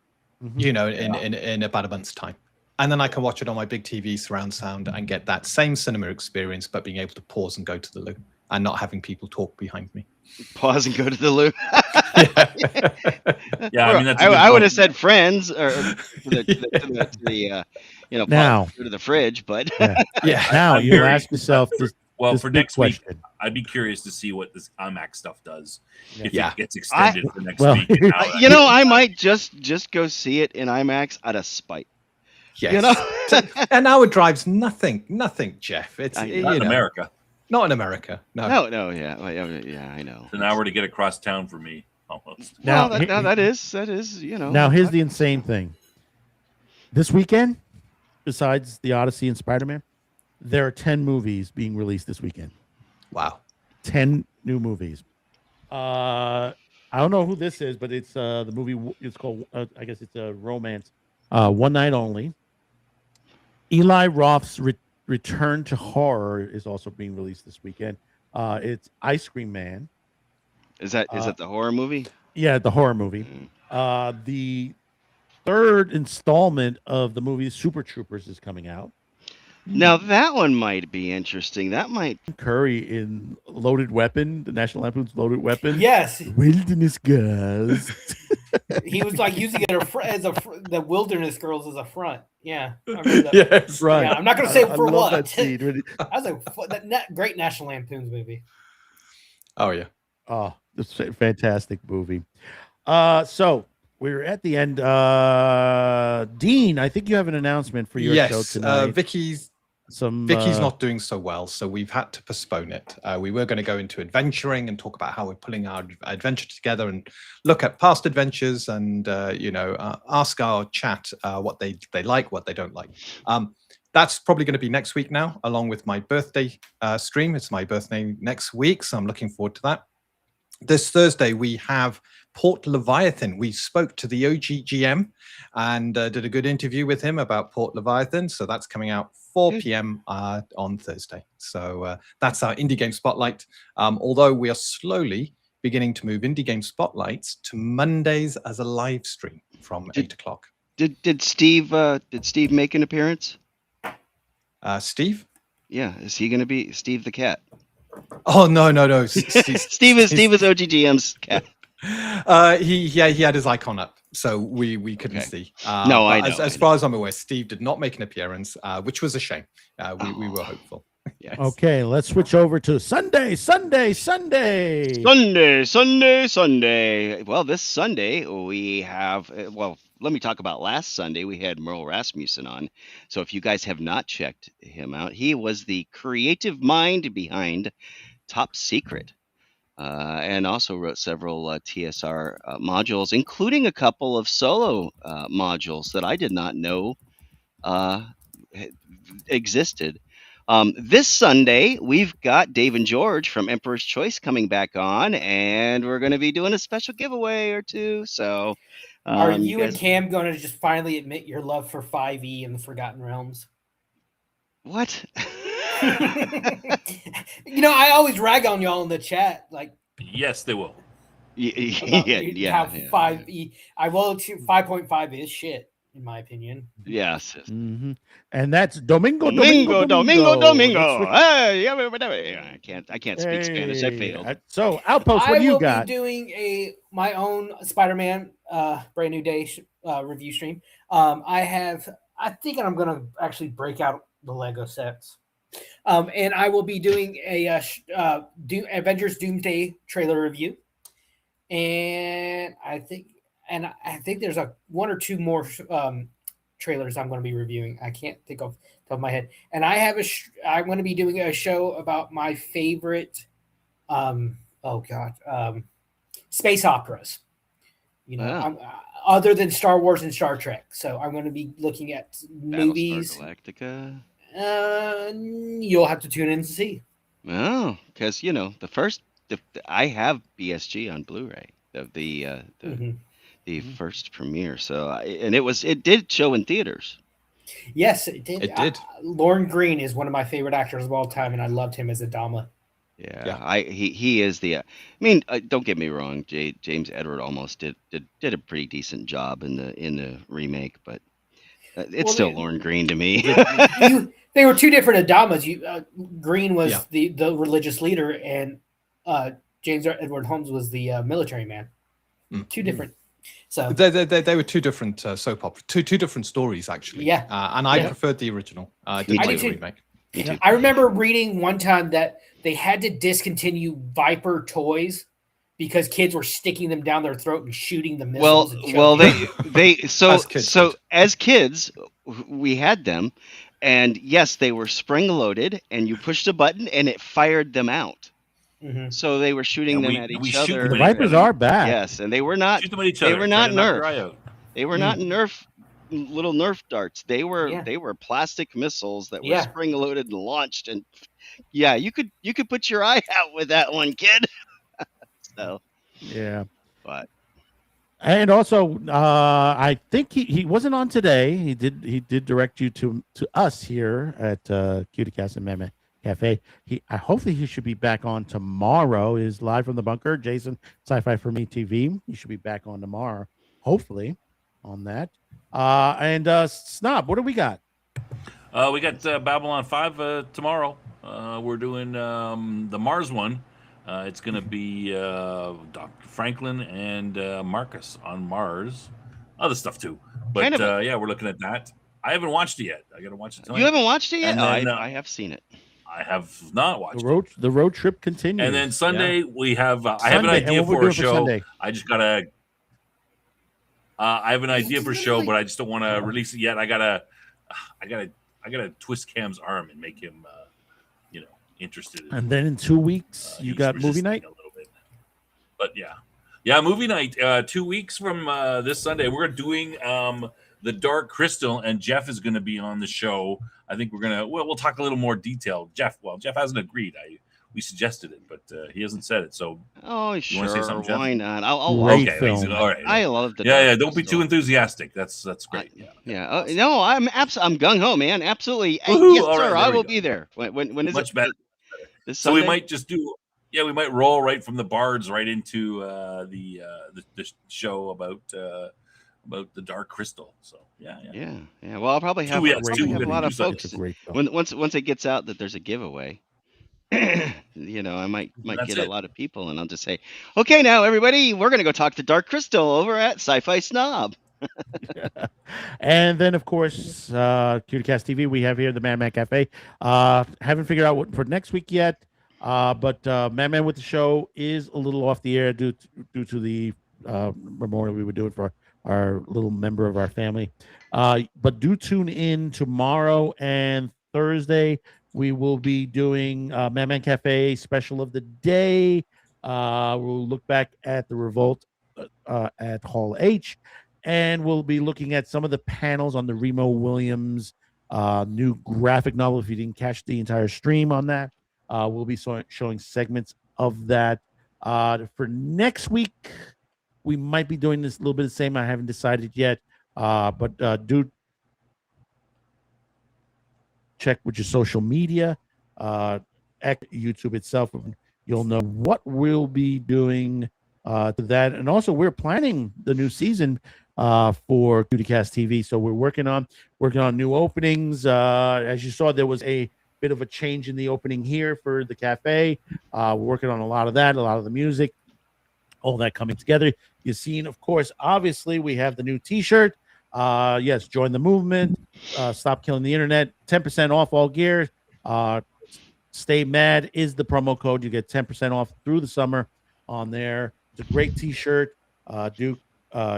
G: In about a month's time, and then I can watch it on my big TV surround sound and get that same cinema experience, but being able to pause and go to the loo and not having people talk behind me.
H: Pause and go to the loo.
E: I
H: would have said friends or to the
D: now
H: go to the fridge, but
D: now you ask yourself this.
E: Well,
D: this
E: for next
D: question.
E: week, I'd be curious to see what this IMAX stuff does if it gets extended for next week.
H: I might just go see it in IMAX out of spite.
G: Yes. An hour drives nothing, Jeff. It's
E: not in America.
G: Not in America. No,
H: yeah, I know.
E: It's an hour to get across town for me, almost.
H: Now that is.
D: Now here's the insane thing. This weekend, besides The Odyssey and Spider-Man, there are 10 movies being released this weekend.
G: Wow.
D: 10 new movies. I don't know who this is, but it's the movie. It's called, I guess it's a romance. One Night Only. Eli Roth's Return to Horror is also being released this weekend. It's Ice Cream Man.
H: Is that the horror movie?
D: Yeah, the horror movie. The third installment of the movie Super Troopers is coming out.
H: Now that one might be interesting. That might.
D: Curry in Loaded Weapon, the National Lampoon's Loaded Weapon.
F: Yes,
D: Wilderness Girls.
F: he was like using it as the Wilderness Girls as a front. Yeah, I remember that.
D: Yes, right.
F: Yeah, I'm not going to say
D: I
F: for
D: love
F: what.
D: that scene. When
F: That was a great National Lampoon's movie.
G: Oh yeah.
D: Oh, it's a fantastic movie. So we're at the end. Dean, I think you have an announcement for your show tonight.
G: Vicky's not doing so well, so we've had to postpone it. We were going to go into adventuring and talk about how we're pulling our adventure together and look at past adventures and ask our chat what they like, what they don't like. That's probably going to be next week now, along with my birthday stream. It's my birthday next week, so I'm looking forward to that. This Thursday, we have Port Leviathan. We spoke to the OGGM and did a good interview with him about Port Leviathan. So that's coming out 4 p.m. On Thursday. So that's our Indie Game Spotlight. Although we are slowly beginning to move Indie Game Spotlights to Mondays as a live stream from 8 o'clock.
H: Did Steve make an appearance?
G: Steve?
H: Yeah, is he going to be Steve the cat?
G: Oh no!
H: Steve is OGGM's cat.
G: He had his icon up, so we couldn't see.
H: No, I know.
G: As far as I'm aware, Steve did not make an appearance, which was a shame. We were hopeful. Yes.
D: Okay, let's switch over to Sunday.
H: Well, this Sunday we have. Let me talk about last Sunday. We had Merle Rasmussen on. So if you guys have not checked him out, he was the creative mind behind Top Secret, and also wrote several TSR modules, including a couple of solo modules that I did not know existed. This Sunday, we've got Dave and George from Emperor's Choice coming back on, and we're going to be doing a special giveaway or two. So,
F: are you and Cam going to just finally admit your love for 5e and the Forgotten Realms?
H: What?
F: I always rag on y'all in the chat. Like,
E: yes, they will.
F: Yeah. 5e. I will. 5.5 is shit, in my opinion.
H: Yes.
D: Mm-hmm. And that's Domingo.
H: Hey, I can't speak Spanish. I failed.
D: So, Outpost, what do you got?
F: I will be doing my own Spider-Man brand new day review stream. I think I'm going to actually break out the Lego sets. And I will be doing a Avengers Doomsday trailer review. And I think there's one or two more trailers I'm going to be reviewing. I can't think of the top of my head. And I'm going to be doing a show about my favorite, space operas. Other than Star Wars and Star Trek. So I'm going to be looking at movies.
H: Galactica.
F: You'll have to tune in to see.
H: Oh, because I have BSG on Blu-ray of the first premiere. So it did show in theaters.
F: Yes, it did.
G: It did.
F: Lorne Greene is one of my favorite actors of all time, and I loved him as Adama.
H: Yeah. He is the. Don't get me wrong. James Edward almost did a pretty decent job in the remake, but it's still Lorne Greene to me.
F: They were two different Adamas. Greene was the religious leader, and James Edward Holmes was the military man. Two different. So
G: they were two different soap operas, two different stories actually.
F: Yeah.
G: And I preferred the original. I didn't like the remake.
F: I remember reading one time that they had to discontinue Viper toys because kids were sticking them down their throat and shooting the missiles.
H: As kids, we had them, and yes, they were spring loaded, and you pushed a button and it fired them out.
F: Mm-hmm.
H: So they were shooting them at each other.
D: The Vipers are bad.
H: Yes, and they were not.
E: Shoot them at each other.
H: They were not Nerf. They were not little Nerf darts. They were plastic missiles that were spring loaded and launched. And you could put your eye out with that one, kid. So but.
D: And also, I think he wasn't on today. He did direct you to us here at QTCast and MADMAN Cafe. Hopefully he should be back on tomorrow. Is live from the bunker. Jason, Sci-Fi for Me TV. He should be back on tomorrow. Hopefully, on that. And Snob, what do we got?
E: We got Babylon 5 tomorrow. We're doing the Mars one. It's going to be Dr. Franklin and Marcus on Mars. Other stuff too. But yeah, we're looking at that. I haven't watched it yet. I got to watch it tonight.
H: You haven't watched it yet?
E: Then,
H: I have seen it.
E: I have not watched
D: the road trip continues.
E: And then Sunday we have. I have an idea for a show. I just gotta. I have an idea for a show, but I just don't want to release it yet. I gotta twist Cam's arm and make him, interested.
D: And then in 2 weeks, you got movie night.
E: A little bit. But yeah, movie night. 2 weeks from this Sunday, we're doing The Dark Crystal, and Jeff is going to be on the show. I think we're gonna. We'll talk a little more detail. Jeff hasn't agreed. We suggested it, but he hasn't said it. So,
H: sure.
E: You want to say something, Jeff?
H: Why not?
D: Okay,
E: film. All right.
H: I love the.
E: Yeah. Don't be too enthusiastic. That's great.
H: No, I'm gung ho, man. Absolutely.
E: Woo-hoo.
H: Yes,
E: All
H: sir.
E: right,
H: I will be there. When is
E: much
H: it?
E: better?
H: This
E: So
H: Sunday?
E: we might just do. Yeah, we might roll right from the Bards right into the show about the Dark Crystal. So yeah.
H: Well, I'll probably have, a lot of folks. Once it gets out that there's a giveaway, I might get a lot of people, and I'll just say, okay, now everybody, we're gonna go talk to Dark Crystal over at Sci-Fi Snob.
D: And then, of course, QTCast TV, we have here the Madman Cafe. Haven't figured out what for next week yet, but Madman with the Show is a little off the air due to the memorial we were doing for our little member of our family. But do tune in tomorrow and Thursday. We will be doing Madman Cafe special of the day. We'll look back at the revolt at Hall H. And we'll be looking at some of the panels on the Remo Williams new graphic novel. If you didn't catch the entire stream on that, we'll be showing segments of that. For next week, we might be doing this a little bit the same. I haven't decided yet, but do check with your social media, at YouTube itself. You'll know what we'll be doing to that. And also, we're planning the new season for QTCast TV. So we're working on new openings. As you saw, there was a bit of a change in the opening here for the cafe. We're working on a lot of that, a lot of the music, all that coming together. You've seen, of course, obviously, we have the new T-shirt. Yes, join the movement. Stop killing the internet. 10% off all gear. Stay mad is the promo code. You get 10% off through the summer on there. It's a great T-shirt. Do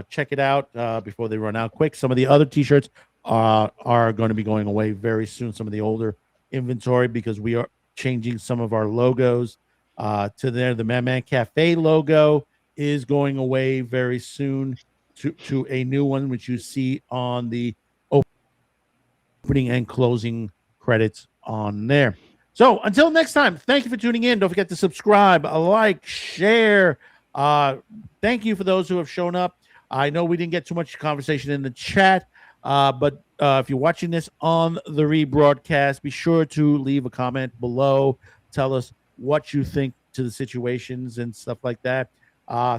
D: check it out before they run out quick. Some of the other T-shirts are going to be going away very soon. Some of the older inventory, because we are changing some of our logos to there. The Madman Cafe logo is going away very soon to a new one, which you see on the opening and closing credits on there. So until next time, thank you for tuning in. Don't forget to subscribe, like, share. Thank you for those who have shown up. I know we didn't get too much conversation in the chat, but if you're watching this on the rebroadcast, be sure to leave a comment below. Tell us what you think to the situations and stuff like that.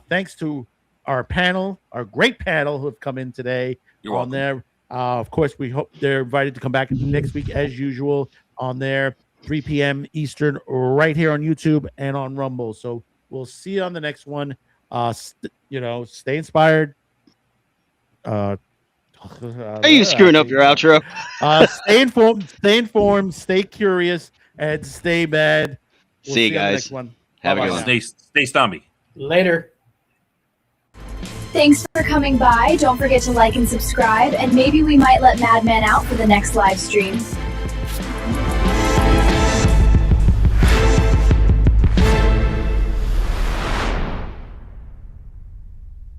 D: Thanks to our panel, our great panel who have come in today.
E: You're
D: on
E: welcome.
D: there. Of course, we hope they're invited to come back next week as usual on there, 3 p.m. Eastern, right here on YouTube and on Rumble. So we'll see you on the next one. Stay inspired.
H: Are you screwing up your outro?
D: Stay informed, stay curious, and stay mad. We'll
H: see you guys.
D: next one.
H: Have a good one.
E: Stay stomby.
F: Later.
B: Thanks for coming by. Don't forget to like and subscribe, and maybe we might let Madman out for the next live stream.